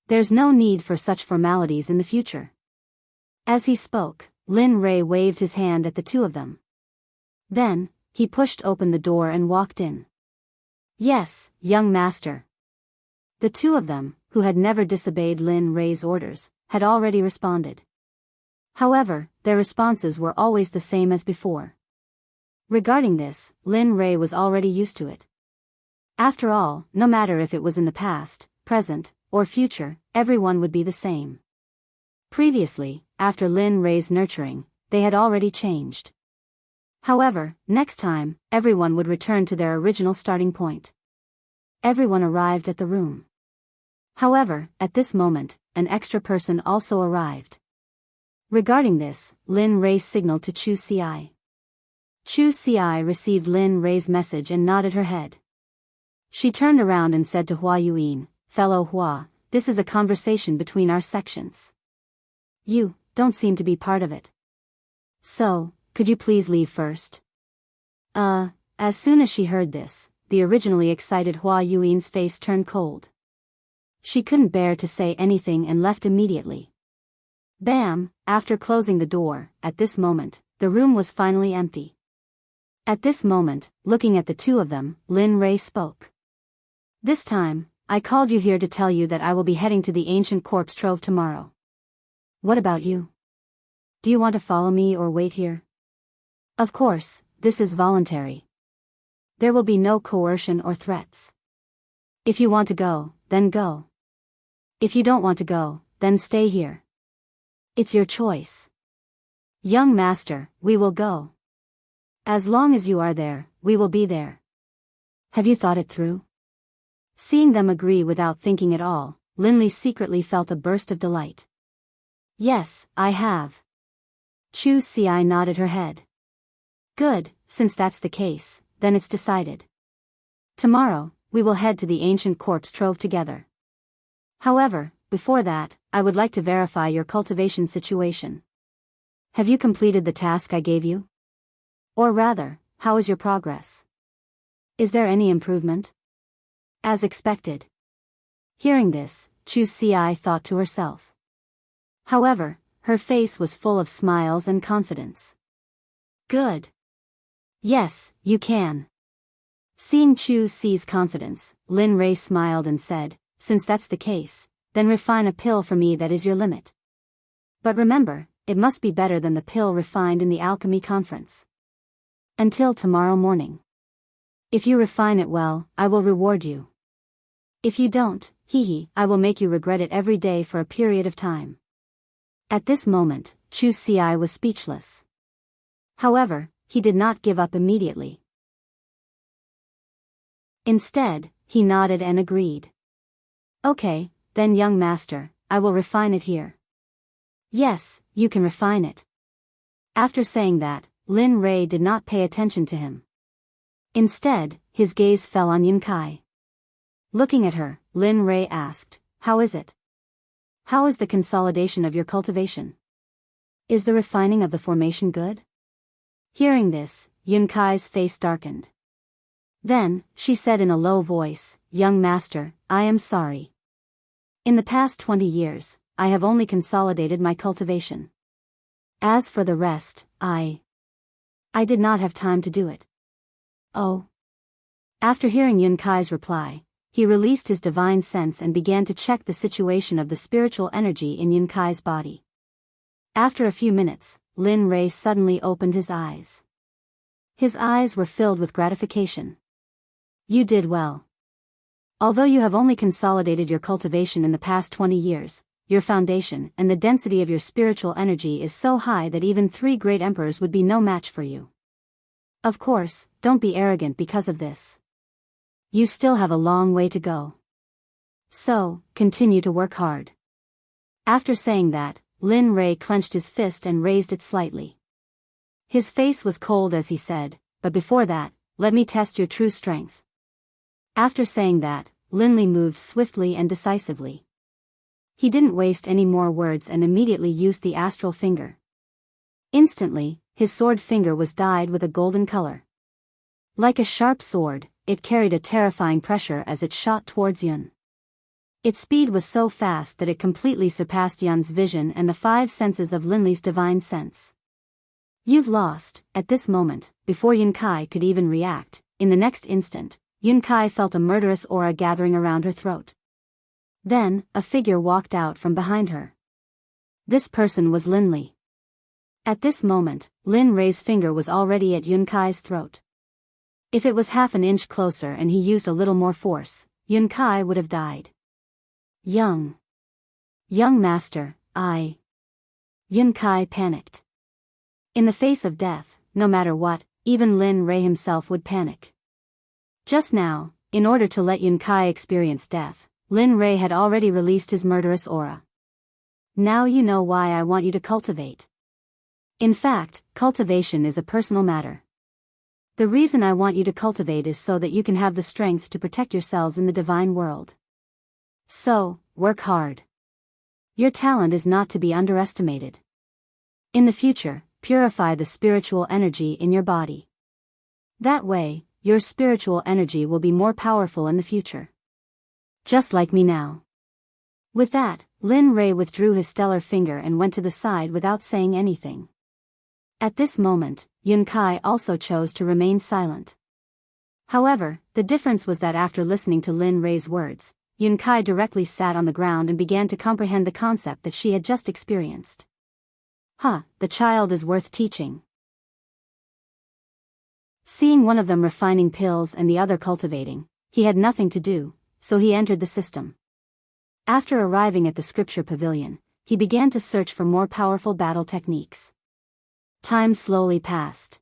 There's no need for such formalities in the future. As he spoke, Lin Rei waved his hand at the two of them. Then, he pushed open the door and walked in. Yes, young master. The two of them, who had never disobeyed Lin Rei's orders, had already responded. However, their responses were always the same as before. Regarding this, Lin Rei was already used to it. After all, no matter if it was in the past, present, or future, everyone would be the same. Previously, after Lin Rei's nurturing, they had already changed. However, next time, everyone would return to their original starting point. Everyone arrived at the room. However, at this moment, an extra person also arrived. Regarding this, Lin Rei signaled to Chu Ci. Chu Ci received Lin Rei's message and nodded her head. She turned around and said to Hua Yuan, "Fellow Hua, this is a conversation between our sections. You don't seem to be part of it. So, could you please leave first?" As soon as she heard this, the originally excited Hua Yuan's face turned cold. She couldn't bear to say anything and left immediately. Bam! After closing the door, at this moment, the room was finally empty. At this moment, looking at the two of them, Lin Rei spoke. "This time, I called you here to tell you that I will be heading to the ancient corpse trove tomorrow. What about you? Do you want to follow me or wait here? Of course, this is voluntary. There will be no coercion or threats. If you want to go, then go. If you don't want to go, then stay here. It's your choice. Young master, we will go. As long as you are there, we will be there. Have you thought it through?" Seeing them agree without thinking at all, Linley secretly felt a burst of delight. "Yes, I have." Chu Ci nodded her head. "Good, since that's the case, then it's decided. Tomorrow, we will head to the ancient corpse trove together. However, before that, I would like to verify your cultivation situation. Have you completed the task I gave you? Or rather, how is your progress? Is there any improvement?" "As expected." Hearing this, Chu Ci thought to herself. However, her face was full of smiles and confidence. "Good. Yes, you can." Seeing Chu Ci's confidence, Lin Rei smiled and said, "Since that's the case, then refine a pill for me that is your limit. But remember, it must be better than the pill refined in the alchemy conference. Until tomorrow morning. If you refine it well, I will reward you. If you don't, I will make you regret it every day for a period of time." At this moment, Chu Ci was speechless. However, he did not give up immediately. Instead, he nodded and agreed. "Okay, then young master, I will refine it here." "Yes, you can refine it." After saying that, Lin Rei did not pay attention to him. Instead, his gaze fell on Yun Kai. Looking at her, Lin Rei asked, "How is it? How is the consolidation of your cultivation? Is the refining of the formation good?" Hearing this, Yun Kai's face darkened. Then, she said in a low voice, "Young master, I am sorry. In the past 20 years, I have only consolidated my cultivation. As for the rest, I did not have time to do it." "Oh." After hearing Yun Kai's reply, he released his divine sense and began to check the situation of the spiritual energy in Yun Kai's body. After a few minutes, Lin Rei suddenly opened his eyes. His eyes were filled with gratification. "You did well. Although you have only consolidated your cultivation in the past 20 years, your foundation and the density of your spiritual energy is so high that even 3 great emperors would be no match for you. Of course, don't be arrogant because of this. You still have a long way to go. So, continue to work hard." After saying that, Lin Rei clenched his fist and raised it slightly. His face was cold as he said, "But before that, let me test your true strength." After saying that, Linley moved swiftly and decisively. He didn't waste any more words and immediately used the astral finger. Instantly, his sword finger was dyed with a golden color. Like a sharp sword, it carried a terrifying pressure as it shot towards Yun. Its speed was so fast that it completely surpassed Yun's vision and the 5 senses of Linley's divine sense. "You've lost." At this moment, before Yun Kai could even react, in the next instant, Yun Kai felt a murderous aura gathering around her throat. Then, a figure walked out from behind her. This person was Linley. At this moment, Lin Rei's finger was already at Yun Kai's throat. If it was half an inch closer and he used a little more force, Yun Kai would have died. Young master, Yun Kai panicked. In the face of death, no matter what, even Lin Rei himself would panic. Just now, in order to let Yun Kai experience death, Lin Rei had already released his murderous aura. Now you know why I want you to cultivate. In fact, cultivation is a personal matter. The reason I want you to cultivate is so that you can have the strength to protect yourselves in the divine world. So, work hard. Your talent is not to be underestimated. In the future, purify the spiritual energy in your body. That way, your spiritual energy will be more powerful in the future. Just like me now. With that, Lin Rei withdrew his stellar finger and went to the side without saying anything. At this moment, Yun Kai also chose to remain silent. However, the difference was that after listening to Lin Rei's words, Yun Kai directly sat on the ground and began to comprehend the concept that she had just experienced. The child is worth teaching. Seeing one of them refining pills and the other cultivating, he had nothing to do, so he entered the system. After arriving at the scripture pavilion, he began to search for more powerful battle techniques. Time slowly passed.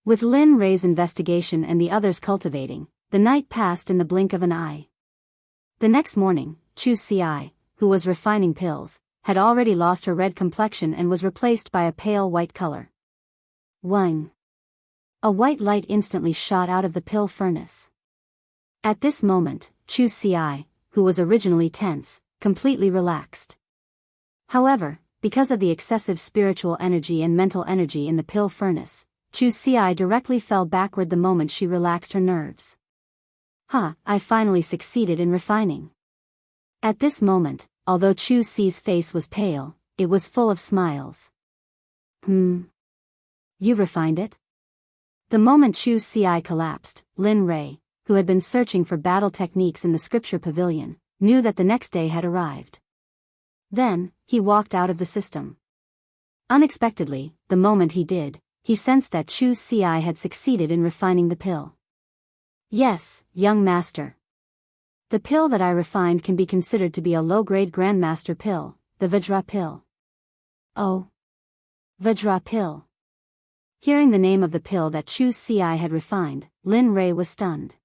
With Lin Rei's investigation and the others cultivating, the night passed in the blink of an eye. The next morning, Chu Ci, who was refining pills, had already lost her red complexion and was replaced by a pale white color. Wang. A white light instantly shot out of the pill furnace. At this moment, Chu Ci, who was originally tense, completely relaxed. However, because of the excessive spiritual energy and mental energy in the pill furnace, Chu Ci directly fell backward the moment she relaxed her nerves. I finally succeeded in refining. At this moment, although Chu Ci's face was pale, it was full of smiles. You refined it? The moment Chu Ci collapsed, Lin Rei, who had been searching for battle techniques in the scripture pavilion, knew that the next day had arrived. Then, he walked out of the system. Unexpectedly, the moment he did, he sensed that Chu Ci had succeeded in refining the pill. Yes, young master. The pill that I refined can be considered to be a low-grade grandmaster pill, the Vajra pill. Oh. Vajra pill. Hearing the name of the pill that Chu Ci had refined, Lin Rei was stunned.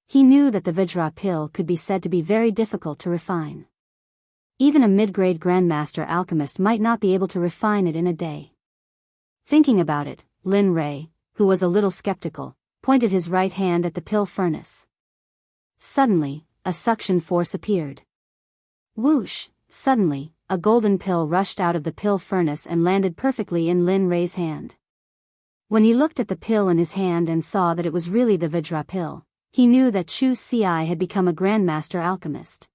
He knew that the Vajra pill could be said to be very difficult to refine. Even a mid-grade grandmaster alchemist might not be able to refine it in a day. Thinking about it, Lin Rei, who was a little skeptical, pointed his right hand at the pill furnace. Suddenly, a suction force appeared. Whoosh! Suddenly, a golden pill rushed out of the pill furnace and landed perfectly in Lin Rei's hand. When he looked at the pill in his hand and saw that it was really the Vajra pill, he knew that Chu Ci had become a grandmaster alchemist.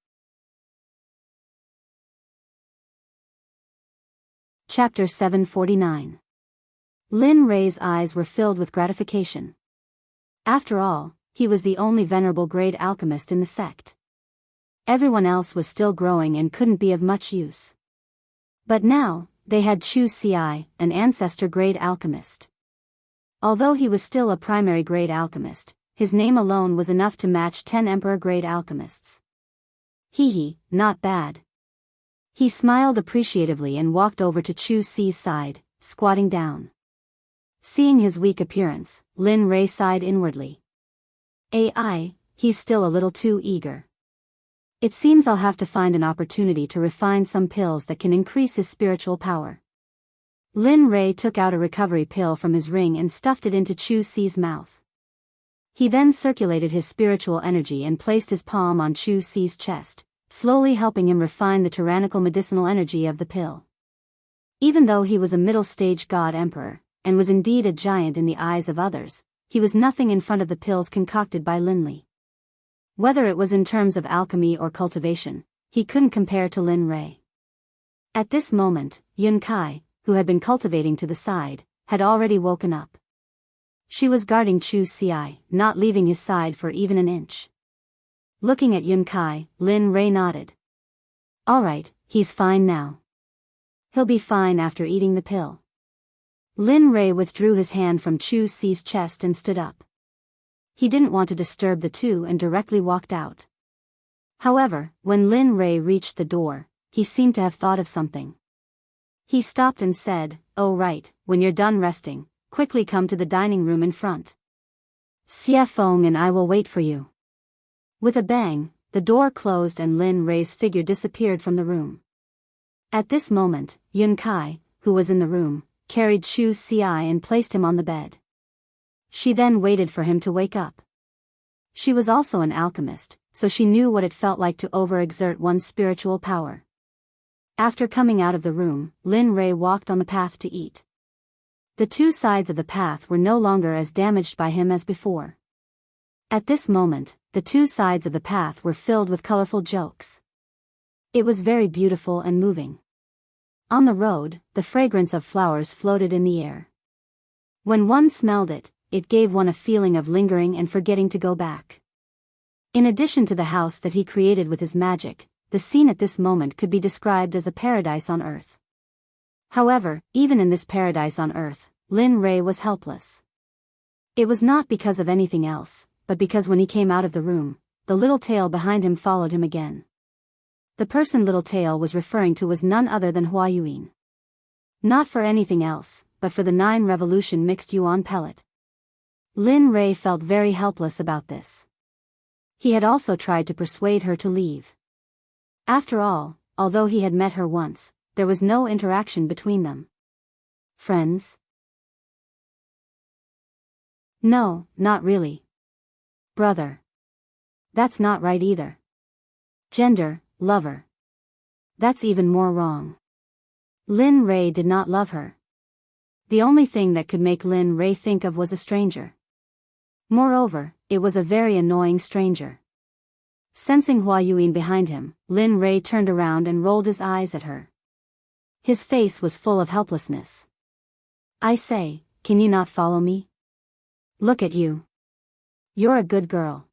Chapter 749. Lin Rei's eyes were filled with gratification. After all, he was the only venerable grade alchemist in the sect. Everyone else was still growing and couldn't be of much use. But now, they had Chu Ci, an ancestor grade alchemist. Although he was still a primary grade alchemist, his name alone was enough to match 10 emperor grade alchemists. Not bad. He smiled appreciatively and walked over to Chu Ci's side, squatting down. Seeing his weak appearance, Lin Rei sighed inwardly. He's still a little too eager. It seems I'll have to find an opportunity to refine some pills that can increase his spiritual power. Lin Rei took out a recovery pill from his ring and stuffed it into Chu Ci's mouth. He then circulated his spiritual energy and placed his palm on Chu Ci's chest, slowly helping him refine the tyrannical medicinal energy of the pill. Even though he was a middle-stage god emperor, and was indeed a giant in the eyes of others, he was nothing in front of the pills concocted by Lin Li. Whether it was in terms of alchemy or cultivation, he couldn't compare to Lin Rei. At this moment, Yun Kai, who had been cultivating to the side, had already woken up. She was guarding Chu Ci, not leaving his side for even an inch. Looking at Yun Kai, Lin Rei nodded. All right, he's fine now. He'll be fine after eating the pill. Lin Rei withdrew his hand from Chu Ci's chest and stood up. He didn't want to disturb the two and directly walked out. However, when Lin Rei reached the door, he seemed to have thought of something. He stopped and said, "Oh right, when you're done resting, quickly come to the dining room in front. Xie Feng and I will wait for you." With a bang, the door closed and Lin Rei's figure disappeared from the room. At this moment, Yun Kai, who was in the room, carried Chu Xi and placed him on the bed. She then waited for him to wake up. She was also an alchemist, so she knew what it felt like to overexert one's spiritual power. After coming out of the room, Lin Rei walked on the path to eat. The two sides of the path were no longer as damaged by him as before. At this moment, the two sides of the path were filled with colorful jokes. It was very beautiful and moving. On the road, the fragrance of flowers floated in the air. When one smelled it, it gave one a feeling of lingering and forgetting to go back. In addition to the house that he created with his magic, the scene at this moment could be described as a paradise on earth. However, even in this paradise on earth, Lin Rei was helpless. It was not because of anything else, but because when he came out of the room, the little tail behind him followed him again. The person Little Tail was referring to was none other than Hua Yuan. Not for anything else, but for the 9 revolution mixed yuan pellet. Lin Rei felt very helpless about this. He had also tried to persuade her to leave. After all, although he had met her once, there was no interaction between them. Friends? No, not really. Brother. That's not right either. Gender, lover. That's even more wrong. Lin Rei did not love her. The only thing that could make Lin Rei think of was a stranger. Moreover, it was a very annoying stranger. Sensing Hua Yuan behind him, Lin Rei turned around and rolled his eyes at her. His face was full of helplessness. "I say, can you not follow me? Look at you. You're a good girl.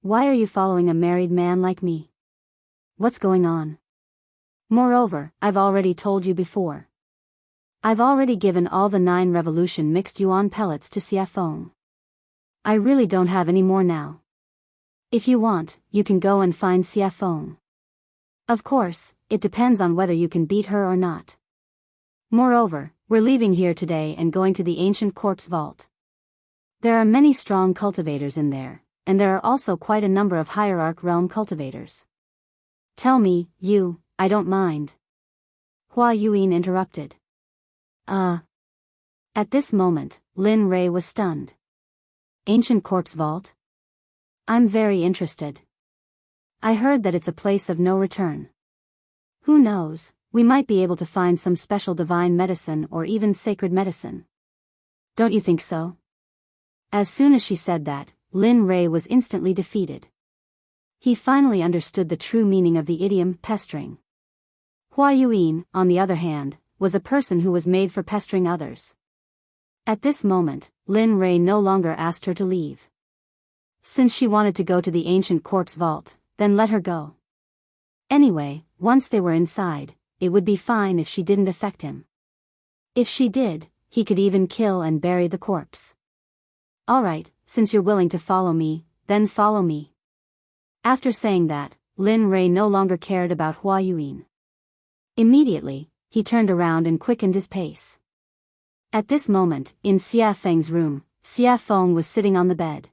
Why are you following a married man like me? What's going on? Moreover, I've already told you before. I've already given all the 9 revolution mixed yuan pellets to Xie Feng. I really don't have any more now. If you want, you can go and find Xie Feng. Of course, it depends on whether you can beat her or not. Moreover, we're leaving here today and going to the ancient corpse vault. There are many strong cultivators in there, and there are also quite a number of hierarch realm cultivators. Tell me, I don't mind." Hua Yuan interrupted. At this moment, Lin Rei was stunned. Ancient corpse vault? I'm very interested. I heard that it's a place of no return. Who knows, we might be able to find some special divine medicine or even sacred medicine. Don't you think so? As soon as she said that, Lin Rei was instantly defeated. He finally understood the true meaning of the idiom pestering. Hua Yuan, on the other hand, was a person who was made for pestering others. At this moment, Lin Rei no longer asked her to leave. Since she wanted to go to the ancient corpse vault, then let her go. Anyway, once they were inside, it would be fine if she didn't affect him. If she did, he could even kill and bury the corpse. Alright, since you're willing to follow me, then follow me. After saying that, Lin Rei no longer cared about Hua Yuan. Immediately, he turned around and quickened his pace. At this moment, in Xie Feng's room, Xie Feng was sitting on the bed.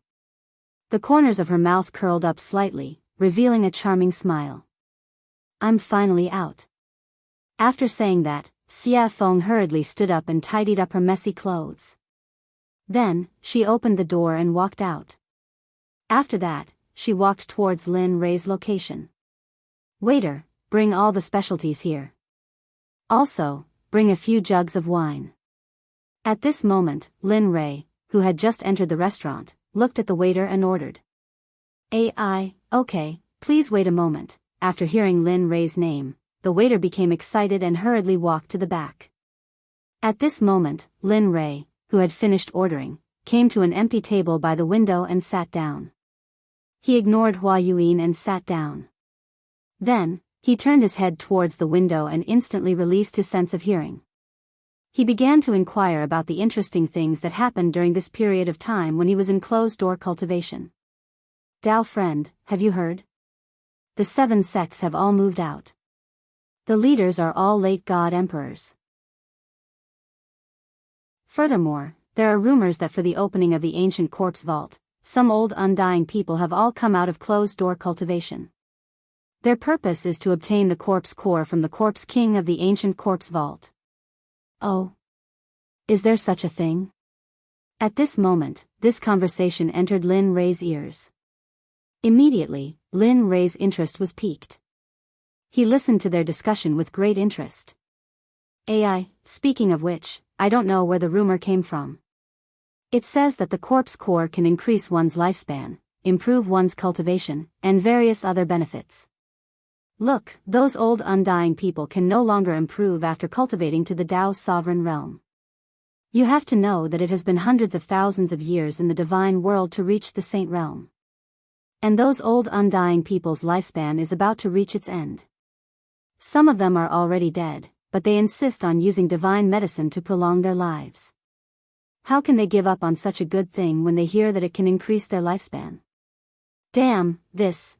The corners of her mouth curled up slightly, revealing a charming smile. I'm finally out. After saying that, Xie Feng hurriedly stood up and tidied up her messy clothes. Then, she opened the door and walked out. After that, she walked towards Lin Rei's location. Waiter, bring all the specialties here. Also, bring a few jugs of wine. At this moment, Lin Rei, who had just entered the restaurant, looked at the waiter and ordered. Okay, please wait a moment. After hearing Lin Rei's name, the waiter became excited and hurriedly walked to the back. At this moment, Lin Rei, who had finished ordering, came to an empty table by the window and sat down. He ignored Hua Yuan and sat down. Then, he turned his head towards the window and instantly released his sense of hearing. He began to inquire about the interesting things that happened during this period of time when he was in closed-door cultivation. Dao friend, have you heard? the 7 sects have all moved out. The leaders are all late god emperors. Furthermore, there are rumors that for the opening of the ancient corpse vault, some old undying people have all come out of closed-door cultivation. Their purpose is to obtain the corpse core from the corpse king of the ancient corpse vault. Oh. Is there such a thing? At this moment, this conversation entered Lin Rei's ears. Immediately, Lin Rei's interest was piqued. He listened to their discussion with great interest. AI, speaking of which, I don't know where the rumor came from. It says that the corpse core can increase one's lifespan, improve one's cultivation, and various other benefits. Look, those old undying people can no longer improve after cultivating to the Tao's sovereign realm. You have to know that it has been hundreds of thousands of years in the divine world to reach the saint realm. And those old undying people's lifespan is about to reach its end. Some of them are already dead, but they insist on using divine medicine to prolong their lives. How can they give up on such a good thing when they hear that it can increase their lifespan? Damn, this,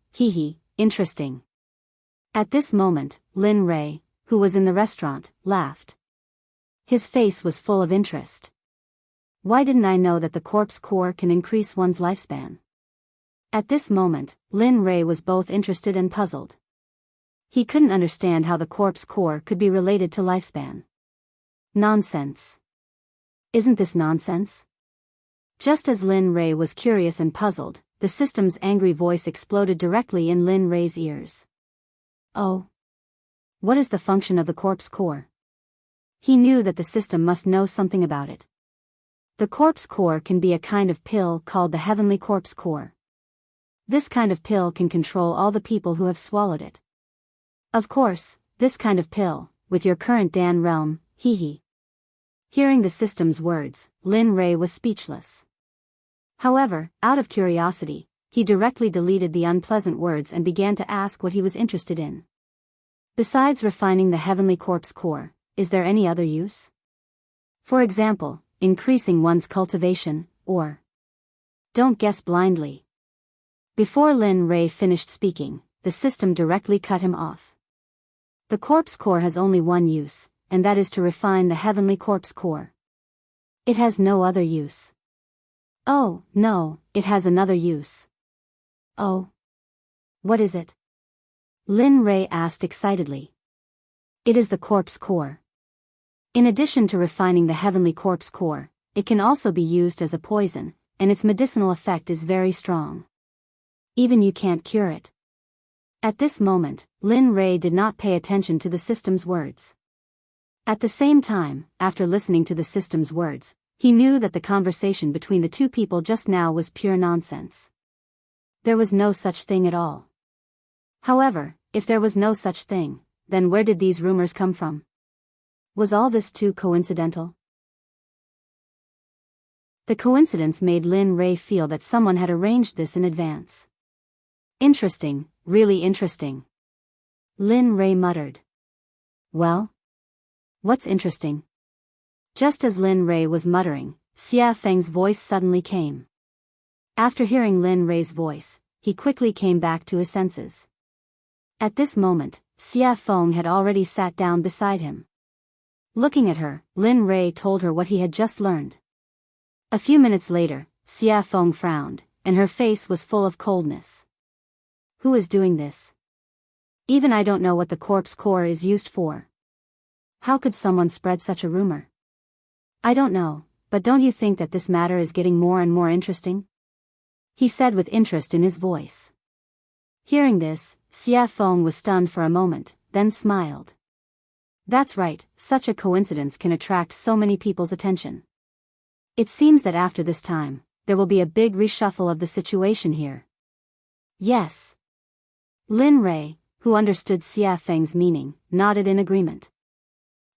interesting. At this moment, Lin Rei, who was in the restaurant, laughed. His face was full of interest. Why didn't I know that the corpse core can increase one's lifespan? At this moment, Lin Rei was both interested and puzzled. He couldn't understand how the corpse core could be related to lifespan. Nonsense. Isn't this nonsense? Just as Lin Rei was curious and puzzled, the system's angry voice exploded directly in Lin Rei's ears. Oh. What is the function of the corpse core? He knew that the system must know something about it. The corpse core can be a kind of pill called the heavenly corpse core. This kind of pill can control all the people who have swallowed it. Of course, this kind of pill, with your current Dan realm, Hearing the system's words, Lin Rei was speechless. However, out of curiosity, he directly deleted the unpleasant words and began to ask what he was interested in. Besides refining the heavenly corpse core, is there any other use? For example, increasing one's cultivation, or... Don't guess blindly. Before Lin Rei finished speaking, the system directly cut him off. The corpse core has only one use, and that is to refine the heavenly corpse core. It has no other use. Oh, no, it has another use. Oh. What is it? Lin Rei asked excitedly. It is the corpse core. In addition to refining the heavenly corpse core, it can also be used as a poison, and its medicinal effect is very strong. Even you can't cure it. At this moment, Lin Rei did not pay attention to the system's words. At the same time, after listening to the system's words, he knew that the conversation between the two people just now was pure nonsense. There was no such thing at all. However, if there was no such thing, then where did these rumors come from? Was all this too coincidental? The coincidence made Lin Rei feel that someone had arranged this in advance. Interesting, really interesting. Lin Rei muttered. Well? What's interesting? Just as Lin Rei was muttering, Xia Feng's voice suddenly came. After hearing Lin Rei's voice, he quickly came back to his senses. At this moment, Xia Feng had already sat down beside him. Looking at her, Lin Rei told her what he had just learned. A few minutes later, Xia Feng frowned, and her face was full of coldness. Who is doing this? Even I don't know what the corpse core is used for. How could someone spread such a rumor? I don't know, but don't you think that this matter is getting more and more interesting? He said with interest in his voice. Hearing this, Xia Feng was stunned for a moment, then smiled. That's right, such a coincidence can attract so many people's attention. It seems that after this time, there will be a big reshuffle of the situation here. Yes. Lin Rei, who understood Xia Feng's meaning, nodded in agreement.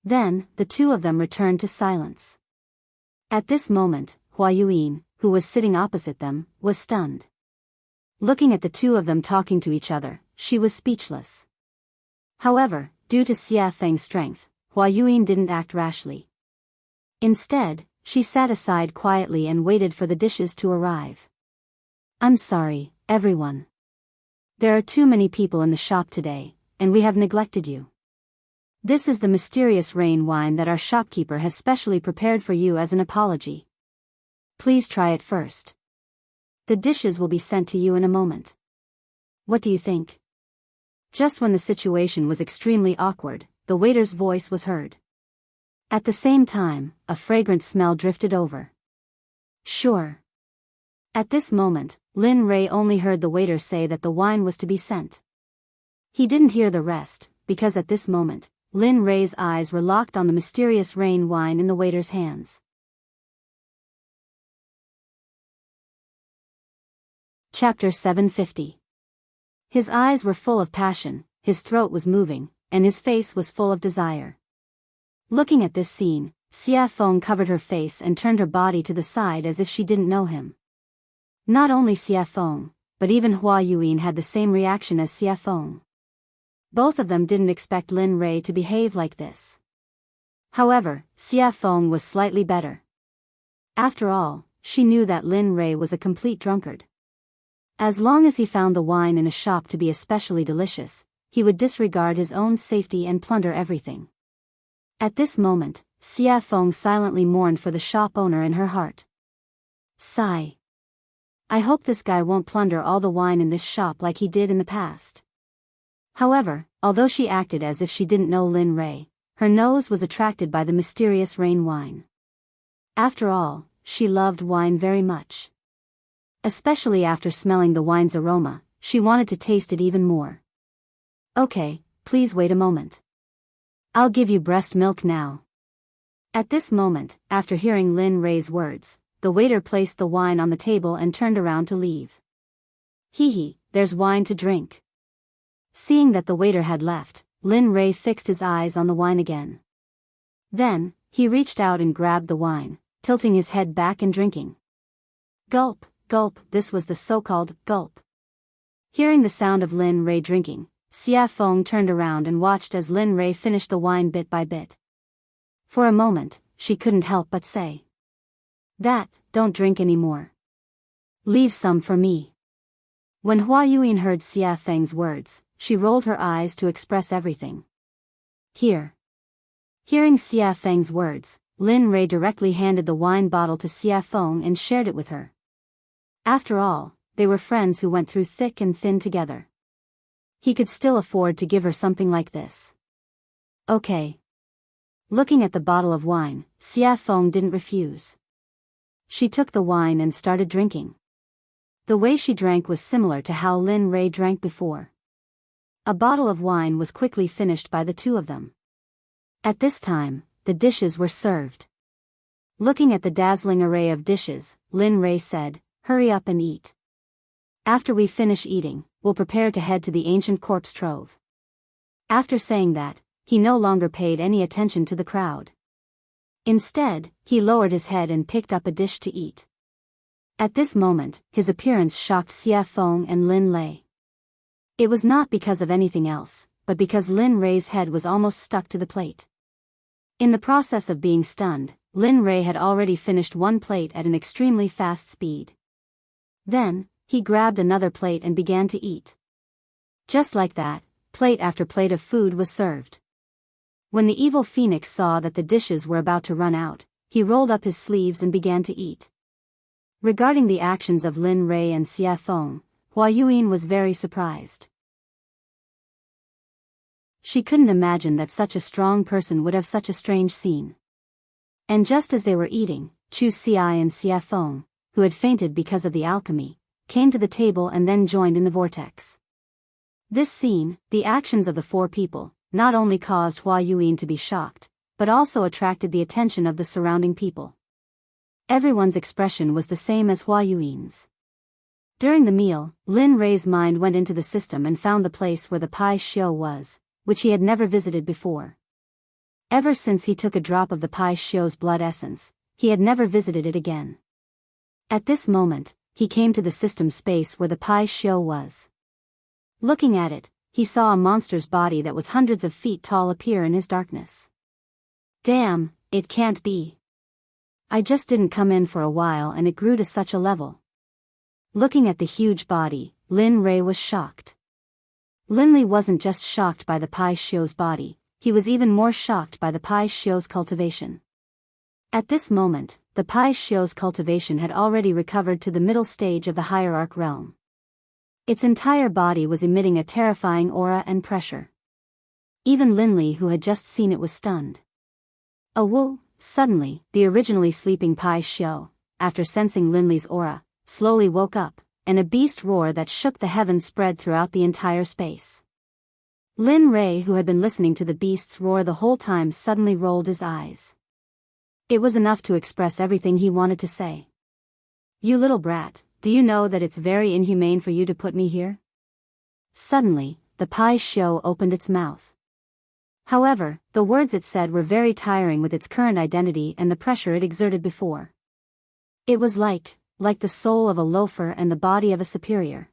Then, the two of them returned to silence. At this moment, Hua Yuyin, who was sitting opposite them, was stunned. Looking at the two of them talking to each other, she was speechless. However, due to Xia Feng's strength, Hua Yuyin didn't act rashly. Instead, she sat aside quietly and waited for the dishes to arrive. I'm sorry, everyone. There are too many people in the shop today, and we have neglected you. This is the mysterious rain wine that our shopkeeper has specially prepared for you as an apology. Please try it first. The dishes will be sent to you in a moment. What do you think? Just when the situation was extremely awkward, the waiter's voice was heard. At the same time, a fragrant smell drifted over. Sure. At this moment, Lin Rei only heard the waiter say that the wine was to be sent. He didn't hear the rest, because at this moment, Lin Rei's eyes were locked on the mysterious rain wine in the waiter's hands. Chapter 750. His eyes were full of passion, his throat was moving, and his face was full of desire. Looking at this scene, Xia Feng covered her face and turned her body to the side as if she didn't know him. Not only Xia Feng, but even Hua Yuan had the same reaction as Xia Feng. Both of them didn't expect Lin Rei to behave like this. However, Xia Feng was slightly better. After all, she knew that Lin Rei was a complete drunkard. As long as he found the wine in a shop to be especially delicious, he would disregard his own safety and plunder everything. At this moment, Xia Feng silently mourned for the shop owner in her heart. Sigh. I hope this guy won't plunder all the wine in this shop like he did in the past. However, although she acted as if she didn't know Lin Rei, her nose was attracted by the mysterious rain wine. After all, she loved wine very much. Especially after smelling the wine's aroma, she wanted to taste it even more. Okay, please wait a moment. I'll give you breast milk now. At this moment, after hearing Lin Rei's words, the waiter placed the wine on the table and turned around to leave. Hee, there's wine to drink. Seeing that the waiter had left, Lin Rei fixed his eyes on the wine again. Then, he reached out and grabbed the wine, tilting his head back and drinking. Gulp, gulp, this was the so-called gulp. Hearing the sound of Lin Rei drinking, Xia Feng turned around and watched as Lin Rei finished the wine bit by bit. For a moment, she couldn't help but say. Don't drink anymore. Leave some for me. When Hua Yuan heard Xia Feng's words, she rolled her eyes to express everything. Here. Hearing Xia Feng's words, Lin Rei directly handed the wine bottle to Xia Feng and shared it with her. After all, they were friends who went through thick and thin together. He could still afford to give her something like this. Okay. Looking at the bottle of wine, Xia Feng didn't refuse. She took the wine and started drinking. The way she drank was similar to how Lin Rei drank before. A bottle of wine was quickly finished by the two of them. At this time, the dishes were served. Looking at the dazzling array of dishes, Lin Rei said, "Hurry up and eat. After we finish eating, we'll prepare to head to the ancient corpse trove." After saying that, he no longer paid any attention to the crowd. Instead, he lowered his head and picked up a dish to eat. At this moment, his appearance shocked Xia Feng and Lin Lei. It was not because of anything else, but because Lin Rei's head was almost stuck to the plate. In the process of being stunned, Lin Rei had already finished one plate at an extremely fast speed. Then, he grabbed another plate and began to eat. Just like that, plate after plate of food was served. When the evil phoenix saw that the dishes were about to run out, he rolled up his sleeves and began to eat. Regarding the actions of Lin Rei and Xia Feng, Hua Yuan was very surprised. She couldn't imagine that such a strong person would have such a strange scene. And just as they were eating, Chu Xi and Xia Feng, who had fainted because of the alchemy, came to the table and then joined in the vortex. This scene, the actions of the four people, not only caused Hua Yuan to be shocked, but also attracted the attention of the surrounding people. Everyone's expression was the same as Hua Yuan's. During the meal, Lin Rei's mind went into the system and found the place where the Pai Xiu was, which he had never visited before. Ever since he took a drop of the Pai Xiu's blood essence, he had never visited it again. At this moment, he came to the system space where the Pai Xiu was. Looking at it, he saw a monster's body that was hundreds of feet tall appear in his darkness. Damn, it can't be. I just didn't come in for a while and it grew to such a level. Looking at the huge body, Lin Rei was shocked. Linley wasn't just shocked by the Pai Xiu's body, he was even more shocked by the Pai Xiu's cultivation. At this moment, the Pai Xiu's cultivation had already recovered to the middle stage of the hierarch realm. Its entire body was emitting a terrifying aura and pressure. Even Linley, who had just seen it, was stunned. Suddenly, the originally sleeping Pai Xiu, after sensing Linley's aura, slowly woke up, and a beast roar that shook the heavens spread throughout the entire space. Lin Rei, who had been listening to the beast's roar the whole time, suddenly rolled his eyes. It was enough to express everything he wanted to say. "You little brat, do you know that it's very inhumane for you to put me here?" Suddenly, the Pai Xiu opened its mouth. However, the words it said were very tiring with its current identity and the pressure it exerted before. It was like the soul of a loafer and the body of a superior.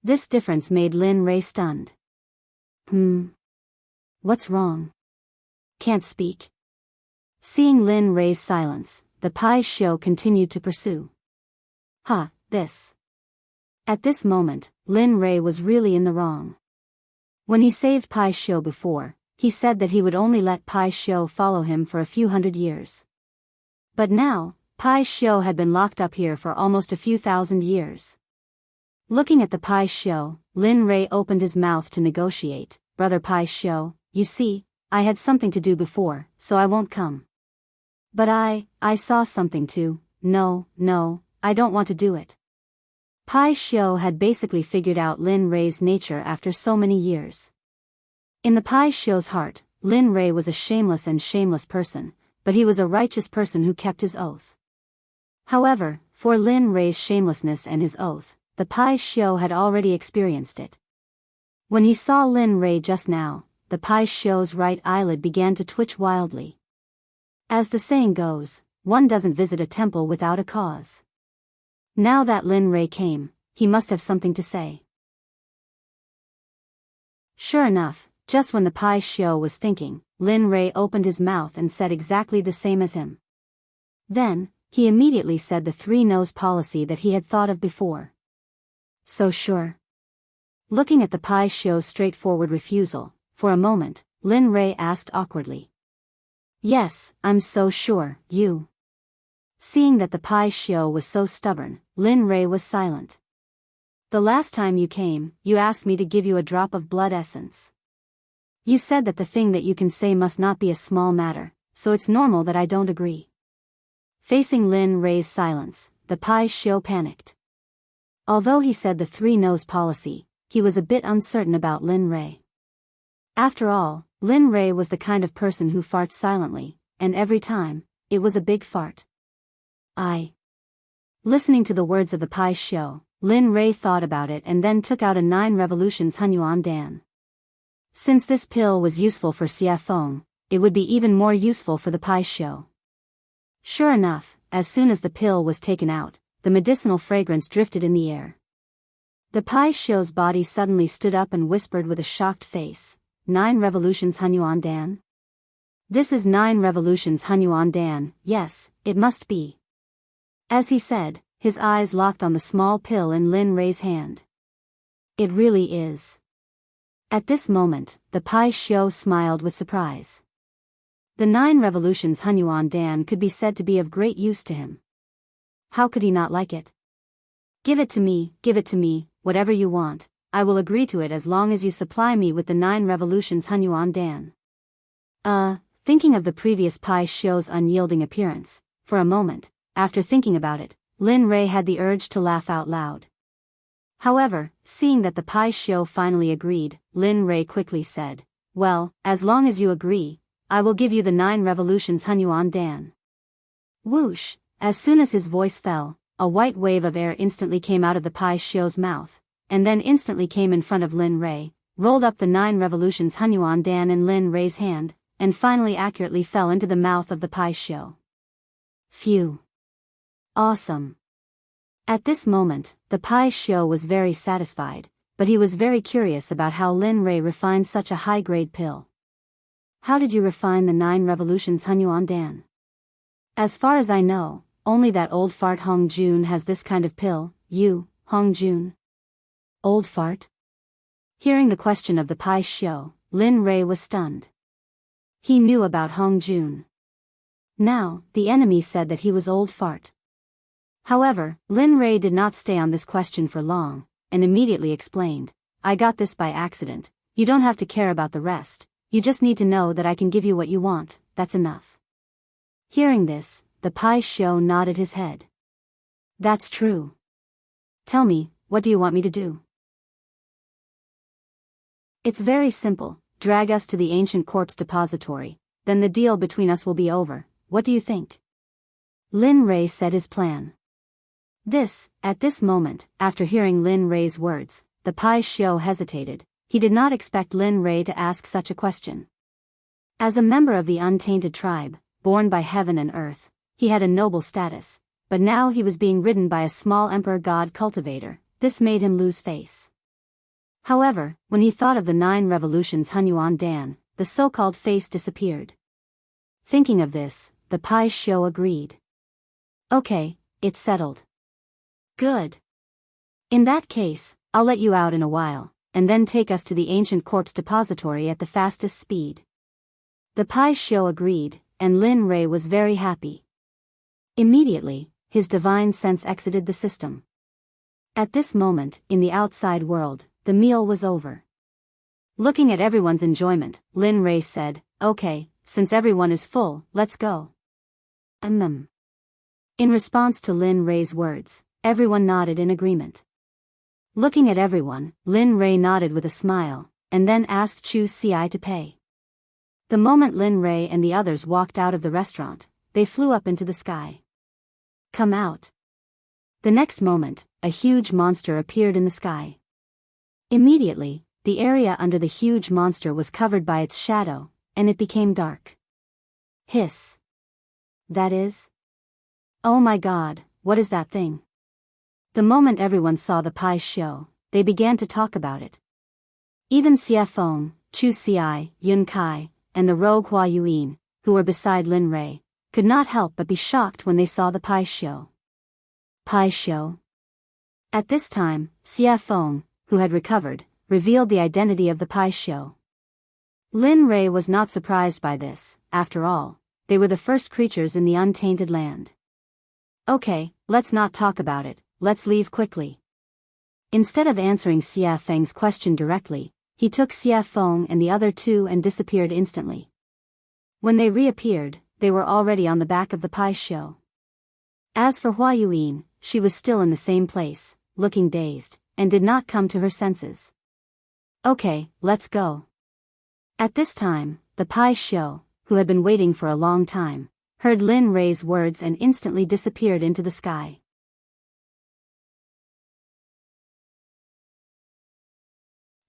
This difference made Lin Rei stunned. What's wrong? Can't speak? Seeing Lin Rei's silence, the Pai Xiu continued to pursue. This. At this moment, Lin Rei was really in the wrong. When he saved Pai Xiu before, he said that he would only let Pai Xiu follow him for a few hundred years. But now, Pai Xiu had been locked up here for almost a few thousand years. Looking at the Pai Xiu, Lin Rei opened his mouth to negotiate. "Brother Pai Xiu, you see, I had something to do before, so I won't come. But I saw something too. No, I don't want to do it." Pai Xiu had basically figured out Lin Rei's nature after so many years. In the Pai Xiu's heart, Lin Rei was a shameless person, but he was a righteous person who kept his oath. However, for Lin Rei's shamelessness and his oath, the Pai Xiu had already experienced it. When he saw Lin Rei just now, the Pai Xiu's right eyelid began to twitch wildly. As the saying goes, one doesn't visit a temple without a cause. Now that Lin Rei came, he must have something to say. Sure enough, just when the Pai Xiu was thinking, Lin Rei opened his mouth and said exactly the same as him. Then, he immediately said the three no's policy that he had thought of before. "So sure?" Looking at the Pai Xiu's straightforward refusal, for a moment, Lin Rei asked awkwardly. "Yes, I'm so sure, you." Seeing that the Pai Xiu was so stubborn, Lin Rei was silent. "The last time you came, you asked me to give you a drop of blood essence. You said that the thing that you can say must not be a small matter, so it's normal that I don't agree." Facing Lin Rei's silence, the Pai Xiu panicked. Although he said the three no's policy, he was a bit uncertain about Lin Rei. After all, Lin Rei was the kind of person who farts silently, and every time, it was a big fart. Listening to the words of the Pai Xiu, Lin Rei thought about it and then took out a 9 revolutions Hunyuan Dan. Since this pill was useful for Xie Feng, it would be even more useful for the Pai Xiu. Sure enough, as soon as the pill was taken out, the medicinal fragrance drifted in the air. The Pai Xiu's body suddenly stood up and whispered with a shocked face, 9 revolutions Hunyuan Dan? This is 9 revolutions Hunyuan Dan, yes, it must be. As he said, his eyes locked on the small pill in Lin Rei's hand. It really is. At this moment, the Pai Xiu smiled with surprise. The 9 revolutions Hunyuan Dan could be said to be of great use to him. How could he not like it? Give it to me, whatever you want, I will agree to it as long as you supply me with the 9 revolutions Hunyuan Dan. Thinking of the previous Pai Xiu's unyielding appearance, for a moment, after thinking about it, Lin Rei had the urge to laugh out loud. However, seeing that the Pai Xiu finally agreed, Lin Rei quickly said, "Well, as long as you agree, I will give you the 9 revolutions Hunyuan Dan." Whoosh! As soon as his voice fell, a white wave of air instantly came out of the Pai Xiu's mouth, and then instantly came in front of Lin Rei, rolled up the 9 revolutions Hunyuan Dan in Lin Rei's hand, and finally accurately fell into the mouth of the Pai Xiu. Phew! Awesome! At this moment, the Pai Xiu was very satisfied, but he was very curious about how Lin Rei refined such a high-grade pill. "How did you refine the 9 revolutions Hunyuan Dan?" "As far as I know, only that old fart Hong Jun has this kind of pill." "You, Hong Jun? Old fart?" Hearing the question of the Pai Xiu, Lin Rei was stunned. He knew about Hong Jun. Now, the enemy said that he was old fart. However, Lin Rei did not stay on this question for long, and immediately explained, I got this by accident, you don't have to care about the rest, you just need to know that I can give you what you want, that's enough. Hearing this, the Pai Xiu nodded his head. That's true. Tell me, what do you want me to do? It's very simple, drag us to the ancient corpse depository, then the deal between us will be over, what do you think? Lin Rei said his plan. At this moment, after hearing Lin Rei's words, the Pai Xiu hesitated. He did not expect Lin Rei to ask such a question. As a member of the untainted tribe, born by heaven and earth, he had a noble status, but now he was being ridden by a small emperor god cultivator. This made him lose face. However, when he thought of the 9 revolutions Hunyuan Dan, the so-called face disappeared. Thinking of this, the Pai Xiu agreed. Okay, it's settled. Good. In that case, I'll let you out in a while, and then take us to the ancient corpse depository at the fastest speed. The Pai Xiu agreed, and Lin Rei was very happy. Immediately, his divine sense exited the system. At this moment, in the outside world, the meal was over. Looking at everyone's enjoyment, Lin Rei said, okay, since everyone is full, let's go. In response to Lin Rei's words, everyone nodded in agreement. Looking at everyone, Lin Rei nodded with a smile, and then asked Chu Xi to pay. The moment Lin Rei and the others walked out of the restaurant, they flew up into the sky. Come out. The next moment, a huge monster appeared in the sky. Immediately, the area under the huge monster was covered by its shadow, and it became dark. Hiss. That is? Oh my God, what is that thing? The moment everyone saw the Pai Xiu, they began to talk about it. Even Xie Feng, Chu Xi, Yun Kai, and the rogue Hua Yuan, who were beside Lin Rei, could not help but be shocked when they saw the Pai Xiu. Pai Xiu. At this time, Xie Feng, who had recovered, revealed the identity of the Pai Xiu. Lin Rei was not surprised by this, after all, they were the first creatures in the untainted land. Okay, let's not talk about it, let's leave quickly. Instead of answering Xie Feng's question directly, he took Xie Feng and the other 2 and disappeared instantly. When they reappeared, they were already on the back of the Pai Xiu. As for Hua Yuan, she was still in the same place, looking dazed, and did not come to her senses. Okay, let's go. At this time, the Pai Xiu, who had been waiting for a long time, heard Lin Rei's words and instantly disappeared into the sky.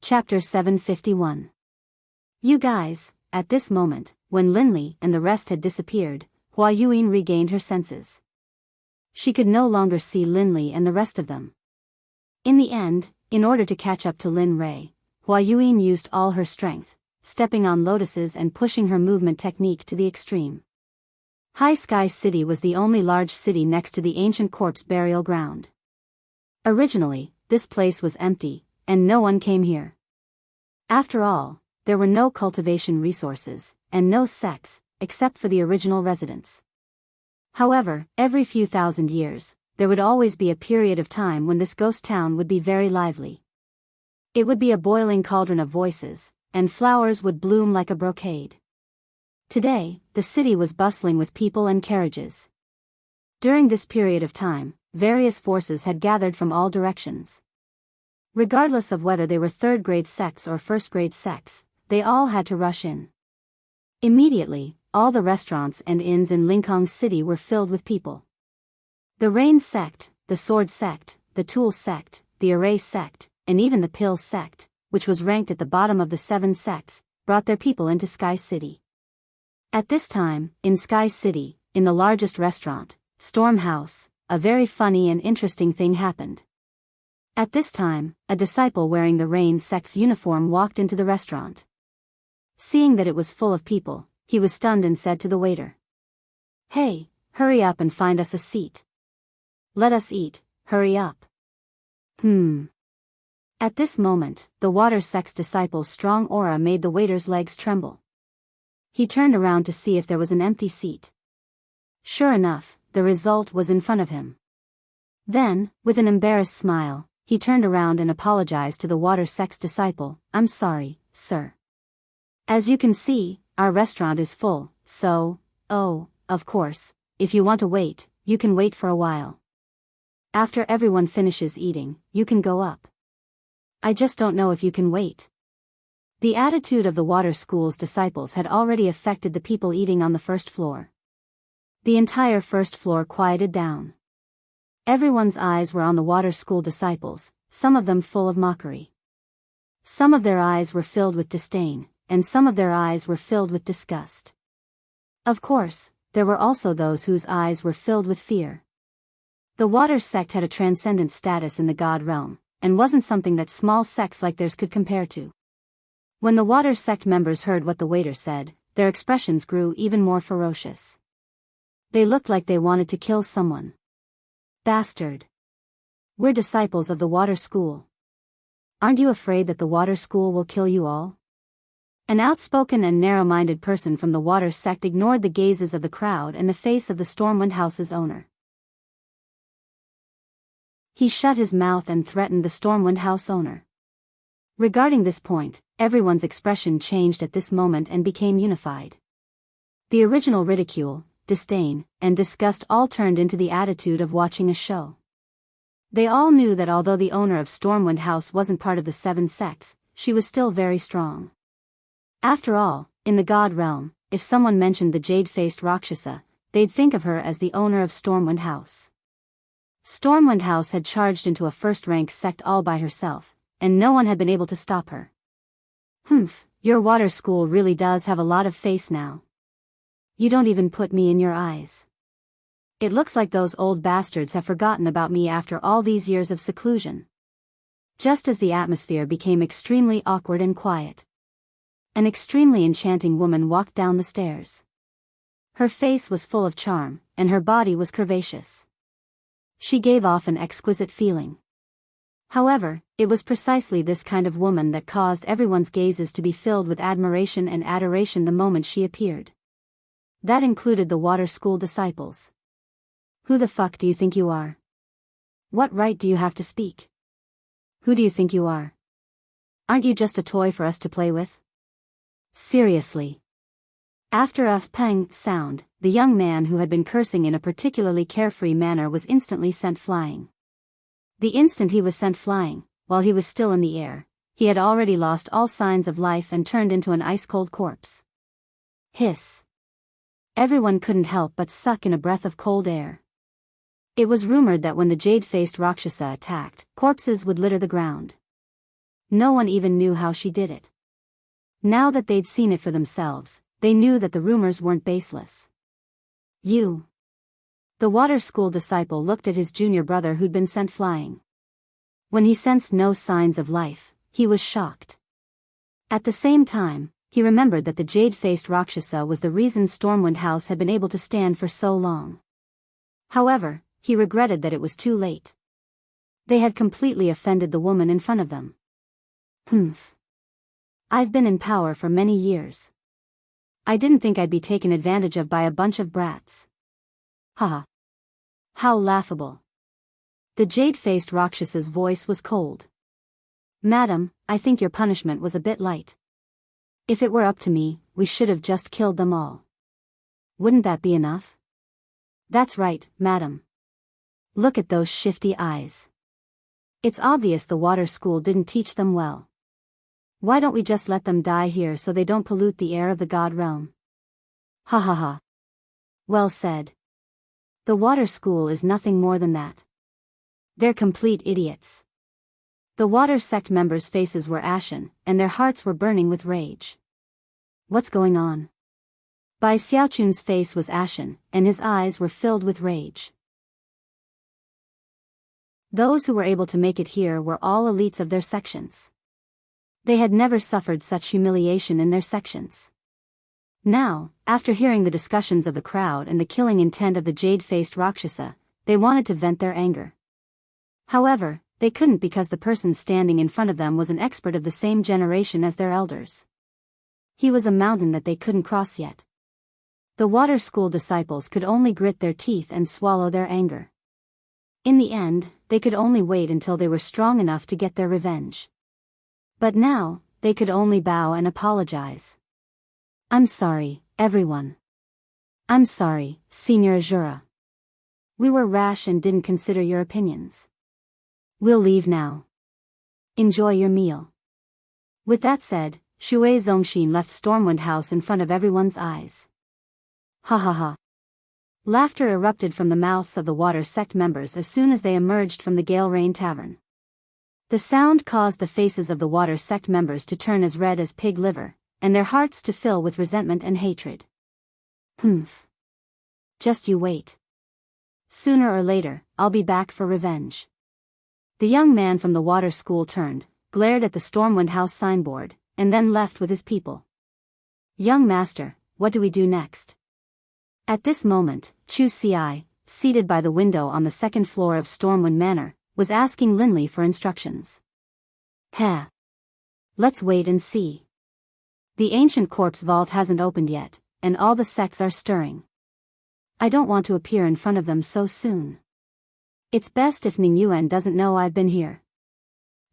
Chapter 751. You guys, at this moment, when Linli and the rest had disappeared, Hua Yuan regained her senses. She could no longer see Linli and the rest of them. In the end, in order to catch up to Lin Rei, Hua Yuan used all her strength, stepping on lotuses and pushing her movement technique to the extreme. High Sky City was the only large city next to the ancient corpse burial ground. Originally, this place was empty, and no one came here. After all, there were no cultivation resources, and no sects, except for the original residents. However, every few thousand years, there would always be a period of time when this ghost town would be very lively. It would be a boiling cauldron of voices, and flowers would bloom like a brocade. Today, the city was bustling with people and carriages. During this period of time, various forces had gathered from all directions. Regardless of whether they were third-grade sects or first-grade sects, they all had to rush in. Immediately, all the restaurants and inns in Linkhong City were filled with people. The Rain Sect, the Sword Sect, the Tool Sect, the Array Sect, and even the Pill Sect, which was ranked at the bottom of the 7 sects, brought their people into Sky City. At this time, in Sky City, in the largest restaurant, Storm House, a very funny and interesting thing happened. At this time, a disciple wearing the Rain Sect's uniform walked into the restaurant. Seeing that it was full of people, he was stunned and said to the waiter, "Hey, hurry up and find us a seat. Let us eat, hurry up." At this moment, the water sect's disciple's strong aura made the waiter's legs tremble. He turned around to see if there was an empty seat. Sure enough, the result was in front of him. Then, with an embarrassed smile, he turned around and apologized to the water sect's disciple. "I'm sorry, sir. As you can see, our restaurant is full, so, of course, if you want to wait, you can wait for a while. After everyone finishes eating, you can go up. I just don't know if you can wait." The attitude of the water school's disciples had already affected the people eating on the first floor. The entire first floor quieted down. Everyone's eyes were on the water school disciples, some of them full of mockery. Some of their eyes were filled with disdain, and some of their eyes were filled with disgust. Of course, there were also those whose eyes were filled with fear. The water sect had a transcendent status in the god realm, and wasn't something that small sects like theirs could compare to. When the water sect members heard what the waiter said, their expressions grew even more ferocious. They looked like they wanted to kill someone. "Bastard. We're disciples of the water school. Aren't you afraid that the water school will kill you all?" An outspoken and narrow-minded person from the water sect ignored the gazes of the crowd and the face of the Stormwind House's owner. He shut his mouth and threatened the Stormwind House owner. Regarding this point, everyone's expression changed at this moment and became unified. The original ridicule, disdain, and disgust all turned into the attitude of watching a show. They all knew that although the owner of Stormwind House wasn't part of the 7 sects, she was still very strong. After all, in the god realm, if someone mentioned the jade-faced Rakshasa, they'd think of her as the owner of Stormwind House. Stormwind House had charged into a first-rank sect all by herself, and no one had been able to stop her. "Humph, your water school really does have a lot of face now. You don't even put me in your eyes. It looks like those old bastards have forgotten about me after all these years of seclusion." Just as the atmosphere became extremely awkward and quiet, an extremely enchanting woman walked down the stairs. Her face was full of charm, and her body was curvaceous. She gave off an exquisite feeling. However, it was precisely this kind of woman that caused everyone's gazes to be filled with admiration and adoration the moment she appeared. That included the water school disciples. "Who the fuck do you think you are? What right do you have to speak? Who do you think you are? Aren't you just a toy for us to play with? Seriously." After a pang sound, the young man who had been cursing in a particularly carefree manner was instantly sent flying. The instant he was sent flying, while he was still in the air, he had already lost all signs of life and turned into an ice-cold corpse. Hiss. Everyone couldn't help but suck in a breath of cold air. It was rumored that when the jade-faced Rakshasa attacked, corpses would litter the ground. No one even knew how she did it. Now that they'd seen it for themselves, they knew that the rumors weren't baseless. "You." The water school disciple looked at his junior brother who'd been sent flying. When he sensed no signs of life, he was shocked. At the same time, he remembered that the jade-faced Rakshasa was the reason Stormwind House had been able to stand for so long. However, he regretted that it was too late. They had completely offended the woman in front of them. "Humph. I've been in power for many years. I didn't think I'd be taken advantage of by a bunch of brats. Haha. How laughable." The jade-faced Rakshasa's voice was cold. "Madam, I think your punishment was a bit light. If it were up to me, we should have just killed them all. Wouldn't that be enough?" "That's right, madam. Look at those shifty eyes. It's obvious the water school didn't teach them well. Why don't we just let them die here so they don't pollute the air of the god realm?" "Ha ha ha. Well said. The water school is nothing more than that. They're complete idiots." The water sect members' faces were ashen, and their hearts were burning with rage. "What's going on?" Bai Xiaochun's face was ashen, and his eyes were filled with rage. Those who were able to make it here were all elites of their sections. They had never suffered such humiliation in their sections. Now, after hearing the discussions of the crowd and the killing intent of the jade-faced Rakshasa, they wanted to vent their anger. However, they couldn't because the person standing in front of them was an expert of the same generation as their elders. He was a mountain that they couldn't cross yet. The water school disciples could only grit their teeth and swallow their anger. In the end, they could only wait until they were strong enough to get their revenge. But now, they could only bow and apologize. I'm sorry, everyone. I'm sorry, Senior Azura. We were rash and didn't consider your opinions. We'll leave now. Enjoy your meal. With that said, Shui Zongxin left Stormwind House in front of everyone's eyes. Ha ha ha. Laughter erupted from the mouths of the Water Sect members as soon as they emerged from the Gale Rain Tavern. The sound caused the faces of the Water Sect members to turn as red as pig liver, and their hearts to fill with resentment and hatred. Humph. Just you wait. Sooner or later, I'll be back for revenge. The young man from the water school turned, glared at the Stormwind House signboard, and then left with his people. Young master, what do we do next? At this moment, Chu Ci, seated by the window on the second floor of Stormwind Manor, was asking Linley for instructions. Heh. Let's wait and see. The ancient corpse vault hasn't opened yet, and all the sects are stirring. I don't want to appear in front of them so soon. It's best if Ning Yuan doesn't know I've been here.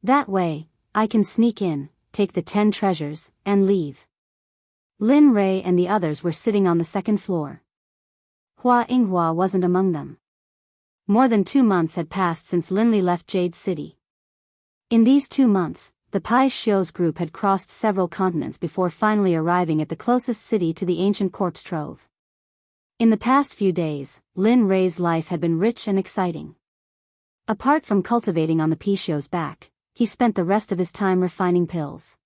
That way, I can sneak in, take the 10 treasures, and leave. Lin Rei and the others were sitting on the second floor. Hua Yinghua wasn't among them. More than 2 months had passed since Linley left Jade City. In these 2 months, the Pai Xiu's group had crossed several continents before finally arriving at the closest city to the ancient corpse trove. In the past few days, Lin Rei's life had been rich and exciting. Apart from cultivating on the Pai Xiu's back, he spent the rest of his time refining pills.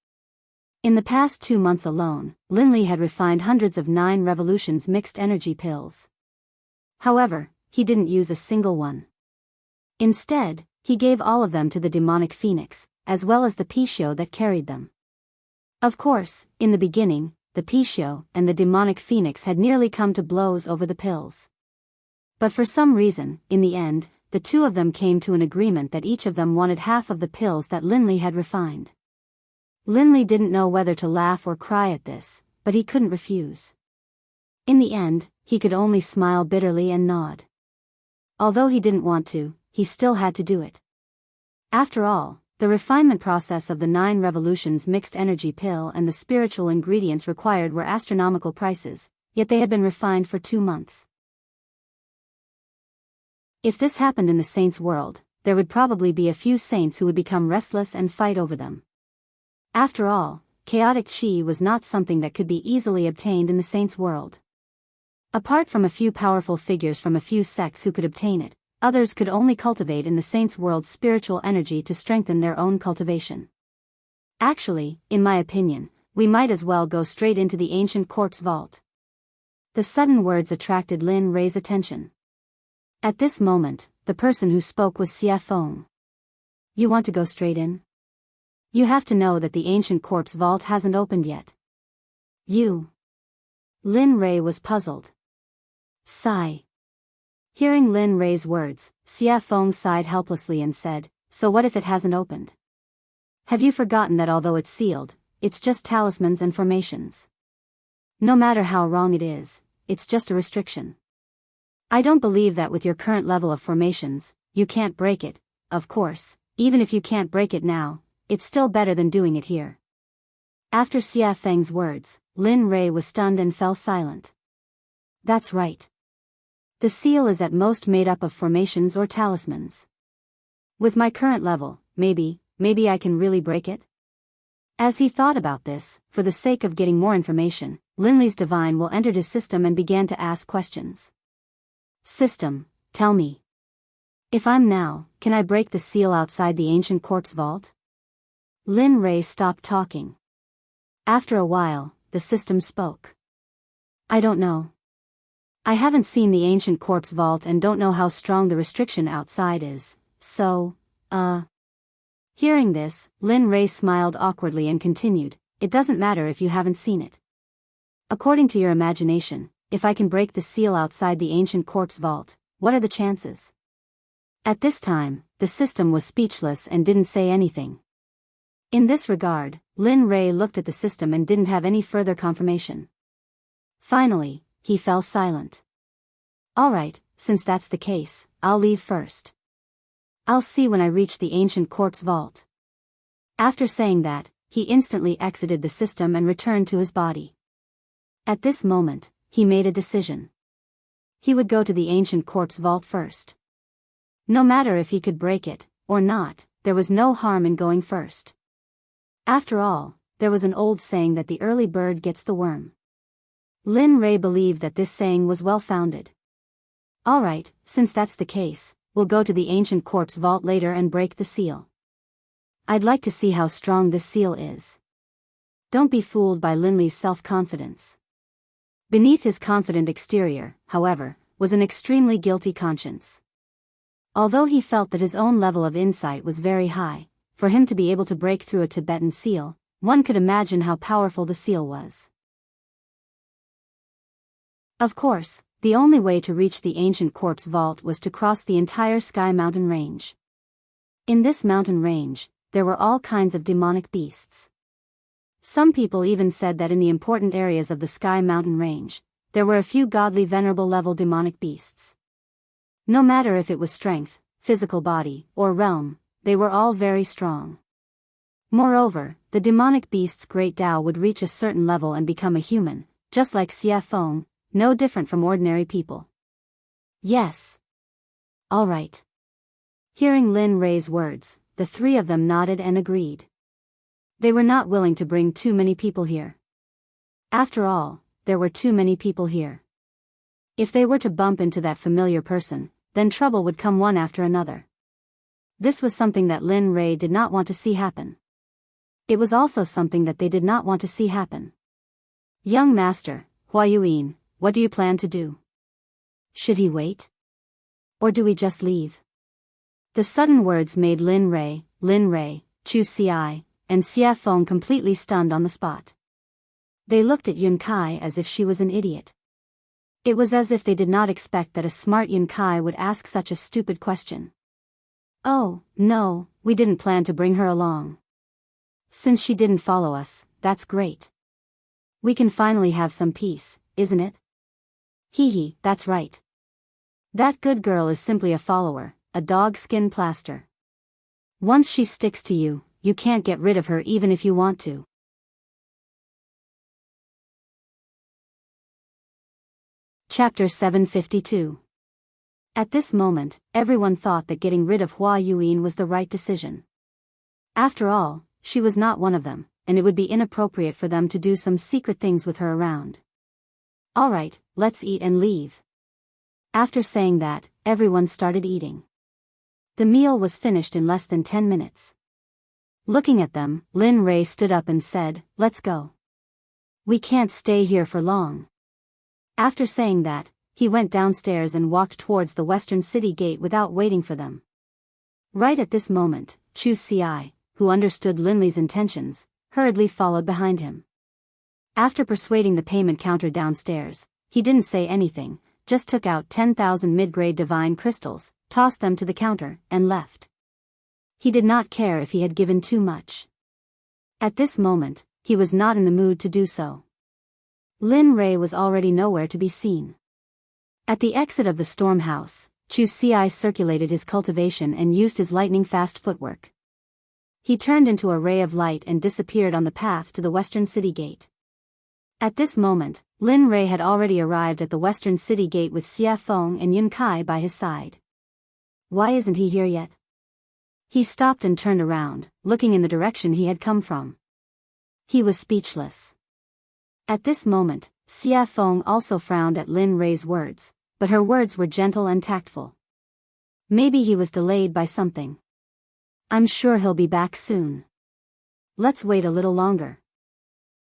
In the past 2 months alone, Linley had refined hundreds of 9 revolutions mixed energy pills. However, he didn't use a single one. Instead, he gave all of them to the demonic phoenix, as well as the Pai Xiu that carried them. Of course, in the beginning, the Pai Xiu and the demonic phoenix had nearly come to blows over the pills. But for some reason, in the end, the two of them came to an agreement that each of them wanted half of the pills that Linley had refined. Linley didn't know whether to laugh or cry at this, but he couldn't refuse. In the end, he could only smile bitterly and nod. Although he didn't want to, he still had to do it. After all, the refinement process of the 9 revolutions mixed energy pill and the spiritual ingredients required were astronomical prices, yet they had been refined for 2 months. If this happened in the saints' world, there would probably be a few saints who would become restless and fight over them. After all, chaotic chi was not something that could be easily obtained in the saints' world. Apart from a few powerful figures from a few sects who could obtain it, others could only cultivate in the saints' world spiritual energy to strengthen their own cultivation. Actually, in my opinion, we might as well go straight into the ancient corpse vault. The sudden words attracted Lin Rei's attention. At this moment, the person who spoke was Xie Feng. You want to go straight in? You have to know that the ancient corpse vault hasn't opened yet. You. Lin Rei was puzzled. Sigh. Hearing Lin Rei's words, Xie Feng sighed helplessly and said, so what if it hasn't opened? Have you forgotten that although it's sealed, it's just talismans and formations? No matter how wrong it is, it's just a restriction. I don't believe that with your current level of formations, you can't break it. Of course, even if you can't break it now, it's still better than doing it here. After Xie Feng's words, Lin Rei was stunned and fell silent. That's right. The seal is at most made up of formations or talismans. With my current level, maybe I can really break it? As he thought about this, for the sake of getting more information, Linley's divine will entered his system and began to ask questions. System, tell me. If I'm now, can I break the seal outside the ancient corpse vault? Lin Rei stopped talking. After a while, the system spoke. I don't know. I haven't seen the ancient corpse vault and don't know how strong the restriction outside is, so, Hearing this, Lin Rei smiled awkwardly and continued, it doesn't matter if you haven't seen it. According to your imagination, if I can break the seal outside the ancient corpse vault, what are the chances? At this time, the system was speechless and didn't say anything. In this regard, Lin Rei looked at the system and didn't have any further confirmation. Finally, he fell silent. Alright, since that's the case, I'll leave first. I'll see when I reach the ancient quartz vault. After saying that, he instantly exited the system and returned to his body. At this moment, he made a decision. He would go to the ancient quartz vault first. No matter if he could break it, or not, there was no harm in going first. After all, there was an old saying that the early bird gets the worm. Lin Rei believed that this saying was well-founded. Alright, since that's the case, we'll go to the ancient quartz vault later and break the seal. I'd like to see how strong this seal is. Don't be fooled by Lin Li's self-confidence. Beneath his confident exterior, however, was an extremely guilty conscience. Although he felt that his own level of insight was very high, for him to be able to break through a Tibetan seal, one could imagine how powerful the seal was. Of course, the only way to reach the ancient quartz vault was to cross the entire Sky Mountain range. In this mountain range, there were all kinds of demonic beasts. Some people even said that in the important areas of the Sky Mountain range, there were a few godly venerable level demonic beasts. No matter if it was strength, physical body, or realm, they were all very strong. Moreover, the demonic beast's great Tao would reach a certain level and become a human, just like Xie Feng, no different from ordinary people. Yes. All right. Hearing Lin Rei's words, the three of them nodded and agreed. They were not willing to bring too many people here. After all, there were too many people here. If they were to bump into that familiar person, then trouble would come one after another. This was something that Lin Rei did not want to see happen. It was also something that they did not want to see happen. Young master, Huayuan, what do you plan to do? Should he wait? Or do we just leave? The sudden words made Lin Rei, Chu Xi, and Xie Feng completely stunned on the spot. They looked at Yun Kai as if she was an idiot. It was as if they did not expect that a smart Yun Kai would ask such a stupid question. Oh, no, we didn't plan to bring her along. Since she didn't follow us, that's great. We can finally have some peace, isn't it? Hee, that's right. That good girl is simply a follower, a dog skin plaster. Once she sticks to you, you can't get rid of her even if you want to. Chapter 752. At this moment, everyone thought that getting rid of Huayuan was the right decision. After all, she was not one of them, and it would be inappropriate for them to do some secret things with her around. Alright, let's eat and leave. After saying that, everyone started eating. The meal was finished in less than 10 minutes. Looking at them, Lin Rei stood up and said, "Let's go. We can't stay here for long." After saying that, he went downstairs and walked towards the western city gate without waiting for them. Right at this moment, Chu Xi, who understood Lin Li's intentions, hurriedly followed behind him. After persuading the payment counter downstairs, he didn't say anything, just took out 10,000 mid-grade divine crystals, tossed them to the counter, and left. He did not care if he had given too much. At this moment, he was not in the mood to do so. Lin Rei was already nowhere to be seen. At the exit of the storm house, Chu Xi circulated his cultivation and used his lightning-fast footwork. He turned into a ray of light and disappeared on the path to the western city gate. At this moment, Lin Rei had already arrived at the western city gate with Xie Feng and Yun Kai by his side. Why isn't he here yet? He stopped and turned around, looking in the direction he had come from. He was speechless. At this moment, Xie Feng also frowned at Lin Rei's words, but her words were gentle and tactful. Maybe he was delayed by something. I'm sure he'll be back soon. Let's wait a little longer.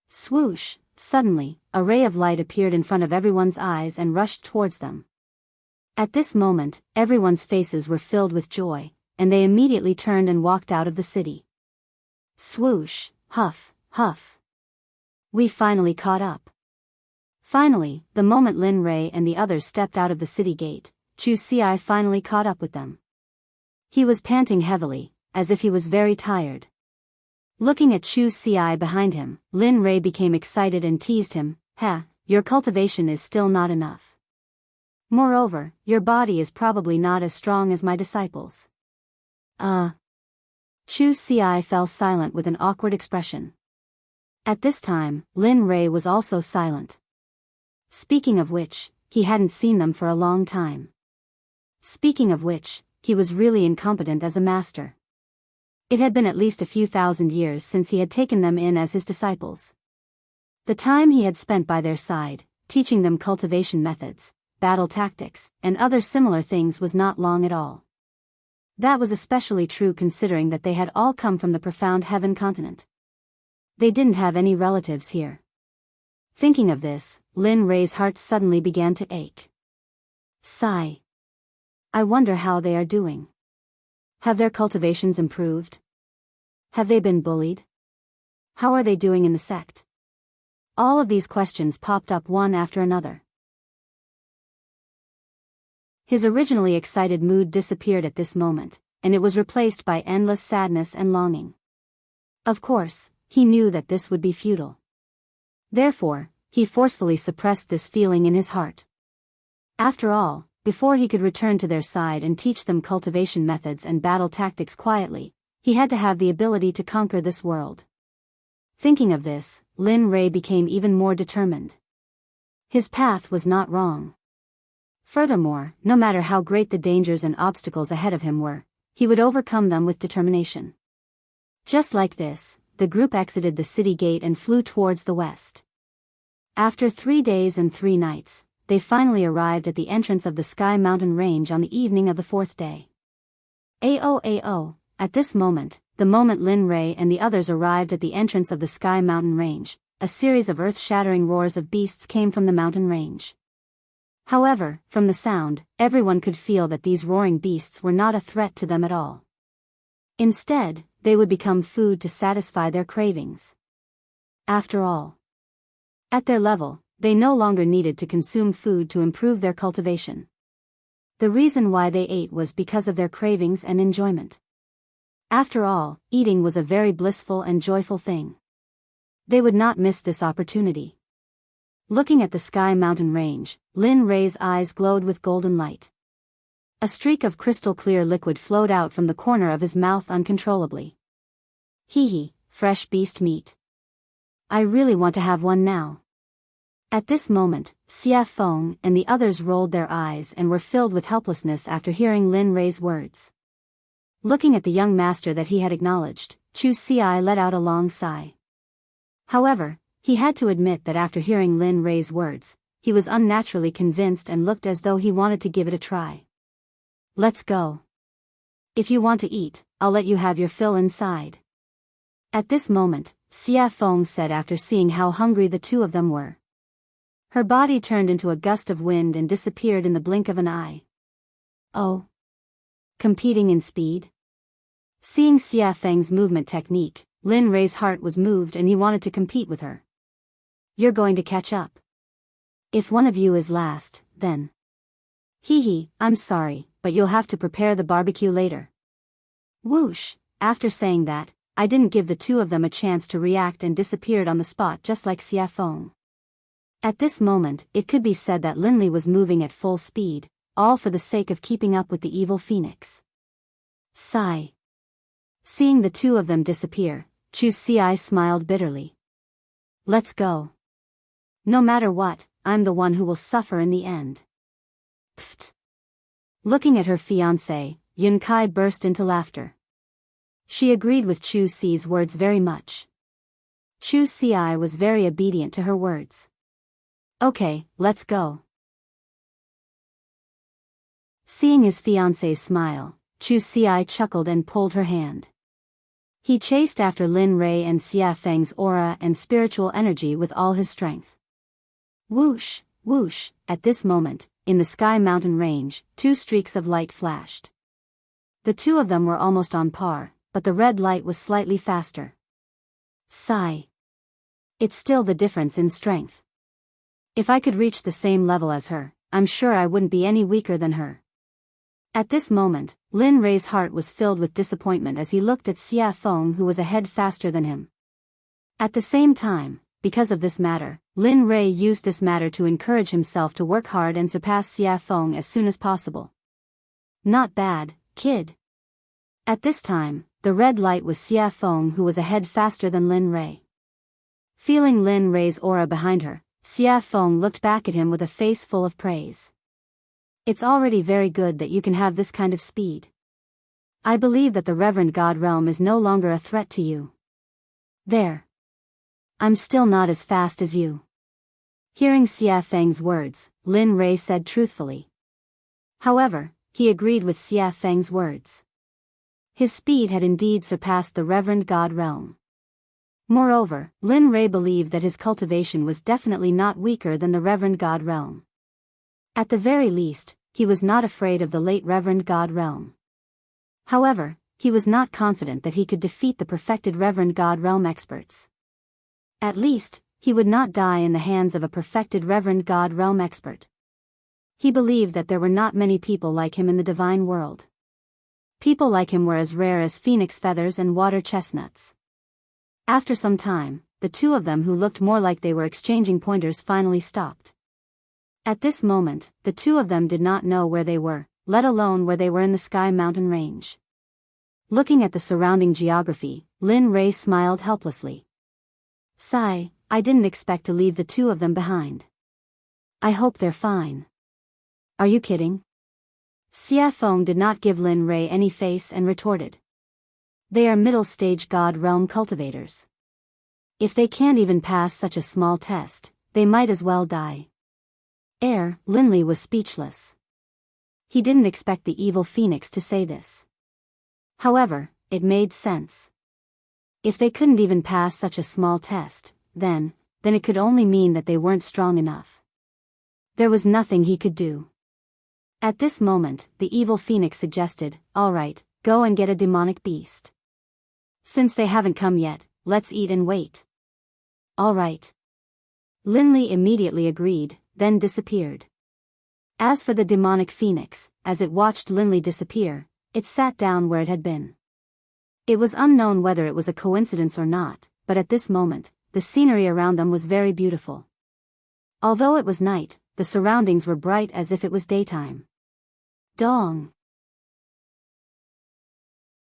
Swoosh, suddenly, a ray of light appeared in front of everyone's eyes and rushed towards them. At this moment, everyone's faces were filled with joy, and they immediately turned and walked out of the city. Swoosh, huff, huff. We finally caught up. Finally, the moment Lin Rei and the others stepped out of the city gate, Chu Xi finally caught up with them. He was panting heavily, as if he was very tired. Looking at Chu Ci behind him, Lin Rei became excited and teased him, your cultivation is still not enough. Moreover, your body is probably not as strong as my disciples. Chu Ci fell silent with an awkward expression. At this time, Lin Rei was also silent. Speaking of which, he hadn't seen them for a long time. Speaking of which, he was really incompetent as a master. It had been at least a few thousand years since he had taken them in as his disciples. The time he had spent by their side, teaching them cultivation methods, battle tactics, and other similar things was not long at all. That was especially true considering that they had all come from the profound heaven continent. They didn't have any relatives here. Thinking of this, Lin Rei's heart suddenly began to ache. Sigh. I wonder how they are doing. Have their cultivations improved? Have they been bullied? How are they doing in the sect? All of these questions popped up one after another. His originally excited mood disappeared at this moment, and it was replaced by endless sadness and longing. Of course, he knew that this would be futile. Therefore, he forcefully suppressed this feeling in his heart. After all, before he could return to their side and teach them cultivation methods and battle tactics quietly, he had to have the ability to conquer this world. Thinking of this, Lin Rei became even more determined. His path was not wrong. Furthermore, no matter how great the dangers and obstacles ahead of him were, he would overcome them with determination. Just like this, the group exited the city gate and flew towards the west. After 3 days and 3 nights, they finally arrived at the entrance of the Sky Mountain Range on the evening of the 4th day. Ao. At this moment, the moment Lin Rei and the others arrived at the entrance of the Sky Mountain Range, a series of earth-shattering roars of beasts came from the mountain range. However, from the sound, everyone could feel that these roaring beasts were not a threat to them at all. Instead, they would become food to satisfy their cravings. After all, at their level, they no longer needed to consume food to improve their cultivation. The reason why they ate was because of their cravings and enjoyment. After all, eating was a very blissful and joyful thing. They would not miss this opportunity. Looking at the Sky Mountain Range, Lin Rei's eyes glowed with golden light. A streak of crystal-clear liquid flowed out from the corner of his mouth uncontrollably. Fresh beast meat. I really want to have one now. At this moment, Xia Feng and the others rolled their eyes and were filled with helplessness after hearing Lin Rei's words. Looking at the young master that he had acknowledged, Chu Ci let out a long sigh. However, he had to admit that after hearing Lin Rei's words, he was unnaturally convinced and looked as though he wanted to give it a try. Let's go. If you want to eat, I'll let you have your fill inside. At this moment, Xia Feng said after seeing how hungry the two of them were. Her body turned into a gust of wind and disappeared in the blink of an eye. Oh. Competing in speed? Seeing Xia Feng's movement technique, Lin Rei's heart was moved and he wanted to compete with her. You're going to catch up. If one of you is last, then. I'm sorry, but you'll have to prepare the barbecue later. Whoosh, after saying that, I didn't give the two of them a chance to react and disappeared on the spot just like Xia Feng. At this moment, it could be said that Linli was moving at full speed, all for the sake of keeping up with the evil phoenix. Sigh. Seeing the two of them disappear, Chu Ci smiled bitterly. Let's go. No matter what, I'm the one who will suffer in the end. Pfft. Looking at her fiancé, Yun Kai burst into laughter. She agreed with Chu Ci's words very much. Chu Ci was very obedient to her words. Okay, let's go. Seeing his fiancé's smile, Chu Ci chuckled and pulled her hand. He chased after Lin Rei and Xia Feng's aura and spiritual energy with all his strength. Whoosh, whoosh, at this moment, in the Sky Mountain Range, 2 streaks of light flashed. The two of them were almost on par, but the red light was slightly faster. Sigh. It's still the difference in strength. If I could reach the same level as her, I'm sure I wouldn't be any weaker than her. At this moment, Lin Rei's heart was filled with disappointment as he looked at Xia Feng, who was a head faster than him. At the same time, because of this matter, Lin Rei used this matter to encourage himself to work hard and surpass Xia Feng as soon as possible. Not bad, kid. At this time, the red light was Xia Feng, who was a head faster than Lin Rei. Feeling Lin Rei's aura behind her, Xia Feng looked back at him with a face full of praise. It's already very good that you can have this kind of speed. I believe that the Reverend God Realm is no longer a threat to you. There. I'm still not as fast as you. Hearing Xia Feng's words, Lin Rei said truthfully. However, he agreed with Xia Feng's words. His speed had indeed surpassed the Reverend God Realm. Moreover, Lin Rei believed that his cultivation was definitely not weaker than the Reverend God Realm. At the very least, he was not afraid of the late Reverend God Realm. However, he was not confident that he could defeat the perfected Reverend God Realm experts. At least, he would not die in the hands of a perfected Reverend God Realm expert. He believed that there were not many people like him in the divine world. People like him were as rare as phoenix feathers and water chestnuts. After some time, the two of them who looked more like they were exchanging pointers finally stopped. At this moment, the two of them did not know where they were, let alone where they were in the Sky Mountain range. Looking at the surrounding geography, Lin Rei smiled helplessly. Sigh, I didn't expect to leave the two of them behind. I hope they're fine. Are you kidding? Xia Feng did not give Lin Rei any face and retorted. They are middle-stage God Realm cultivators. If they can't even pass such a small test, they might as well die. Linley was speechless. He didn't expect the evil phoenix to say this. However, it made sense. If they couldn't even pass such a small test, then it could only mean that they weren't strong enough. There was nothing he could do. At this moment, the evil phoenix suggested, all right, go and get a demonic beast. Since they haven't come yet, let's eat and wait. All right. Linley immediately agreed, then disappeared. As for the demonic phoenix, as it watched Linley disappear, it sat down where it had been. It was unknown whether it was a coincidence or not, but at this moment, the scenery around them was very beautiful. Although it was night, the surroundings were bright as if it was daytime. Dong!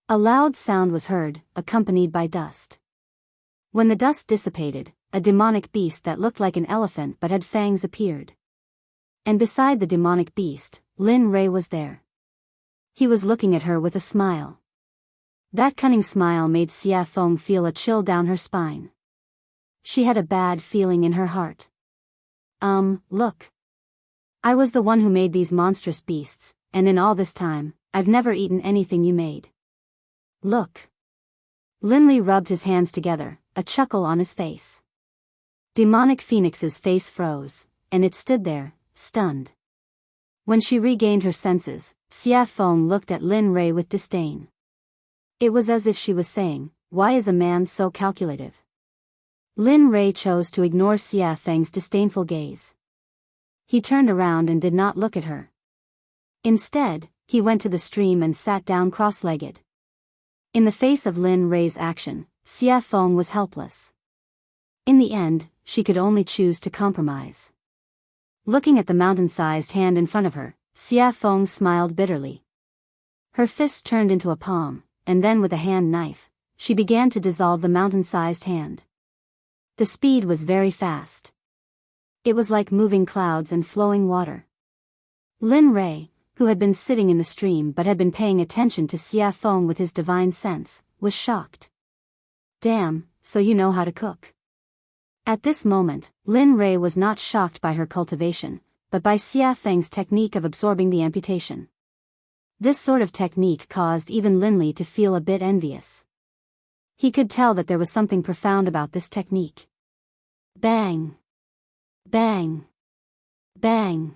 A loud sound was heard, accompanied by dust. When the dust dissipated, a demonic beast that looked like an elephant but had fangs appeared. And beside the demonic beast, Lin Rei was there. He was looking at her with a smile. That cunning smile made Xia Feng feel a chill down her spine. She had a bad feeling in her heart. Look. I was the one who made these monstrous beasts, and in all this time, I've never eaten anything you made. Look. Linley rubbed his hands together, a chuckle on his face. Demonic Phoenix's face froze, and it stood there, stunned. When she regained her senses, Xia Feng looked at Lin Rei with disdain. It was as if she was saying, why is a man so calculative? Lin Rei chose to ignore Xia Feng's disdainful gaze. He turned around and did not look at her. Instead, he went to the stream and sat down cross-legged. In the face of Lin Rei's action, Xia Feng was helpless. In the end, she could only choose to compromise. Looking at the mountain-sized hand in front of her, Xia Feng smiled bitterly. Her fist turned into a palm, and then with a hand knife, she began to dissolve the mountain-sized hand. The speed was very fast. It was like moving clouds and flowing water. Lin Rei, who had been sitting in the stream but had been paying attention to Xia Feng with his divine sense, was shocked. Damn, so you know how to cook. At this moment, Lin Rei was not shocked by her cultivation, but by Xia Feng's technique of absorbing the amputation. This sort of technique caused even Linley to feel a bit envious. He could tell that there was something profound about this technique. Bang! Bang! Bang!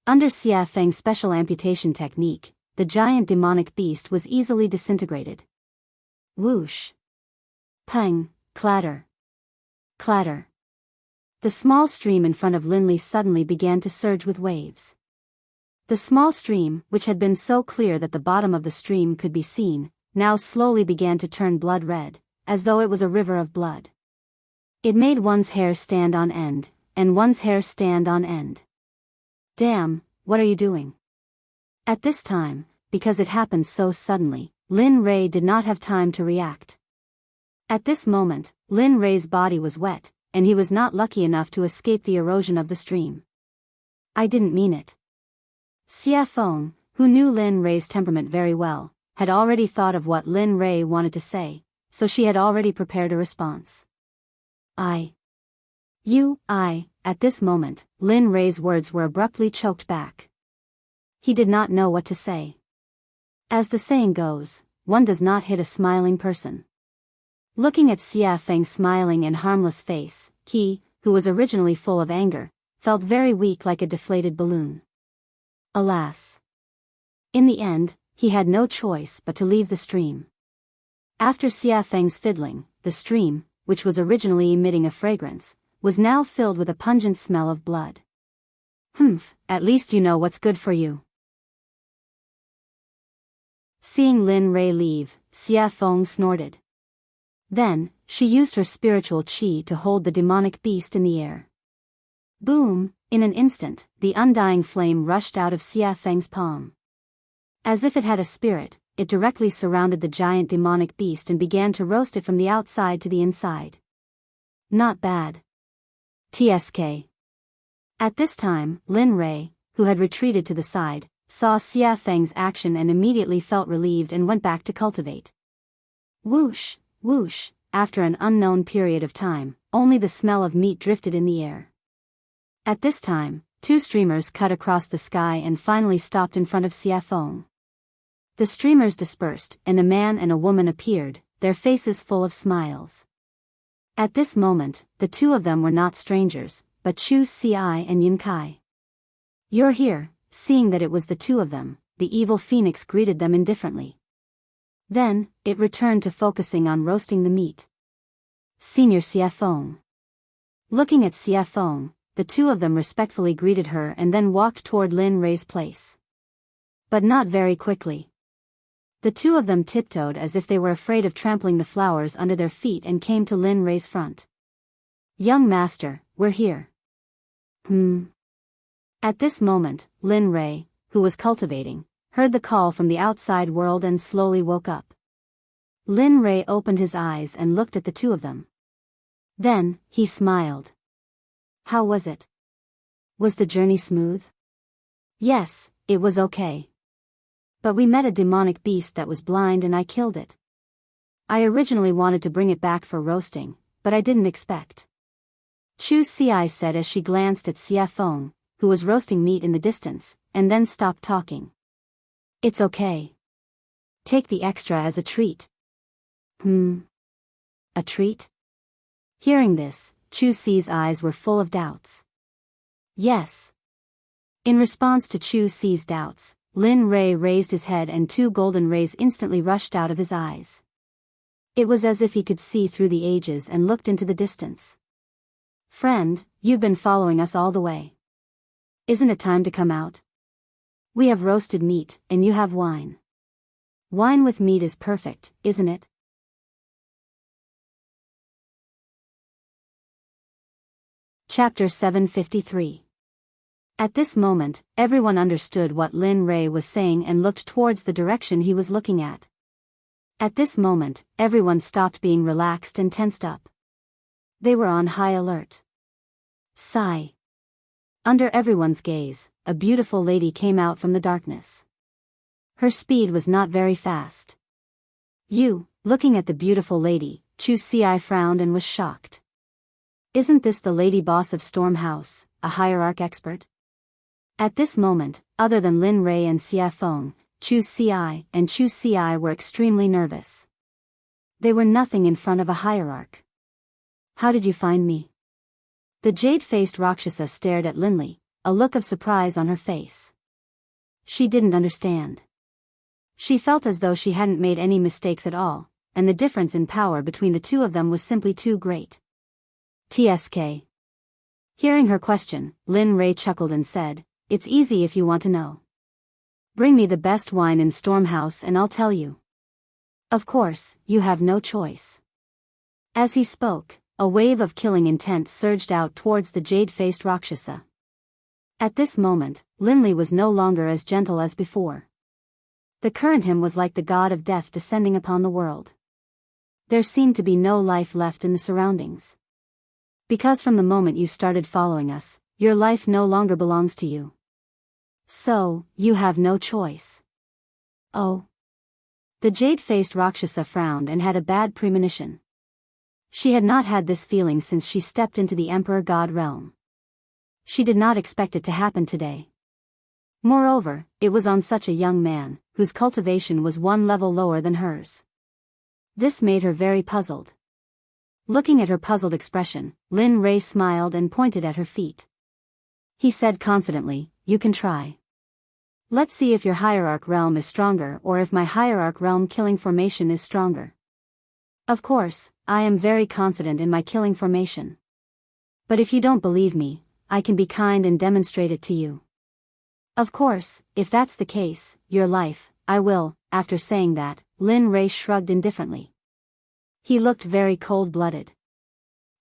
Under Xia Feng's special amputation technique, the giant demonic beast was easily disintegrated. Whoosh! Pang! Clatter! Clatter! The small stream in front of Linley suddenly began to surge with waves. The small stream, which had been so clear that the bottom of the stream could be seen, now slowly began to turn blood red, as though it was a river of blood. It made one's hair stand on end, and one's hair stand on end. Damn, what are you doing? At this time, because it happened so suddenly, Lin Rei did not have time to react. At this moment, Lin Rei's body was wet, and he was not lucky enough to escape the erosion of the stream. I didn't mean it. Xia Feng, who knew Lin Rei's temperament very well, had already thought of what Lin Rei wanted to say, so she had already prepared a response. At this moment, Lin Rei's words were abruptly choked back. He did not know what to say. As the saying goes, one does not hit a smiling person. Looking at Xia Feng's smiling and harmless face, he, who was originally full of anger, felt very weak like a deflated balloon. Alas! In the end, he had no choice but to leave the stream. After Xia Feng's fiddling, the stream, which was originally emitting a fragrance, was now filled with a pungent smell of blood. At least you know what's good for you. Seeing Lin Rei leave, Xia Feng snorted. Then, she used her spiritual qi to hold the demonic beast in the air. Boom! In an instant, the undying flame rushed out of Xia Feng's palm. As if it had a spirit, it directly surrounded the giant demonic beast and began to roast it from the outside to the inside. Not bad. TSK. At this time, Lin Rei, who had retreated to the side, saw Xia Feng's action and immediately felt relieved and went back to cultivate. Whoosh, whoosh, after an unknown period of time, only the smell of meat drifted in the air. At this time, two streamers cut across the sky and finally stopped in front of Xia Feng. The streamers dispersed, and a man and a woman appeared, their faces full of smiles. At this moment, the two of them were not strangers, but Chu Xi and Yin Kai. You're here. Seeing that it was the two of them, the evil phoenix greeted them indifferently. Then, it returned to focusing on roasting the meat. Senior Xia Feng. Looking at Xia Feng, the two of them respectfully greeted her and then walked toward Lin Rei's place. But not very quickly. The two of them tiptoed as if they were afraid of trampling the flowers under their feet and came to Lin Rei's front. Young master, we're here. At this moment, Lin Rei, who was cultivating, heard the call from the outside world and slowly woke up. Lin Rei opened his eyes and looked at the two of them. Then, he smiled. How was it? Was the journey smooth? Yes, it was okay. But we met a demonic beast that was blind and I killed it. I originally wanted to bring it back for roasting, but I didn't expect. Chu Xi said as she glanced at Xia Feng, who was roasting meat in the distance, and then stopped talking. It's okay. Take the extra as a treat. A treat? Hearing this, Chu Xi's eyes were full of doubts. Yes. In response to Chu Xi's doubts, Lin Rei raised his head and two golden rays instantly rushed out of his eyes. It was as if he could see through the ages and looked into the distance. Friend, you've been following us all the way. Isn't it time to come out? We have roasted meat, and you have wine. Wine with meat is perfect, isn't it? Chapter 753. At this moment, everyone understood what Lin Rei was saying and looked towards the direction he was looking at. At this moment, everyone stopped being relaxed and tensed up. They were on high alert. Sigh. Under everyone's gaze, a beautiful lady came out from the darkness. Her speed was not very fast. Looking at the beautiful lady, Chu Xi frowned and was shocked. Isn't this the lady boss of Storm House, a hierarch expert? At this moment, other than Lin Rei and Xia Feng, Chu Xi were extremely nervous. They were nothing in front of a hierarch. How did you find me? The jade-faced Rakshasa stared at Linli, a look of surprise on her face. She didn't understand. She felt as though she hadn't made any mistakes at all, and the difference in power between the two of them was simply too great. TSK. Hearing her question, Lin Rei chuckled and said, It's easy if you want to know. Bring me the best wine in Stormhouse and I'll tell you. Of course, you have no choice. As he spoke, a wave of killing intent surged out towards the jade-faced Rakshasa. At this moment, Linley was no longer as gentle as before. The current him was like the god of death descending upon the world. There seemed to be no life left in the surroundings. Because from the moment you started following us, your life no longer belongs to you. So, you have no choice. Oh. The jade-faced Rakshasa frowned and had a bad premonition. She had not had this feeling since she stepped into the Emperor God realm. She did not expect it to happen today. Moreover, it was on such a young man, whose cultivation was one level lower than hers. This made her very puzzled. Looking at her puzzled expression, Lin Ray smiled and pointed at her feet. He said confidently, "You can try. Let's see if your hierarch realm is stronger or if my hierarch realm killing formation is stronger. Of course, I am very confident in my killing formation. But if you don't believe me, I can be kind and demonstrate it to you. Of course, if that's the case, your life, I will." After saying that, Lin Ray shrugged indifferently. He looked very cold-blooded.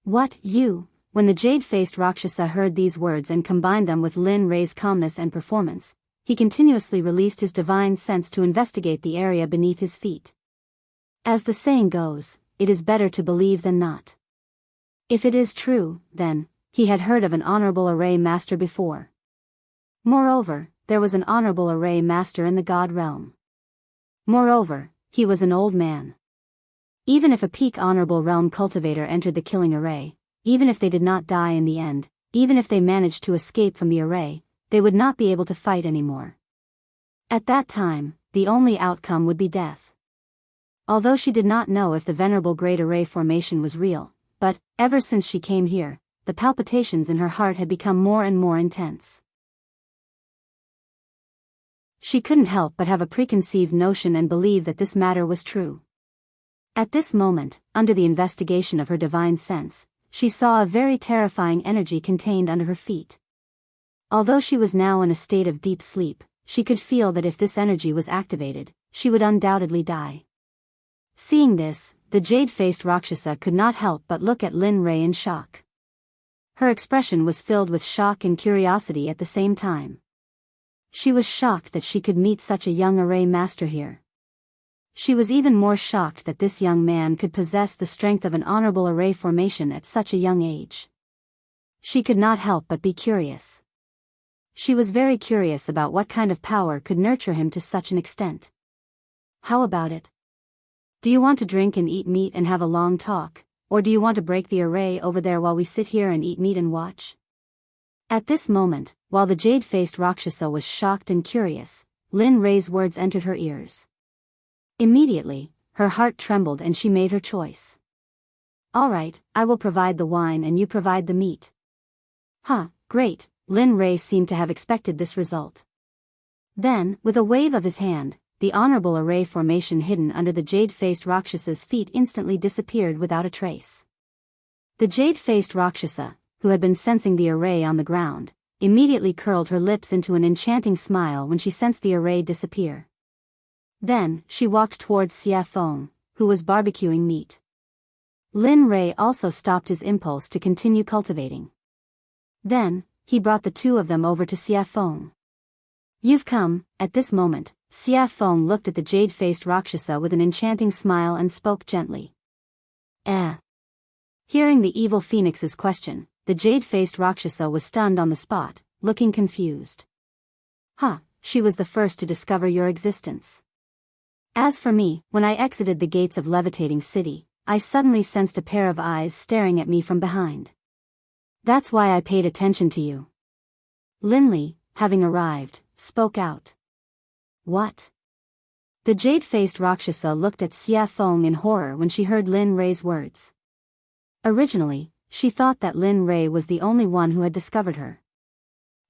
"What, you?" When the jade-faced Rakshasa heard these words and combined them with Lin Ray's calmness and performance, he continuously released his divine sense to investigate the area beneath his feet. As the saying goes, it is better to believe than not. If it is true, then, he had heard of an honorable array master before. Moreover, there was an honorable array master in the god realm. Moreover, he was an old man. Even if a peak honorable realm cultivator entered the killing array, even if they did not die in the end, even if they managed to escape from the array, they would not be able to fight anymore. At that time, the only outcome would be death. Although she did not know if the venerable great array formation was real, but, ever since she came here, the palpitations in her heart had become more and more intense. She couldn't help but have a preconceived notion and believe that this matter was true. At this moment, under the investigation of her divine sense, she saw a very terrifying energy contained under her feet. Although she was now in a state of deep sleep, she could feel that if this energy was activated, she would undoubtedly die. Seeing this, the jade-faced Rakshasa could not help but look at Lin Ray in shock. Her expression was filled with shock and curiosity at the same time. She was shocked that she could meet such a young array master here. She was even more shocked that this young man could possess the strength of an honorable array formation at such a young age. She could not help but be curious. She was very curious about what kind of power could nurture him to such an extent. "How about it? Do you want to drink and eat meat and have a long talk, or do you want to break the array over there while we sit here and eat meat and watch?" At this moment, while the jade-faced Rakshasa was shocked and curious, Lin Ray's words entered her ears. Immediately, her heart trembled and she made her choice. "All right, I will provide the wine and you provide the meat." "Huh, great." Lin Ray seemed to have expected this result. Then, with a wave of his hand, the honorable array formation hidden under the jade-faced Rakshasa's feet instantly disappeared without a trace. The jade-faced Rakshasa, who had been sensing the array on the ground, immediately curled her lips into an enchanting smile when she sensed the array disappear. Then, she walked towards Xia Feng, who was barbecuing meat. Lin Ray also stopped his impulse to continue cultivating. Then, he brought the two of them over to Xia Feng. "You've come." At this moment, Xia Feng looked at the jade-faced Rakshasa with an enchanting smile and spoke gently. Hearing the evil phoenix's question, the jade-faced Rakshasa was stunned on the spot, looking confused. "Huh, she was the first to discover your existence. As for me, when I exited the gates of Levitating City, I suddenly sensed a pair of eyes staring at me from behind. That's why I paid attention to you." Linley, having arrived, spoke out. "What?" The jade-faced Rakshasa looked at Xia Feng in horror when she heard Lin Ray's words. Originally, she thought that Lin Ray was the only one who had discovered her.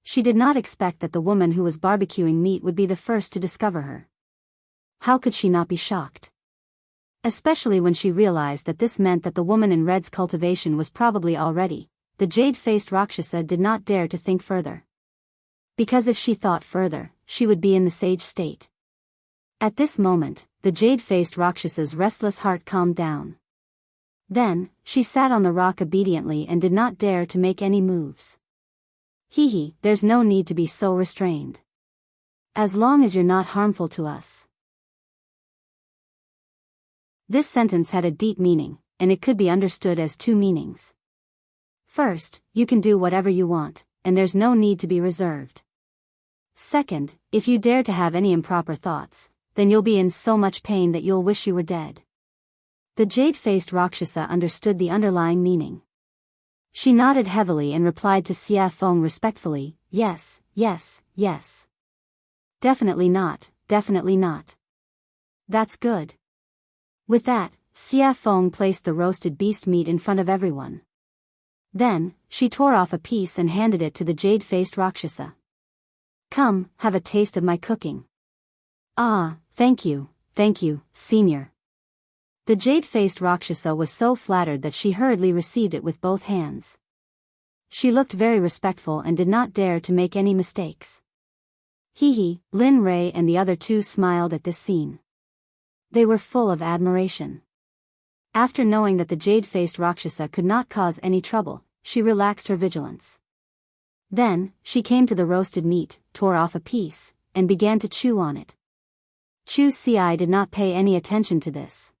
She did not expect that the woman who was barbecuing meat would be the first to discover her. How could she not be shocked? Especially when she realized that this meant that the woman in red's cultivation was probably already. The jade-faced Rakshasa did not dare to think further. Because if she thought further, she would be in the sage state. At this moment, the jade-faced Rakshasa's restless heart calmed down. Then, she sat on the rock obediently and did not dare to make any moves. There's no need to be so restrained. As long as you're not harmful to us. This sentence had a deep meaning, and it could be understood as two meanings. First, you can do whatever you want, and there's no need to be reserved. Second, if you dare to have any improper thoughts, then you'll be in so much pain that you'll wish you were dead. The jade-faced Rakshasa understood the underlying meaning. She nodded heavily and replied to Xia Feng respectfully, yes, yes, yes. Definitely not, definitely not. That's good. With that, Xia Feng placed the roasted beast meat in front of everyone. Then, she tore off a piece and handed it to the jade-faced Rakshasa. Come, have a taste of my cooking. Ah, thank you, senior. The jade-faced Rakshasa was so flattered that she hurriedly received it with both hands. She looked very respectful and did not dare to make any mistakes. Lin Rei and the other two smiled at this scene. They were full of admiration. After knowing that the jade-faced Rakshasa could not cause any trouble, she relaxed her vigilance. Then, she came to the roasted meat, tore off a piece, and began to chew on it. Chu Ci did not pay any attention to this.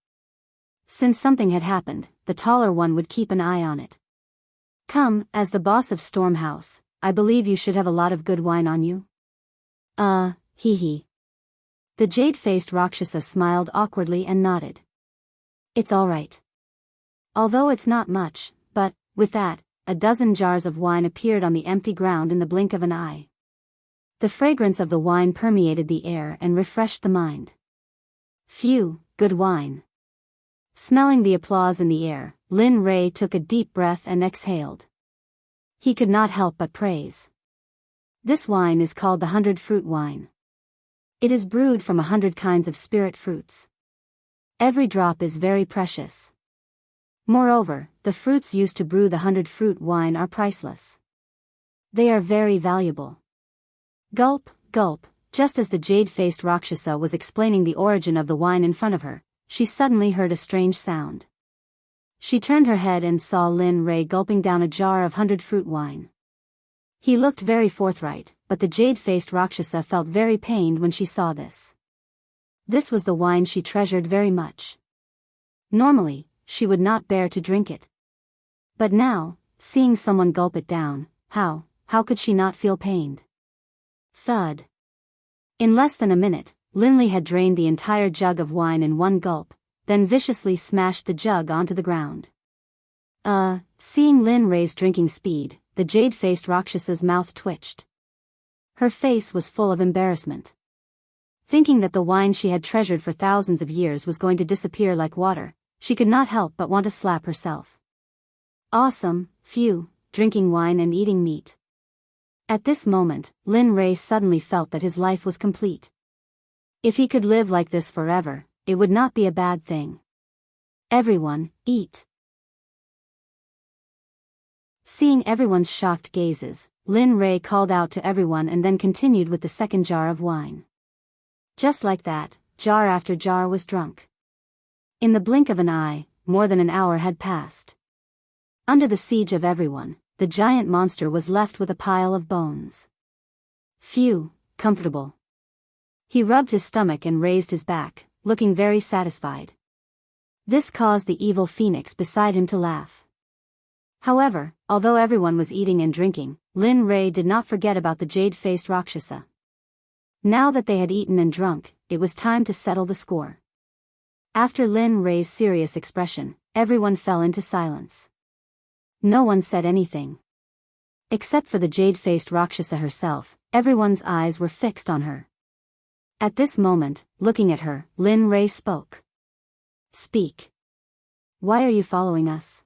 Since something had happened, the taller one would keep an eye on it. Come, as the boss of Storm House, I believe you should have a lot of good wine on you. The jade-faced Rakshasa smiled awkwardly and nodded. It's all right. Although it's not much, but, with that, a dozen jars of wine appeared on the empty ground in the blink of an eye. The fragrance of the wine permeated the air and refreshed the mind. Phew, good wine. Smelling the applause in the air, Lin Rei took a deep breath and exhaled. He could not help but praise. This wine is called the 100-fruit wine. It is brewed from 100 kinds of spirit fruits. Every drop is very precious. Moreover, the fruits used to brew the 100-fruit wine are priceless. They are very valuable. Gulp, gulp, just as the jade-faced Rakshasa was explaining the origin of the wine in front of her, she suddenly heard a strange sound. She turned her head and saw Lin Rei gulping down a jar of 100-fruit wine. He looked very forthright, but the jade-faced Rakshasa felt very pained when she saw this. This was the wine she treasured very much. Normally, she would not bear to drink it. But now, seeing someone gulp it down, how could she not feel pained? Thud. In less than a minute, Linley had drained the entire jug of wine in one gulp, then viciously smashed the jug onto the ground. Seeing Lin Rei's drinking speed, the jade-faced Rakshasa's mouth twitched. Her face was full of embarrassment. Thinking that the wine she had treasured for thousands of years was going to disappear like water, she could not help but want to slap herself. Awesome, phew, drinking wine and eating meat. At this moment, Lin Rei suddenly felt that his life was complete. If he could live like this forever, it would not be a bad thing. Everyone, eat. Seeing everyone's shocked gazes, Lin Rei called out to everyone and then continued with the second jar of wine. Just like that, jar after jar was drunk. In the blink of an eye, more than an hour had passed. Under the siege of everyone, the giant monster was left with a pile of bones. Phew, comfortable. He rubbed his stomach and raised his back, looking very satisfied. This caused the evil phoenix beside him to laugh. However, although everyone was eating and drinking, Lin Rei did not forget about the jade-faced Rakshasa. Now that they had eaten and drunk, it was time to settle the score. After Lin Rei's serious expression, everyone fell into silence. No one said anything. Except for the jade-faced Rakshasa herself, everyone's eyes were fixed on her. At this moment, looking at her, Lin Rei spoke. Speak. Why are you following us?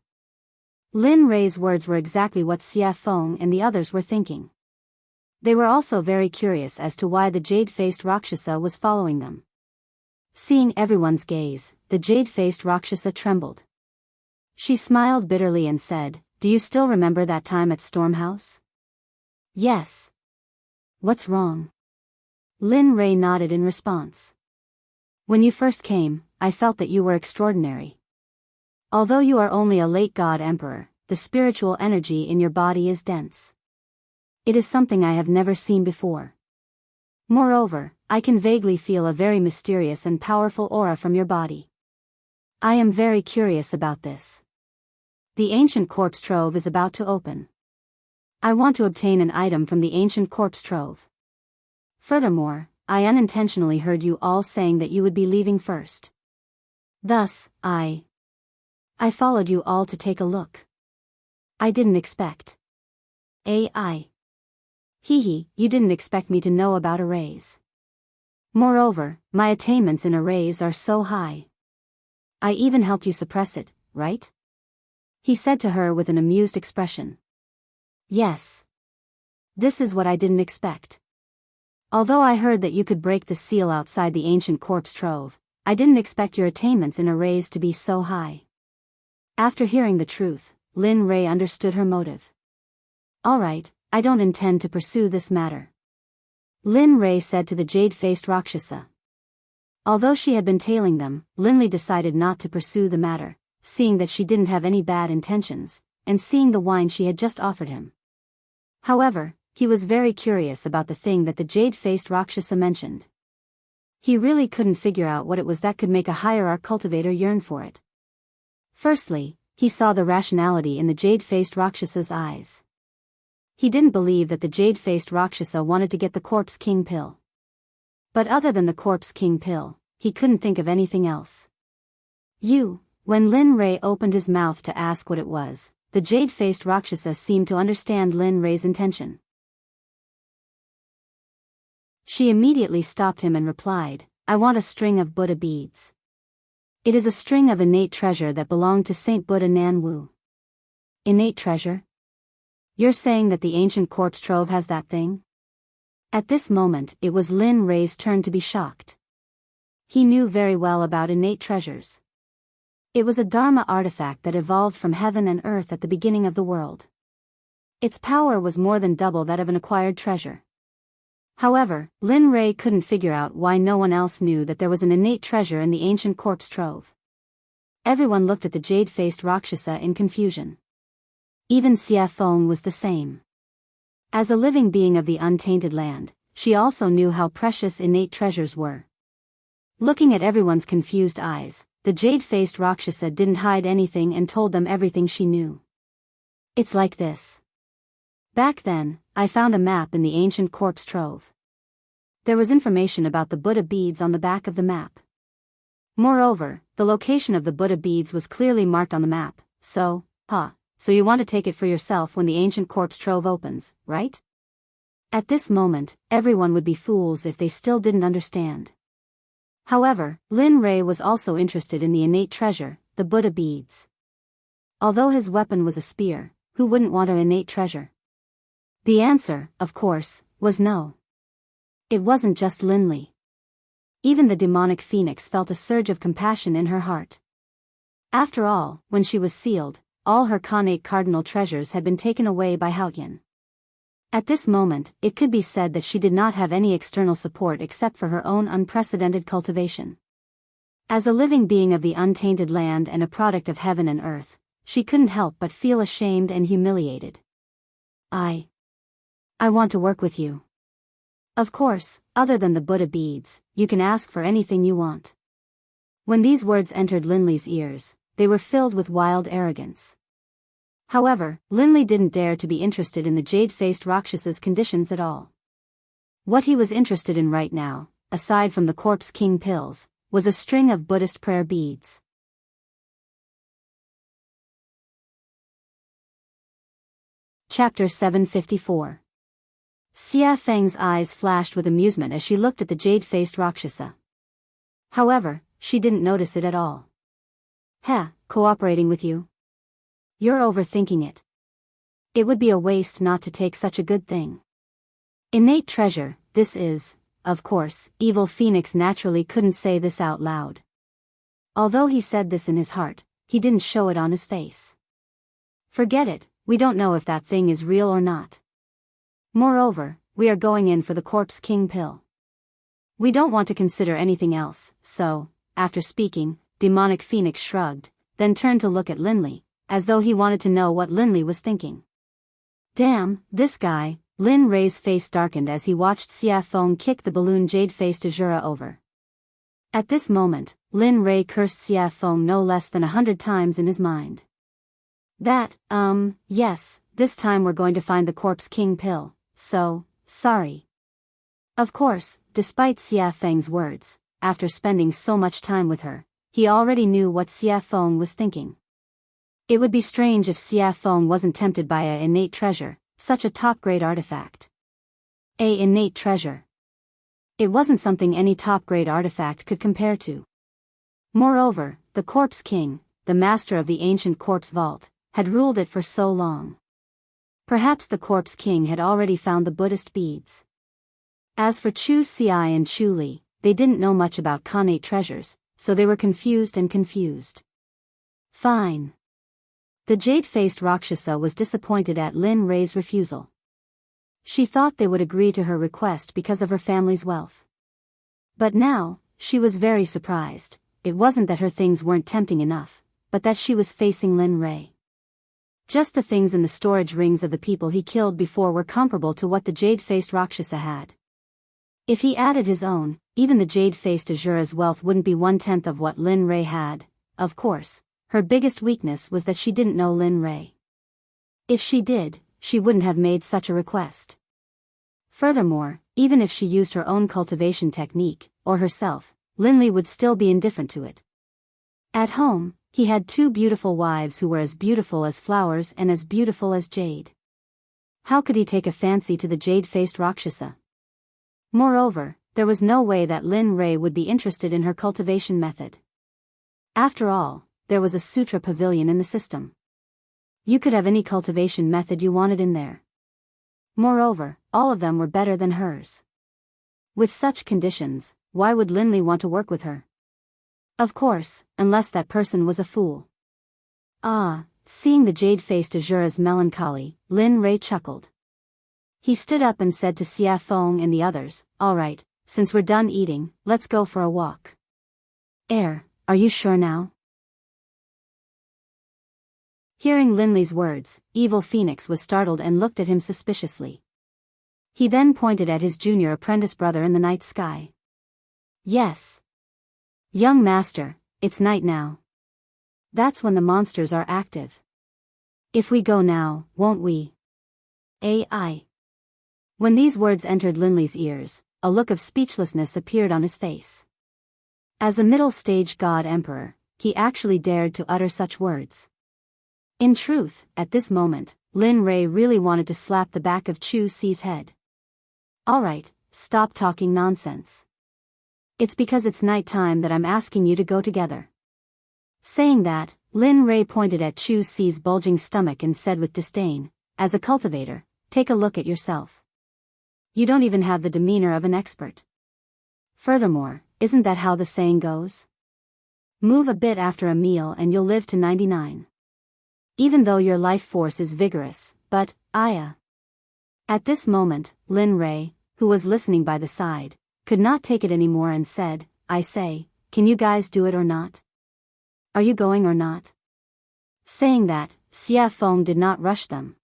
Lin Rei's words were exactly what Xia Feng and the others were thinking. They were also very curious as to why the jade-faced Rakshasa was following them. Seeing everyone's gaze, the jade-faced Rakshasa trembled. She smiled bitterly and said, "Do you still remember that time at Storm House?" "Yes." What's wrong? Lin Ray nodded in response. When you first came, I felt that you were extraordinary. Although you are only a late god emperor, the spiritual energy in your body is dense. It is something I have never seen before. Moreover, I can vaguely feel a very mysterious and powerful aura from your body. I am very curious about this. The ancient corpse trove is about to open. I want to obtain an item from the ancient corpse trove. Furthermore, I unintentionally heard you all saying that you would be leaving first. Thus, I followed you all to take a look. I didn't expect. AI. Hee, you didn't expect me to know about arrays. Moreover, my attainments in arrays are so high. I even helped you suppress it, right? He said to her with an amused expression. Yes. This is what I didn't expect. Although I heard that you could break the seal outside the ancient corpse trove, I didn't expect your attainments in arrays to be so high. After hearing the truth, Lin Ray understood her motive. Alright, I don't intend to pursue this matter. Lin Ray said to the jade-faced Rakshasa. Although she had been tailing them, Linley decided not to pursue the matter, seeing that she didn't have any bad intentions, and seeing the wine she had just offered him. However, he was very curious about the thing that the jade-faced Rakshasa mentioned. He really couldn't figure out what it was that could make a hierarch cultivator yearn for it. Firstly, he saw the rationality in the jade-faced Rakshasa's eyes. He didn't believe that the jade-faced Rakshasa wanted to get the Corpse King pill. But other than the Corpse King pill, he couldn't think of anything else. When Lin Ray opened his mouth to ask what it was, the jade-faced Rakshasa seemed to understand Lin Ray's intention. She immediately stopped him and replied, I want a string of Buddha beads. It is a string of innate treasure that belonged to Saint Buddha Nan Wu. Innate treasure? You're saying that the ancient corpse trove has that thing? At this moment, it was Lin Ray's turn to be shocked. He knew very well about innate treasures. It was a Dharma artifact that evolved from heaven and earth at the beginning of the world. Its power was more than double that of an acquired treasure. However, Lin Ray couldn't figure out why no one else knew that there was an innate treasure in the ancient corpse trove. Everyone looked at the jade-faced Rakshasa in confusion. Even Xia Feng was the same. As a living being of the untainted land, she also knew how precious innate treasures were. Looking at everyone's confused eyes, the jade-faced Rakshasa didn't hide anything and told them everything she knew. It's like this. Back then, I found a map in the ancient corpse trove. There was information about the Buddha beads on the back of the map. Moreover, the location of the Buddha beads was clearly marked on the map, so you want to take it for yourself when the ancient corpse trove opens, right? At this moment, everyone would be fools if they still didn't understand. However, Lin Ray was also interested in the innate treasure, the Buddha beads. Although his weapon was a spear, who wouldn't want an innate treasure? The answer, of course, was no. It wasn't just Linley. Even the demonic phoenix felt a surge of compassion in her heart. After all, when she was sealed, all her Khanate cardinal treasures had been taken away by Haotian. At this moment, it could be said that she did not have any external support except for her own unprecedented cultivation. As a living being of the untainted land and a product of heaven and earth, she couldn't help but feel ashamed and humiliated. I want to work with you. Of course, other than the Buddha beads, you can ask for anything you want. When these words entered Linley's ears, they were filled with wild arrogance. However, Linley didn't dare to be interested in the jade-faced Rakshasa's conditions at all. What he was interested in right now, aside from the Corpse King pills, was a string of Buddhist prayer beads. Chapter 754. Xia Feng's eyes flashed with amusement as she looked at the jade-faced Rakshasa. However, she didn't notice it at all. Cooperating with you? You're overthinking it. It would be a waste not to take such a good thing. Innate treasure, this is, of course, Evil Phoenix naturally couldn't say this out loud. Although he said this in his heart, he didn't show it on his face. Forget it, we don't know if that thing is real or not. Moreover, we are going in for the Corpse King pill. We don't want to consider anything else, so, after speaking, Demonic Phoenix shrugged, then turned to look at Linley, as though he wanted to know what Linley was thinking. Damn, this guy. Lin Ray's face darkened as he watched Xia Feng kick the balloon jade-faced Azura over. At this moment, Lin Ray cursed Xia Feng no less than 100 times in his mind. Yes, this time we're going to find the Corpse King pill, so, sorry. Of course, despite Xia Feng's words, after spending so much time with her, he already knew what Xia Feng was thinking. It would be strange if Xia Feng wasn't tempted by a innate treasure, such a top-grade artifact. A innate treasure. It wasn't something any top-grade artifact could compare to. Moreover, the Corpse King, the master of the ancient corpse vault, had ruled it for so long. Perhaps the Corpse King had already found the Buddhist beads. As for Chu Xiai and Chu Li, they didn't know much about connate treasures, so they were confused. Fine. The jade-faced Rakshasa was disappointed at Lin Ray's refusal. She thought they would agree to her request because of her family's wealth. But now, she was very surprised. It wasn't that her things weren't tempting enough, but that she was facing Lin Ray. Just the things in the storage rings of the people he killed before were comparable to what the jade-faced Rakshasa had. If he added his own, even the jade-faced Azura's wealth wouldn't be 1/10 of what Lin Ray had. Of course, her biggest weakness was that she didn't know Lin Ray. If she did, she wouldn't have made such a request. Furthermore, even if she used her own cultivation technique, or herself, Linley would still be indifferent to it. At home, he had 2 beautiful wives who were as beautiful as flowers and as beautiful as jade. How could he take a fancy to the jade-faced Rakshasa? Moreover, there was no way that Lin Ray would be interested in her cultivation method. After all, there was a sutra pavilion in the system. You could have any cultivation method you wanted in there. Moreover, all of them were better than hers. With such conditions, why would Linley want to work with her? Of course, unless that person was a fool. Seeing the jade-faced Azura's melancholy, Lin Ray chuckled. He stood up and said to Xia Feng and the others, "All right, since we're done eating, let's go for a walk." Are you sure now?" Hearing Linley's words, Evil Phoenix was startled and looked at him suspiciously. He then pointed at his junior apprentice brother in the night sky. "Yes. Young master, it's night now. That's when the monsters are active. If we go now, won't we?" Ai. When these words entered Linley's ears, a look of speechlessness appeared on his face. As a middle-stage god emperor, he actually dared to utter such words. In truth, at this moment, Lin Ray really wanted to slap the back of Chu Xi's head. "All right, stop talking nonsense. It's because it's night time that I'm asking you to go together." Saying that, Lin Ray pointed at Chu Xi's bulging stomach and said with disdain, "As a cultivator, take a look at yourself. You don't even have the demeanor of an expert. Furthermore, isn't that how the saying goes? Move a bit after a meal and you'll live to 99. Even though your life force is vigorous, but, Aya." At this moment, Lin Ray, who was listening by the side, could not take it anymore and said, "I say, can you guys do it or not? Are you going or not?" Saying that, Xia Feng did not rush them.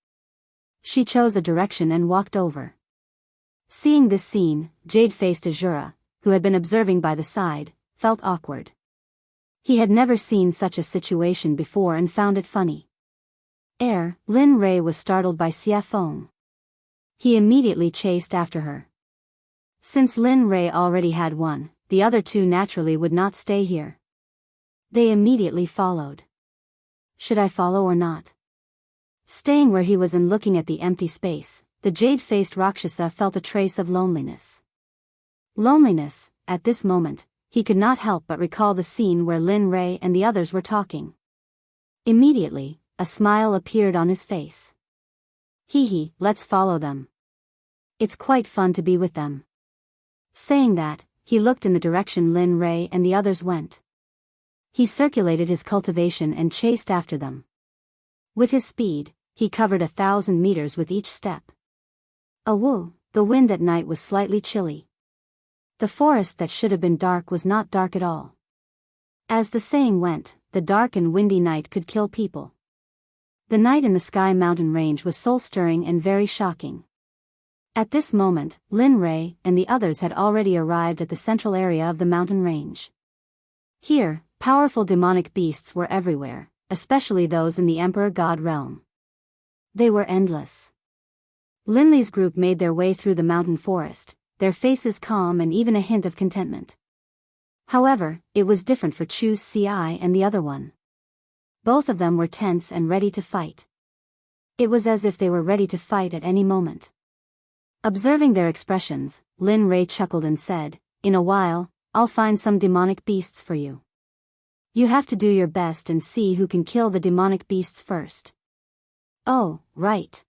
She chose a direction and walked over. Seeing this scene, jade-faced Azura, who had been observing by the side, felt awkward. He had never seen such a situation before and found it funny. Lin Ray was startled by Xia Feng. He immediately chased after her. Since Lin Ray already had one, the other 2 naturally would not stay here. They immediately followed. Should I follow or not? Staying where he was and looking at the empty space, the jade-faced Rakshasa felt a trace of loneliness. At this moment, he could not help but recall the scene where Lin Ray and the others were talking. Immediately, a smile appeared on his face. "Hee, let's follow them. It's quite fun to be with them." Saying that, he looked in the direction Lin Ray and the others went. He circulated his cultivation and chased after them. With his speed, he covered 1,000 meters with each step. Awoo, The wind at night was slightly chilly. The forest that should have been dark was not dark at all. As the saying went, the dark and windy night could kill people. The night in the Sky Mountain Range was soul-stirring and very shocking. At this moment, Lin Rei and the others had already arrived at the central area of the mountain range. Here, powerful demonic beasts were everywhere, especially those in the Emperor God realm. They were endless. Linley's group made their way through the mountain forest, their faces calm and even a hint of contentment. However, it was different for Chu Ci and the other one. Both of them were tense and ready to fight. It was as if they were ready to fight at any moment. Observing their expressions, Lin Rei chuckled and said, "In a while, I'll find some demonic beasts for you. You have to do your best and see who can kill the demonic beasts first." "Oh, right."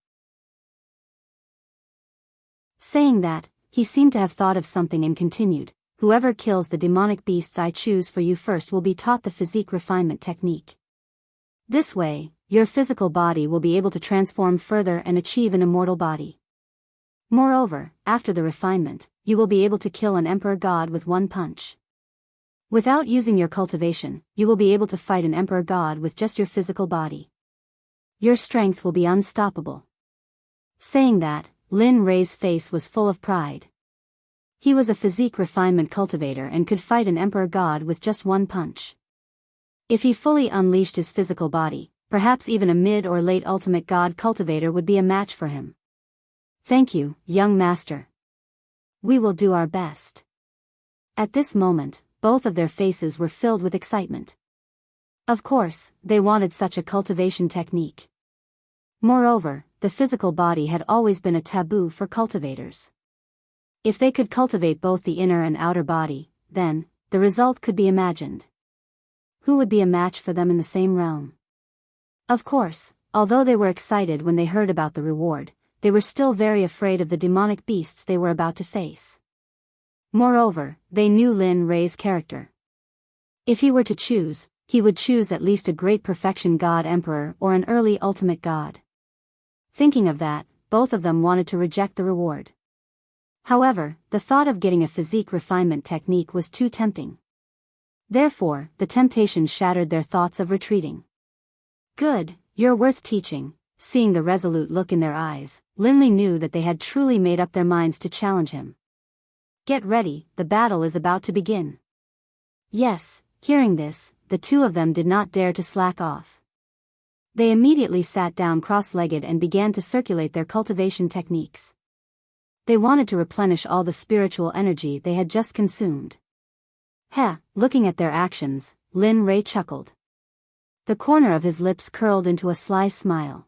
Saying that, he seemed to have thought of something and continued, "Whoever kills the demonic beasts I choose for you first will be taught the physique refinement technique. This way, your physical body will be able to transform further and achieve an immortal body. Moreover, after the refinement, you will be able to kill an emperor god with one punch. Without using your cultivation, you will be able to fight an emperor god with just your physical body. Your strength will be unstoppable." Saying that, Lin Rei's face was full of pride. He was a physique refinement cultivator and could fight an emperor god with just one punch. If he fully unleashed his physical body, perhaps even a mid or late ultimate god cultivator would be a match for him. "Thank you, young master. We will do our best." At this moment, both of their faces were filled with excitement. Of course, they wanted such a cultivation technique. Moreover, the physical body had always been a taboo for cultivators. If they could cultivate both the inner and outer body, then, the result could be imagined. Who would be a match for them in the same realm? Of course, although they were excited when they heard about the reward, they were still very afraid of the demonic beasts they were about to face. Moreover, they knew Lin Rei's character. If he were to choose, he would choose at least a great perfection god emperor or an early ultimate god. Thinking of that, both of them wanted to reject the reward. However, the thought of getting a physique refinement technique was too tempting. Therefore, the temptation shattered their thoughts of retreating. "Good, you're worth teaching." Seeing the resolute look in their eyes, Linley knew that they had truly made up their minds to challenge him. "Get ready, the battle is about to begin." Yes, hearing this, the two of them did not dare to slack off. They immediately sat down cross-legged and began to circulate their cultivation techniques. They wanted to replenish all the spiritual energy they had just consumed. Looking at their actions, Lin Rei chuckled. The corner of his lips curled into a sly smile.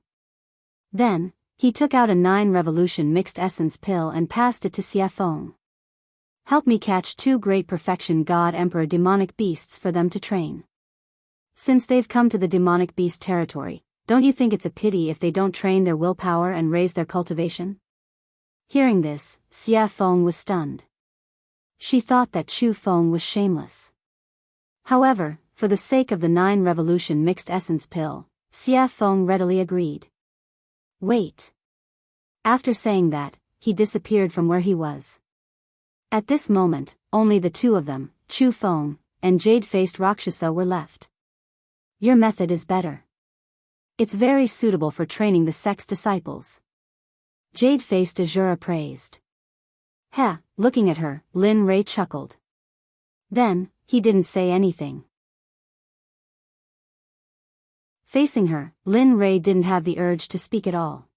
Then, he took out a 9 revolution mixed essence pill and passed it to Xie Feng. "Help me catch 2 great perfection god emperor demonic beasts for them to train. Since they've come to the demonic beast territory, don't you think it's a pity if they don't train their willpower and raise their cultivation?" Hearing this, Xie Feng was stunned. She thought that Chu Feng was shameless. However, for the sake of the 9 revolution mixed essence pill, Xie Feng readily agreed. "Wait." After saying that, he disappeared from where he was. At this moment, only the two of them, Chu Feng and jade-faced Rakshasa, were left. "Your method is better. It's very suitable for training the Sect's disciples." Jade-faced Azura praised. Looking at her, Lin Rei chuckled. Then, he didn't say anything. Facing her, Lin Rei didn't have the urge to speak at all.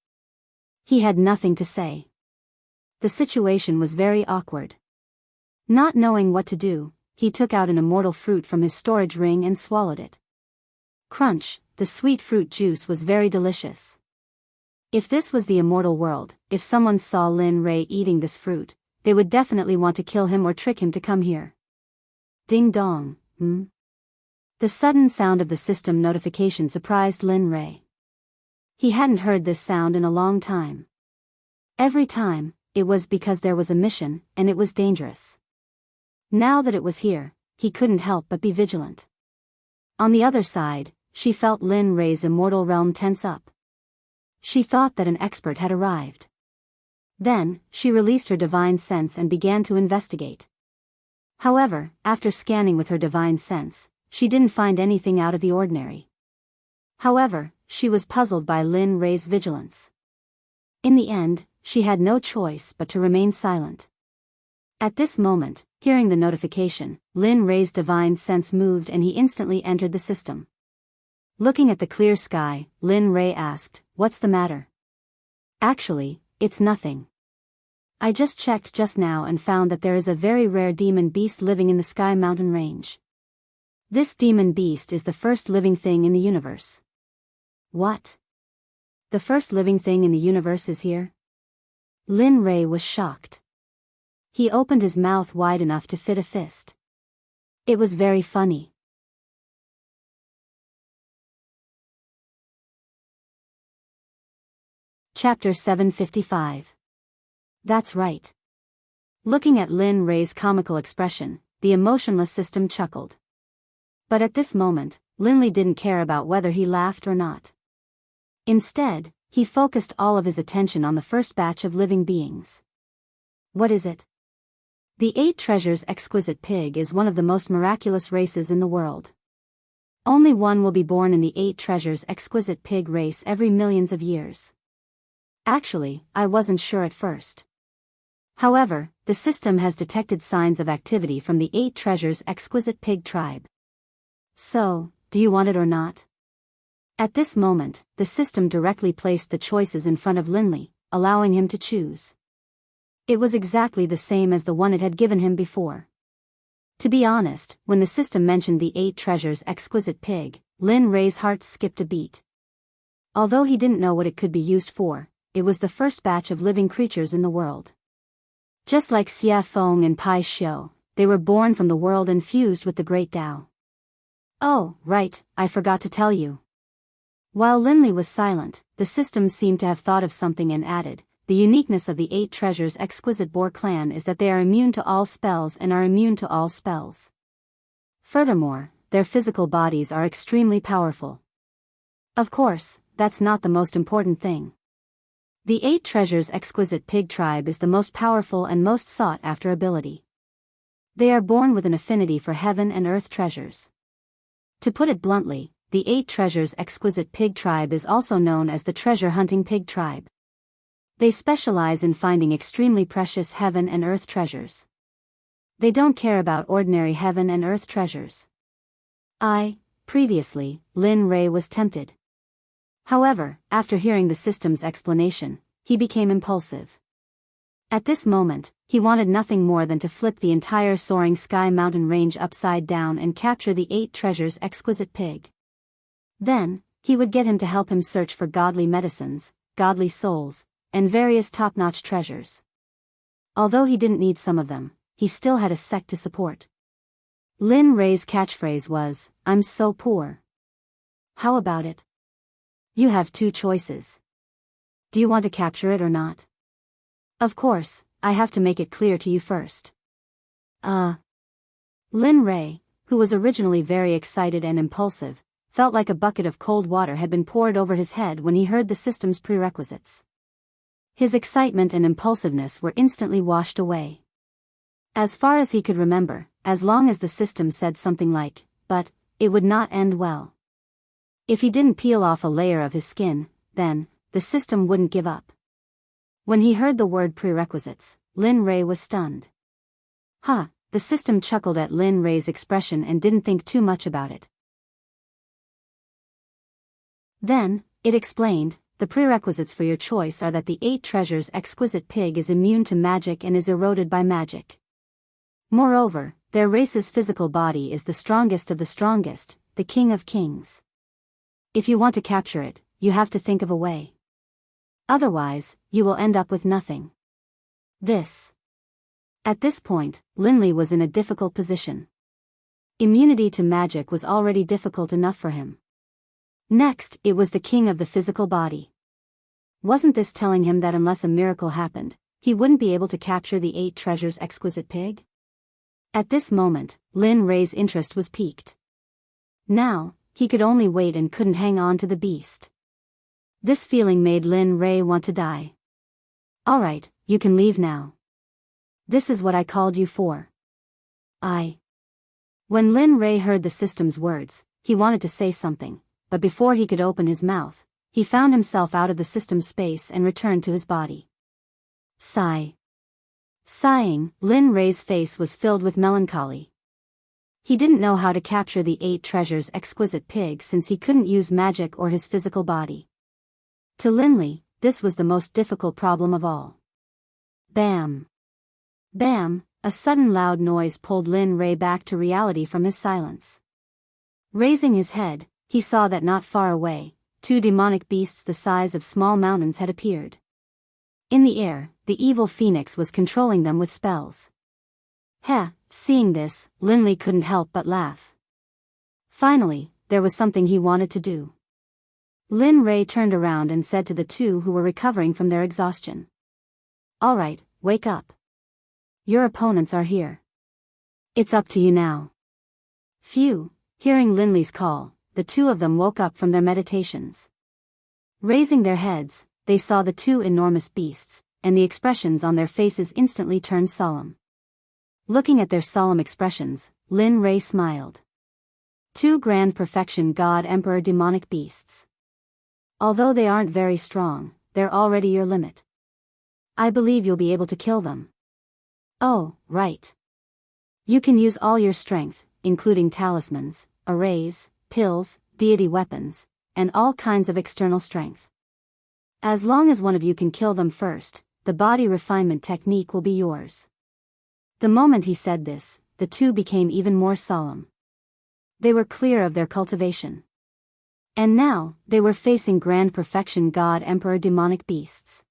He had nothing to say. The situation was very awkward. Not knowing what to do, he took out an immortal fruit from his storage ring and swallowed it. Crunch, the sweet fruit juice was very delicious. If this was the immortal world, if someone saw Lin Rei eating this fruit, they would definitely want to kill him or trick him to come here. Ding dong, The sudden sound of the system notification surprised Lin Rei. He hadn't heard this sound in a long time. Every time, it was because there was a mission, and it was dangerous. Now that it was here, he couldn't help but be vigilant. On the other side, she felt Lin Rei's immortal realm tense up. She thought that an expert had arrived. Then, she released her divine sense and began to investigate. However, after scanning with her divine sense, she didn't find anything out of the ordinary. However, she was puzzled by Lin Rei's vigilance. In the end, she had no choice but to remain silent. At this moment, hearing the notification, Lin Rei's divine sense moved and he instantly entered the system. Looking at the clear sky, Lin Rei asked, "What's the matter?" "Actually, it's nothing. I just checked just now and found that there is a very rare demon beast living in the Sky Mountain range. This demon beast is the first living thing in the universe." "What? The first living thing in the universe is here?" Lin Rei was shocked. He opened his mouth wide enough to fit a fist. It was very funny. Chapter 755. That's right. Looking at Lin Rei's comical expression, the emotionless system chuckled. But at this moment, Linley didn't care about whether he laughed or not. Instead, he focused all of his attention on the first batch of living beings. What is it? The 8 Treasures Exquisite Pig is one of the most miraculous races in the world. Only one will be born in the 8 Treasures Exquisite Pig race every millions of years. Actually, I wasn't sure at first. However, the system has detected signs of activity from the 8 Treasures Exquisite Pig tribe. So, do you want it or not? At this moment, the system directly placed the choices in front of Linley, allowing him to choose. It was exactly the same as the one it had given him before. To be honest, when the system mentioned the 8 Treasures Exquisite Pig, Lin Rei's heart skipped a beat. Although he didn't know what it could be used for, it was the first batch of living creatures in the world. Just like Xia Feng and Pai Xiu, they were born from the world and fused with the Great Tao. Oh, right, I forgot to tell you. While Linley was silent, the system seemed to have thought of something and added, the uniqueness of the 8 Treasures Exquisite Boar clan is that they are immune to all spells and are immune to all spells. Furthermore, their physical bodies are extremely powerful. Of course, that's not the most important thing. The 8 Treasures Exquisite Pig tribe is the most powerful and most sought-after ability. They are born with an affinity for heaven and earth treasures. To put it bluntly, the 8 Treasures Exquisite Pig tribe is also known as the treasure-hunting pig tribe. They specialize in finding extremely precious heaven and earth treasures. They don't care about ordinary heaven and earth treasures. Previously, Lin Rei was tempted. However, after hearing the system's explanation, he became impulsive. At this moment, he wanted nothing more than to flip the entire soaring Sky Mountain range upside down and capture the 8 Treasures Exquisite Pig. Then, he would get him to help him search for godly medicines, godly souls, and various top-notch treasures. Although he didn't need some of them, he still had a sect to support. Lin Rei's catchphrase was, "I'm so poor." How about it? You have 2 choices. Do you want to capture it or not? Of course, I have to make it clear to you first. Lin Rei, who was originally very excited and impulsive, felt like a bucket of cold water had been poured over his head when he heard the system's prerequisites. His excitement and impulsiveness were instantly washed away. As far as he could remember, as long as the system said something like, "but," it would not end well. If he didn't peel off a layer of his skin, then, the system wouldn't give up. When he heard the word prerequisites, Lin Rei was stunned. The system chuckled at Lin Rei's expression and didn't think too much about it. Then, it explained, the prerequisites for your choice are that the 8 Treasures Exquisite Pig is immune to magic and is eroded by magic. Moreover, their race's physical body is the strongest of the strongest, the king of kings. If you want to capture it, you have to think of a way. Otherwise, you will end up with nothing. At this point, Linley was in a difficult position. Immunity to magic was already difficult enough for him. Next, it was the king of the physical body. Wasn't this telling him that unless a miracle happened, he wouldn't be able to capture the 8 Treasures Exquisite Pig? At this moment, Lin Rei's interest was piqued. Now, he could only wait and couldn't hang on to the beast. This feeling made Lin Rei want to die. Alright, you can leave now. This is what I called you for. When Lin Rei heard the system's words, he wanted to say something, but before he could open his mouth, he found himself out of the system's space and returned to his body. Sigh. Sighing, Lin Rei's face was filled with melancholy. He didn't know how to capture the 8 treasures exquisite pig since he couldn't use magic or his physical body. To Linley, this was the most difficult problem of all. Bam! Bam! A sudden loud noise pulled Lin Rei back to reality from his silence. Raising his head, he saw that not far away, 2 demonic beasts the size of small mountains had appeared. In the air, the evil phoenix was controlling them with spells. Seeing this, Linley couldn't help but laugh. Finally, there was something he wanted to do. Lin Rei turned around and said to the 2 who were recovering from their exhaustion. All right, wake up. Your opponents are here. It's up to you now. Phew, hearing Linley's call, the 2 of them woke up from their meditations. Raising their heads, they saw the 2 enormous beasts, and the expressions on their faces instantly turned solemn. Looking at their solemn expressions, Lin Rei smiled. 2 grand perfection God Emperor demonic beasts. Although they aren't very strong, they're already your limit. I believe you'll be able to kill them. Oh, right. You can use all your strength, including talismans, arrays, pills, deity weapons, and all kinds of external strength. As long as one of you can kill them first, the body refinement technique will be yours. The moment he said this, the 2 became even more solemn. They were clear of their cultivation. And now, they were facing grand perfection God Emperor demonic beasts.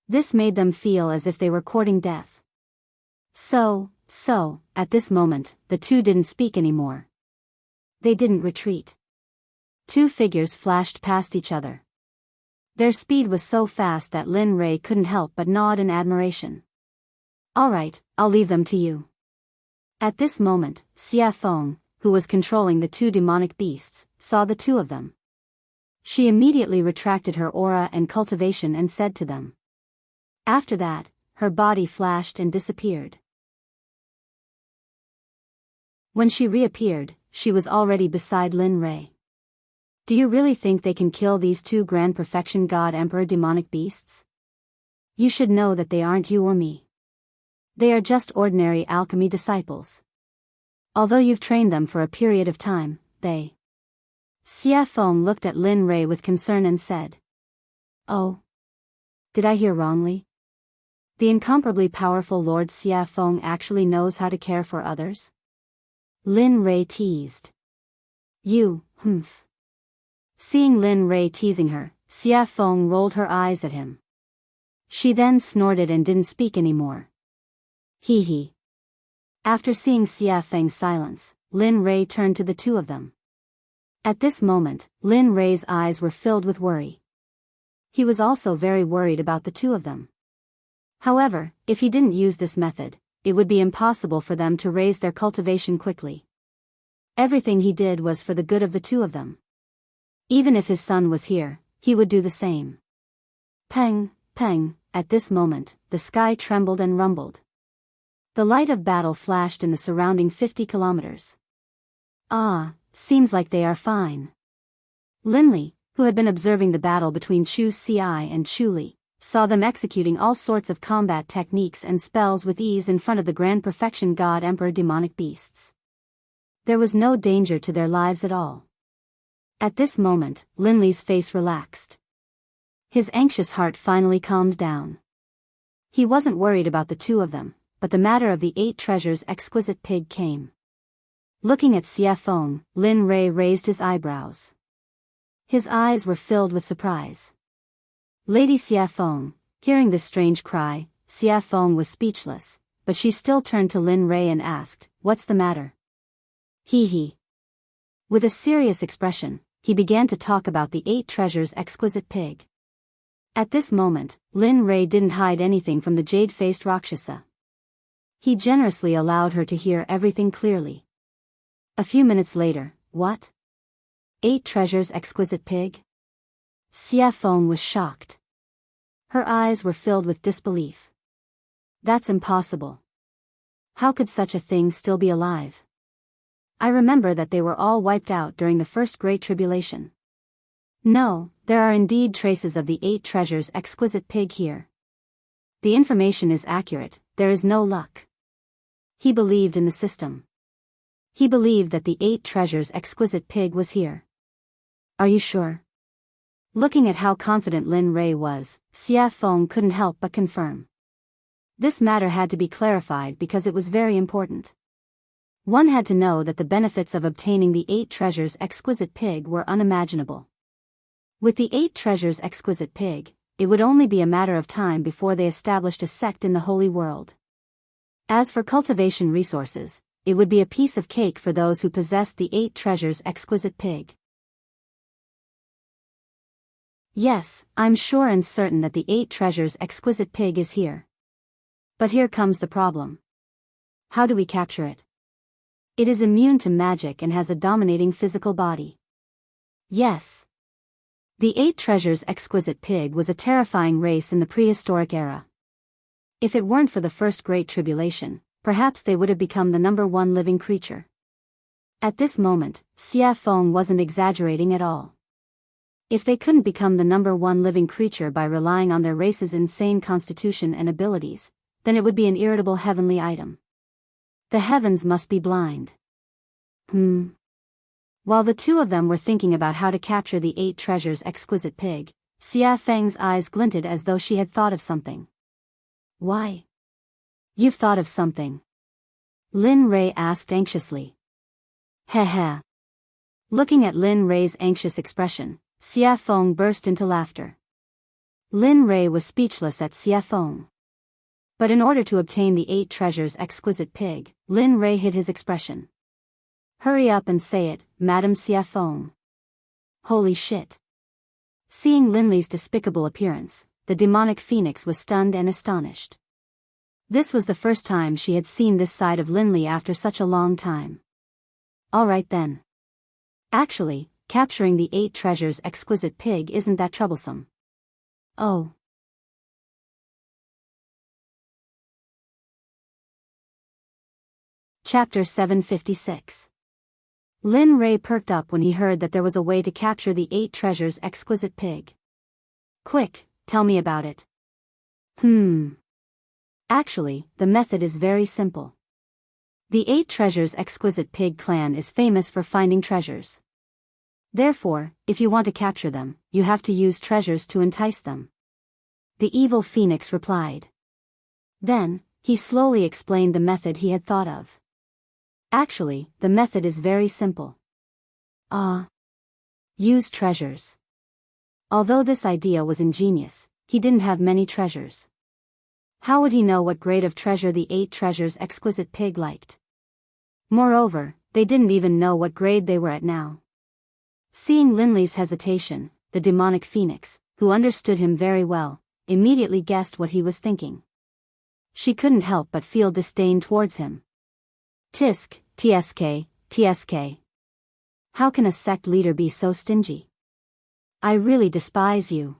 This made them feel as if they were courting death. So, at this moment, the 2 didn't speak anymore. They didn't retreat. 2 figures flashed past each other. Their speed was so fast that Lin Rei couldn't help but nod in admiration. All right, I'll leave them to you. At this moment, Xia Feng, who was controlling the 2 demonic beasts, saw the 2 of them. She immediately retracted her aura and cultivation and said to them. After that, her body flashed and disappeared. When she reappeared, she was already beside Lin Rei. Do you really think they can kill these 2 grand perfection God Emperor demonic beasts? You should know that they aren't you or me. They are just ordinary alchemy disciples. Although you've trained them for a period of time, they... Xia Feng looked at Lin Rei with concern and said. Oh. Did I hear wrongly? The incomparably powerful Lord Xia Feng actually knows how to care for others? Lin Rei teased. You, humph. Seeing Lin Rei teasing her, Xia Feng rolled her eyes at him. She then snorted and didn't speak anymore. Hee hee. After seeing Xia Feng's silence, Lin Rei turned to the 2 of them. At this moment, Lin Rei's eyes were filled with worry. He was also very worried about the 2 of them. However, if he didn't use this method, it would be impossible for them to raise their cultivation quickly. Everything he did was for the good of the 2 of them. Even if his son was here, he would do the same. Peng, peng, at this moment, the sky trembled and rumbled. The light of battle flashed in the surrounding 50 kilometers. Seems like they are fine. Linley, who had been observing the battle between Chu Xi and Chu Li, saw them executing all sorts of combat techniques and spells with ease in front of the grand perfection God Emperor demonic beasts. There was no danger to their lives at all. At this moment, Linley's face relaxed. His anxious heart finally calmed down. He wasn't worried about the 2 of them, but the matter of the 8 treasures exquisite pig came. Looking at Xia Feng, Lin Rei raised his eyebrows. His eyes were filled with surprise. Lady Xia Feng, hearing this strange cry, Xia Feng was speechless, but she still turned to Lin Rei and asked, "What's the matter?" Hee hee. With a serious expression, he began to talk about the 8 treasures exquisite pig. At this moment, Lin Rei didn't hide anything from the jade-faced Rakshasa. He generously allowed her to hear everything clearly. A few minutes later, what? 8 treasures exquisite pig? Xia Feng was shocked. Her eyes were filled with disbelief. That's impossible. How could such a thing still be alive? I remember that they were all wiped out during the first Great Tribulation. No, there are indeed traces of the 8 treasures exquisite pig here. The information is accurate, there is no luck. He believed in the system. He believed that the 8 treasures exquisite pig was here. Are you sure? Looking at how confident Lin Rei was, Xia Feng couldn't help but confirm. This matter had to be clarified because it was very important. One had to know that the benefits of obtaining the 8 treasures exquisite pig were unimaginable. With the 8 treasures exquisite pig, it would only be a matter of time before they established a sect in the Holy World. As for cultivation resources, it would be a piece of cake for those who possessed the 8 treasures exquisite pig. Yes, I'm sure and certain that the 8 treasures exquisite pig is here. But here comes the problem. How do we capture it? It is immune to magic and has a dominating physical body. Yes. The 8 treasures exquisite pig was a terrifying race in the prehistoric era. If it weren't for the first Great Tribulation, perhaps they would have become the #1 living creature. At this moment, Xia Feng wasn't exaggerating at all. If they couldn't become the #1 living creature by relying on their race's insane constitution and abilities, then it would be an irritable heavenly item. The heavens must be blind. While the two of them were thinking about how to capture the 8 treasures exquisite pig, Xia Feng's eyes glinted as though she had thought of something. Why? You've thought of something? Lin Rei asked anxiously. Heh. Looking at Lin Rei's anxious expression, Xia Feng burst into laughter. Lin Rei was speechless at Xia Feng. But in order to obtain the 8 treasures exquisite pig, Lin Rei hid his expression. Hurry up and say it, Madam Xia Feng. Holy shit. Seeing Linley's despicable appearance, the demonic phoenix was stunned and astonished. This was the first time she had seen this side of Linley after such a long time. All right then. Actually, capturing the 8 treasures exquisite pig isn't that troublesome. Oh. Chapter 756. Lin Rei perked up when he heard that there was a way to capture the 8 treasures exquisite pig. Quick, tell me about it. Actually, the method is very simple. The 8 treasures exquisite pig clan is famous for finding treasures. Therefore, if you want to capture them, you have to use treasures to entice them. The evil phoenix replied. Then, he slowly explained the method he had thought of. Actually, the method is very simple. Use treasures. Although this idea was ingenious, he didn't have many treasures. How would he know what grade of treasure the 8 treasures exquisite pig liked? Moreover, they didn't even know what grade they were at now. Seeing Linley's hesitation, the demonic phoenix, who understood him very well, immediately guessed what he was thinking. She couldn't help but feel disdain towards him. TSK. How can a sect leader be so stingy? I really despise you.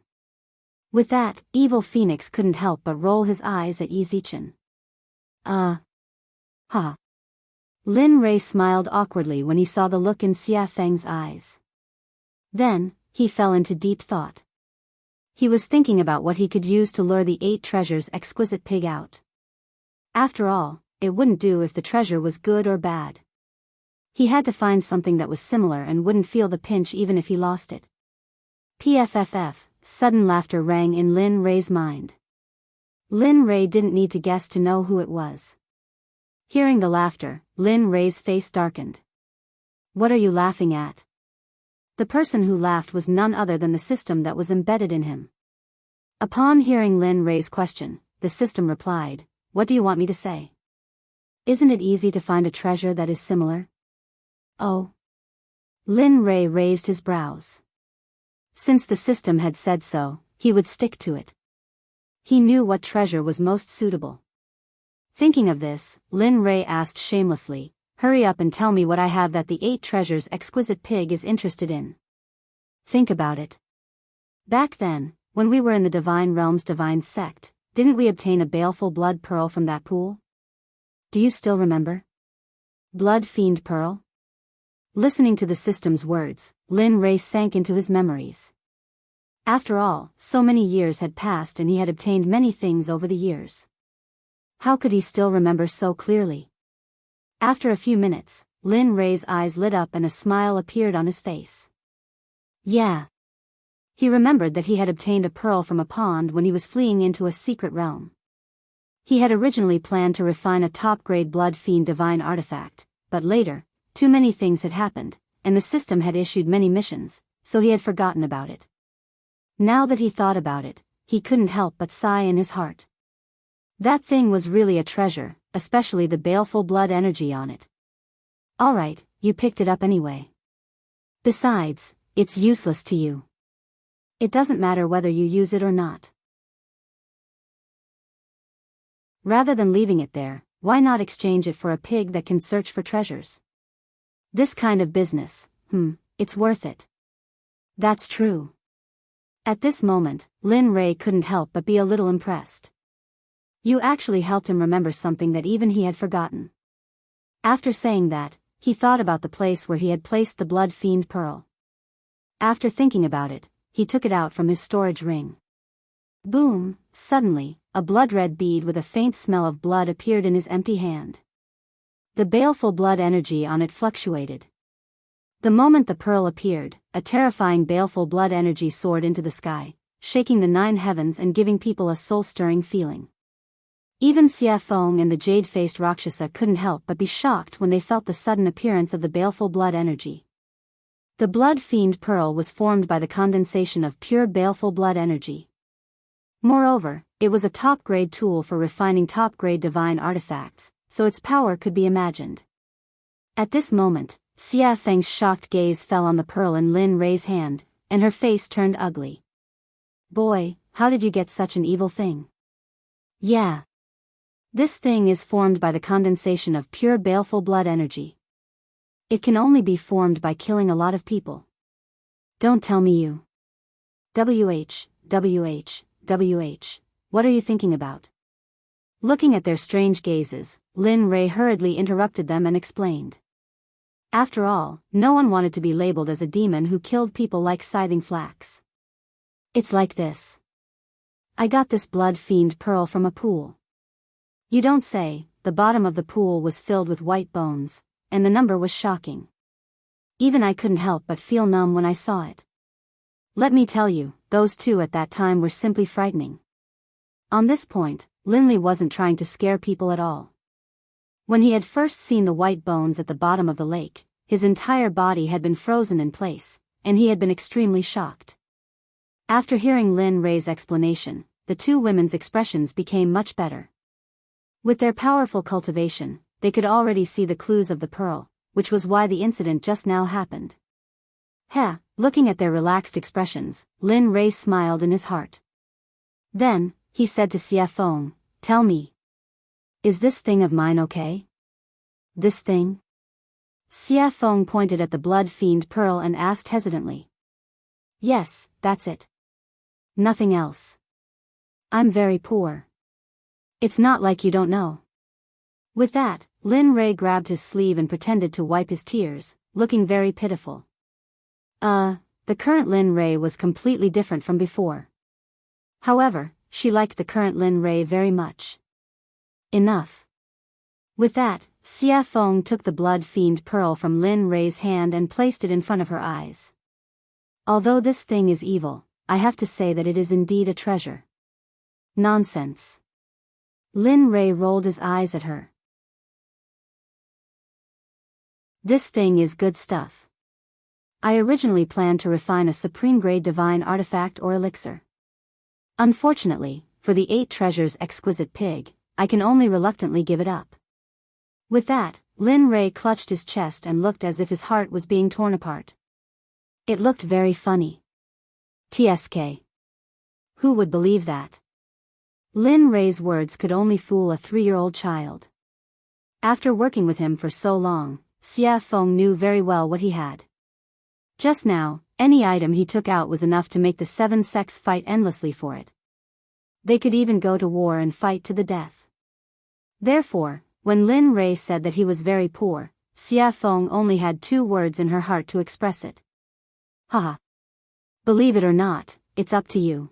With that, evil phoenix couldn't help but roll his eyes at Yi Zichen. Lin Rei smiled awkwardly when he saw the look in Xia Feng's eyes. Then, he fell into deep thought. He was thinking about what he could use to lure the 8 treasures exquisite pig out. After all, it wouldn't do if the treasure was good or bad. He had to find something that was similar and wouldn't feel the pinch even if he lost it. PFFF, sudden laughter rang in Lin Rei's mind. Lin Rei didn't need to guess to know who it was. Hearing the laughter, Lin Rei's face darkened. What are you laughing at? The person who laughed was none other than the system that was embedded in him. Upon hearing Lin Rei's question, the system replied, What do you want me to say? Isn't it easy to find a treasure that is similar? Oh. Lin Rei raised his brows. Since the system had said so, he would stick to it. He knew what treasure was most suitable. Thinking of this, Lin Rei asked shamelessly, Hurry up and tell me what I have that the 8 treasures exquisite pig is interested in. Think about it. Back then, when we were in the Divine Realm's Divine Sect, didn't we obtain a baleful blood pearl from that pool? Do you still remember? Blood Fiend Pearl? Listening to the system's words, Lin Ray sank into his memories. After all, so many years had passed and he had obtained many things over the years. How could he still remember so clearly? After a few minutes, Lin Ray's eyes lit up and a smile appeared on his face. Yeah. He remembered that he had obtained a pearl from a pond when he was fleeing into a secret realm. He had originally planned to refine a top-grade Blood Fiend divine artifact, but later, too many things had happened, and the system had issued many missions, so he had forgotten about it. Now that he thought about it, he couldn't help but sigh in his heart. That thing was really a treasure, especially the baleful blood energy on it. Alright, you picked it up anyway. Besides, it's useless to you. It doesn't matter whether you use it or not. Rather than leaving it there, why not exchange it for a pig that can search for treasures? This kind of business, it's worth it. That's true. At this moment, Lin Ray couldn't help but be a little impressed. You actually helped him remember something that even he had forgotten. After saying that, he thought about the place where he had placed the Blood Fiend Pearl. After thinking about it, he took it out from his storage ring. Boom! Suddenly, a blood-red bead with a faint smell of blood appeared in his empty hand. The baleful blood energy on it fluctuated. The moment the pearl appeared, a terrifying baleful blood energy soared into the sky, shaking the 9 heavens and giving people a soul-stirring feeling. Even Xia Feng and the jade-faced Rakshasa couldn't help but be shocked when they felt the sudden appearance of the baleful blood energy. The Blood Fiend Pearl was formed by the condensation of pure baleful blood energy. Moreover, it was a top-grade tool for refining top-grade divine artifacts, so its power could be imagined. At this moment, Xia Feng's shocked gaze fell on the pearl in Lin Ray's hand, and her face turned ugly. Boy, how did you get such an evil thing? Yeah. This thing is formed by the condensation of pure baleful blood energy. It can only be formed by killing a lot of people. Don't tell me you. WH, what are you thinking about? Looking at their strange gazes, Lin Ray hurriedly interrupted them and explained. After all, no one wanted to be labeled as a demon who killed people like scything flax. It's like this. I got this Blood Fiend Pearl from a pool. You don't say. The bottom of the pool was filled with white bones, and the number was shocking. Even I couldn't help but feel numb when I saw it. Let me tell you, those two at that time were simply frightening. On this point, Linley wasn't trying to scare people at all. When he had first seen the white bones at the bottom of the lake, his entire body had been frozen in place, and he had been extremely shocked. After hearing Lin Ray's explanation, the two women's expressions became much better. With their powerful cultivation, they could already see the clues of the pearl, which was why the incident just now happened. Looking at their relaxed expressions, Lin Ray smiled in his heart. Then, he said to Xia Feng, tell me. Is this thing of mine okay? This thing? Xia Feng pointed at the Blood Fiend Pearl and asked hesitantly. Yes, that's it. Nothing else. I'm very poor. It's not like you don't know. With that, Lin Ray grabbed his sleeve and pretended to wipe his tears, looking very pitiful. The current Lin Ray was completely different from before. However, she liked the current Lin Ray very much. Enough. With that, Xia Feng took the Blood Fiend Pearl from Lin Ray's hand and placed it in front of her eyes. Although this thing is evil, I have to say that it is indeed a treasure. Nonsense. Lin Ray rolled his eyes at her. This thing is good stuff. I originally planned to refine a supreme-grade divine artifact or elixir. Unfortunately, for the 8 treasures exquisite pig, I can only reluctantly give it up. With that, Lin Ray clutched his chest and looked as if his heart was being torn apart. It looked very funny. TSK. Who would believe that? Lin Ray's words could only fool a 3-year-old child. After working with him for so long, Xia Feng knew very well what he had. Just now, any item he took out was enough to make the 7 sects fight endlessly for it. They could even go to war and fight to the death. Therefore, when Lin Rei said that he was very poor, Xia Feng only had 2 words in her heart to express it. Haha. Believe it or not, it's up to you.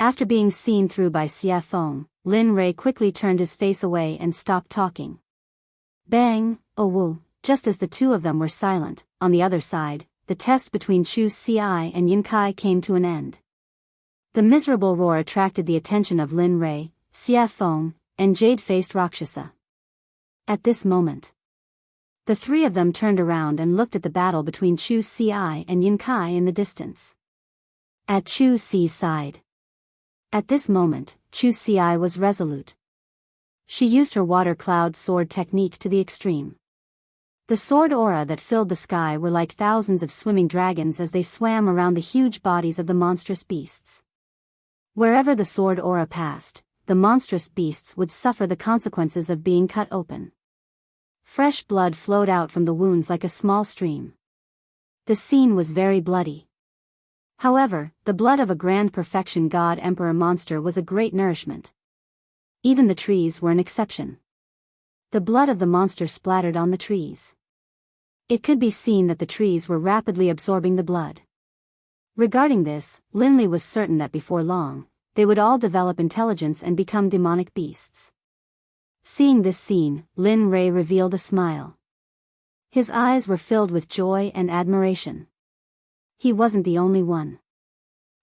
After being seen through by Xia Feng, Lin Rei quickly turned his face away and stopped talking. Bang, oh woo, just as the 2 of them were silent, on the other side, the test between Chu Xi and Yun Kai came to an end. The miserable roar attracted the attention of Lin Rei, Xia Feng, and jade-faced Rakshasa. At this moment, the 3 of them turned around and looked at the battle between Chu Xi and Yun Kai in the distance. At Chu Xi's side. At this moment, Chu Xi was resolute. She used her water cloud sword technique to the extreme. The sword aura that filled the sky were like thousands of swimming dragons as they swam around the huge bodies of the monstrous beasts. Wherever the sword aura passed, the monstrous beasts would suffer the consequences of being cut open. Fresh blood flowed out from the wounds like a small stream. The scene was very bloody. However, the blood of a grand perfection god emperor monster was a great nourishment. Even the trees were an exception. The blood of the monster splattered on the trees. It could be seen that the trees were rapidly absorbing the blood. Regarding this, Linley was certain that before long, they would all develop intelligence and become demonic beasts. Seeing this scene, Lin Rei revealed a smile. His eyes were filled with joy and admiration. He wasn't the only one.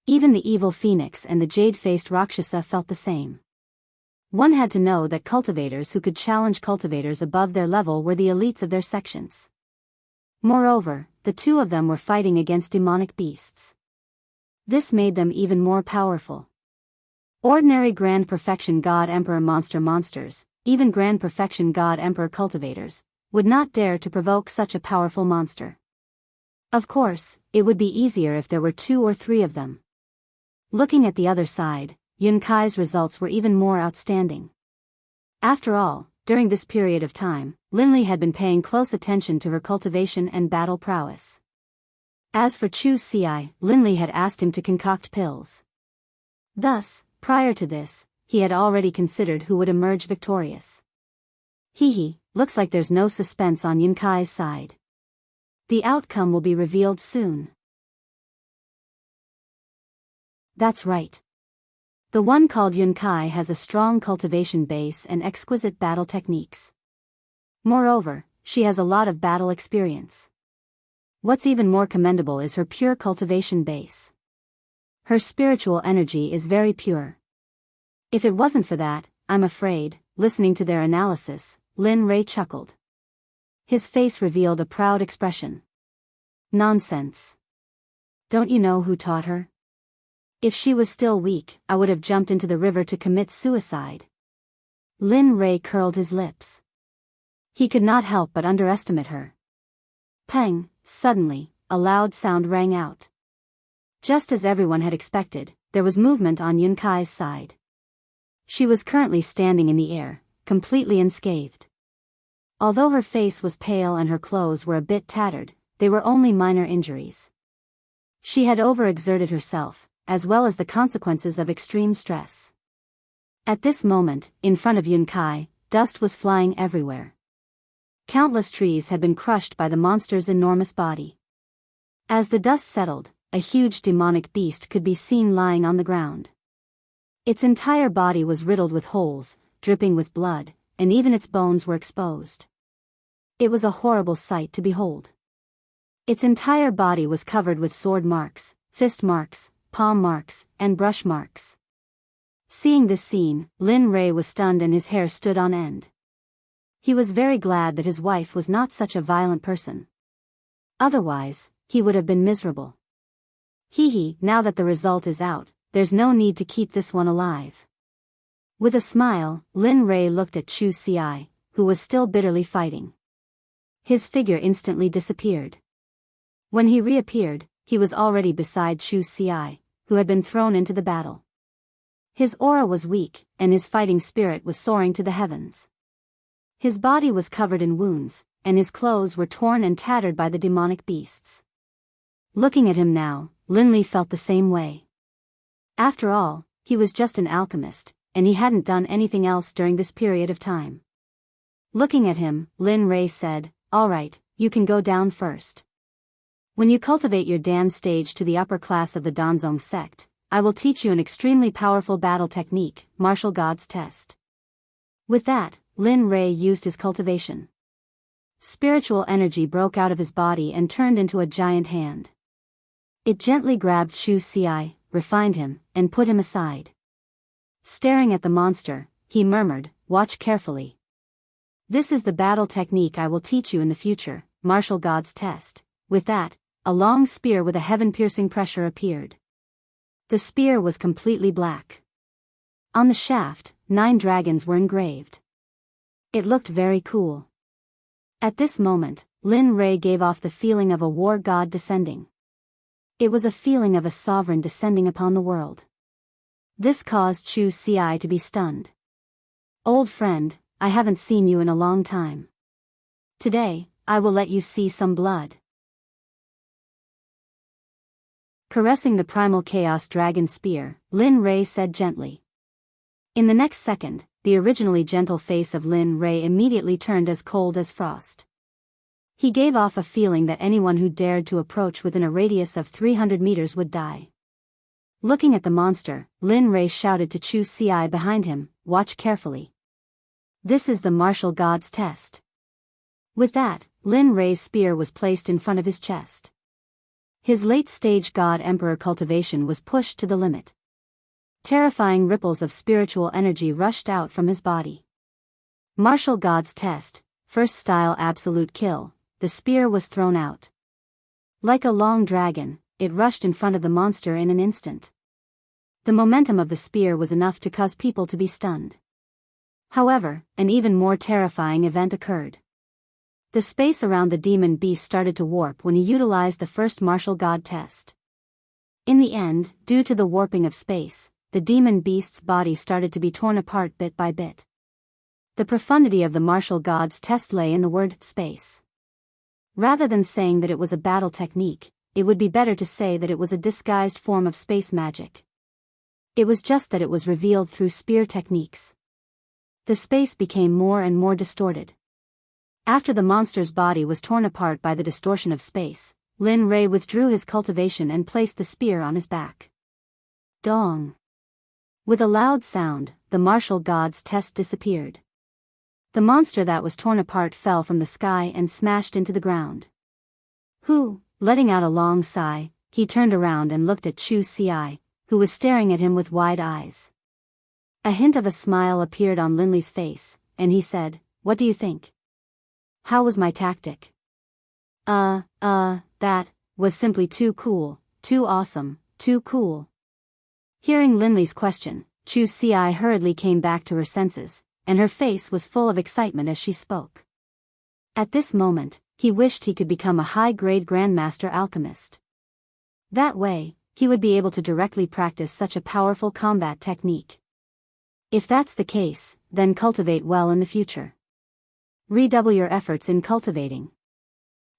Even the evil phoenix and the jade-faced Rakshasa felt the same. One had to know that cultivators who could challenge cultivators above their level were the elites of their sections. Moreover, the 2 of them were fighting against demonic beasts. This made them even more powerful. Ordinary Grand Perfection God Emperor monsters, even Grand Perfection God Emperor cultivators, would not dare to provoke such a powerful monster. Of course, it would be easier if there were 2 or 3 of them. Looking at the other side, Yun Kai's results were even more outstanding. After all, during this period of time, Linley had been paying close attention to her cultivation and battle prowess. As for Chu Xi, Linley had asked him to concoct pills. Thus, prior to this, he had already considered who would emerge victorious. Looks like there's no suspense on Yun Kai's side. The outcome will be revealed soon. That's right. The one called Yun Kai has a strong cultivation base and exquisite battle techniques. Moreover, she has a lot of battle experience. What's even more commendable is her pure cultivation base. Her spiritual energy is very pure. If it wasn't for that, I'm afraid, listening to their analysis, Lin Rei chuckled. His face revealed a proud expression. Nonsense. Don't you know who taught her? If she was still weak, I would have jumped into the river to commit suicide. Lin Rei curled his lips. He could not help but underestimate her. Pang, suddenly, a loud sound rang out. Just as everyone had expected, there was movement on Yun Kai's side. She was currently standing in the air, completely unscathed. Although her face was pale and her clothes were a bit tattered, they were only minor injuries. She had overexerted herself, as well as the consequences of extreme stress. At this moment, in front of Yun Kai, dust was flying everywhere. Countless trees had been crushed by the monster's enormous body. As the dust settled, a huge demonic beast could be seen lying on the ground. Its entire body was riddled with holes, dripping with blood, and even its bones were exposed. It was a horrible sight to behold. Its entire body was covered with sword marks, fist marks, palm marks, and brush marks. Seeing this scene, Lin Rei was stunned and his hair stood on end. He was very glad that his wife was not such a violent person. Otherwise, he would have been miserable. Now that the result is out, there's no need to keep this one alive. With a smile, Lin Rei looked at Chu Xi, who was still bitterly fighting. His figure instantly disappeared. When he reappeared, he was already beside Chu Xi, who had been thrown into the battle. His aura was weak, and his fighting spirit was soaring to the heavens. His body was covered in wounds, and his clothes were torn and tattered by the demonic beasts. Looking at him now, Linley felt the same way. After all, he was just an alchemist, and he hadn't done anything else during this period of time. Looking at him, Lin Ray said, "All right, you can go down first. When you cultivate your Dan stage to the upper class of the Danzong sect, I will teach you an extremely powerful battle technique, Martial God's Test." With that, Lin Ray used his cultivation. Spiritual energy broke out of his body and turned into a giant hand. It gently grabbed Chu Ci, refined him, and put him aside. Staring at the monster, he murmured, "Watch carefully. This is the battle technique I will teach you in the future, Martial God's Test." With that, a long spear with a heaven-piercing pressure appeared. The spear was completely black. On the shaft, 9 dragons were engraved. It looked very cool. At this moment, Lin Ray gave off the feeling of a war god descending. It was a feeling of a sovereign descending upon the world. This caused Chu Ci to be stunned. "Old friend, I haven't seen you in a long time. Today, I will let you see some blood." Caressing the primal chaos dragon spear, Lin Ray said gently. In the next second, the originally gentle face of Lin Ray immediately turned as cold as frost. He gave off a feeling that anyone who dared to approach within a radius of 300 meters would die. Looking at the monster, Lin Ray shouted to Chu Ci behind him, "Watch carefully. This is the Martial God's Test." With that, Lin Ray's spear was placed in front of his chest. His late-stage God Emperor cultivation was pushed to the limit. Terrifying ripples of spiritual energy rushed out from his body. Martial God's Test, first style absolute kill. The spear was thrown out. Like a long dragon, it rushed in front of the monster in an instant. The momentum of the spear was enough to cause people to be stunned. However, an even more terrifying event occurred. The space around the demon beast started to warp when he utilized the first martial god test. In the end, due to the warping of space, the demon beast's body started to be torn apart bit by bit. The profundity of the martial god's test lay in the word space. Rather than saying that it was a battle technique, it would be better to say that it was a disguised form of space magic. It was just that it was revealed through spear techniques. The space became more and more distorted. After the monster's body was torn apart by the distortion of space, Lin Ray withdrew his cultivation and placed the spear on his back. Dong! With a loud sound, the martial god's test disappeared. The monster that was torn apart fell from the sky and smashed into the ground. Letting out a long sigh, he turned around and looked at Chu Ci, who was staring at him with wide eyes. A hint of a smile appeared on Linley's face, and he said, "What do you think? How was my tactic?" That was simply too cool, too awesome, too cool." Hearing Linley's question, Chu Ci hurriedly came back to her senses, and her face was full of excitement as she spoke. At this moment, he wished he could become a high-grade Grandmaster Alchemist. That way, he would be able to directly practice such a powerful combat technique. If that's the case, then cultivate well in the future. Redouble your efforts in cultivating.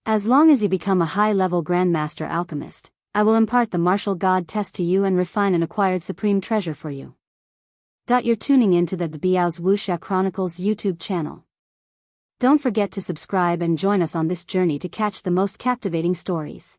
As long as you become a high-level Grandmaster Alchemist, I will impart the Martial God Test to you and refine an acquired supreme treasure for you. You're tuning into the Biyao's Wuxia Chronicles YouTube channel. Don't forget to subscribe and join us on this journey to catch the most captivating stories.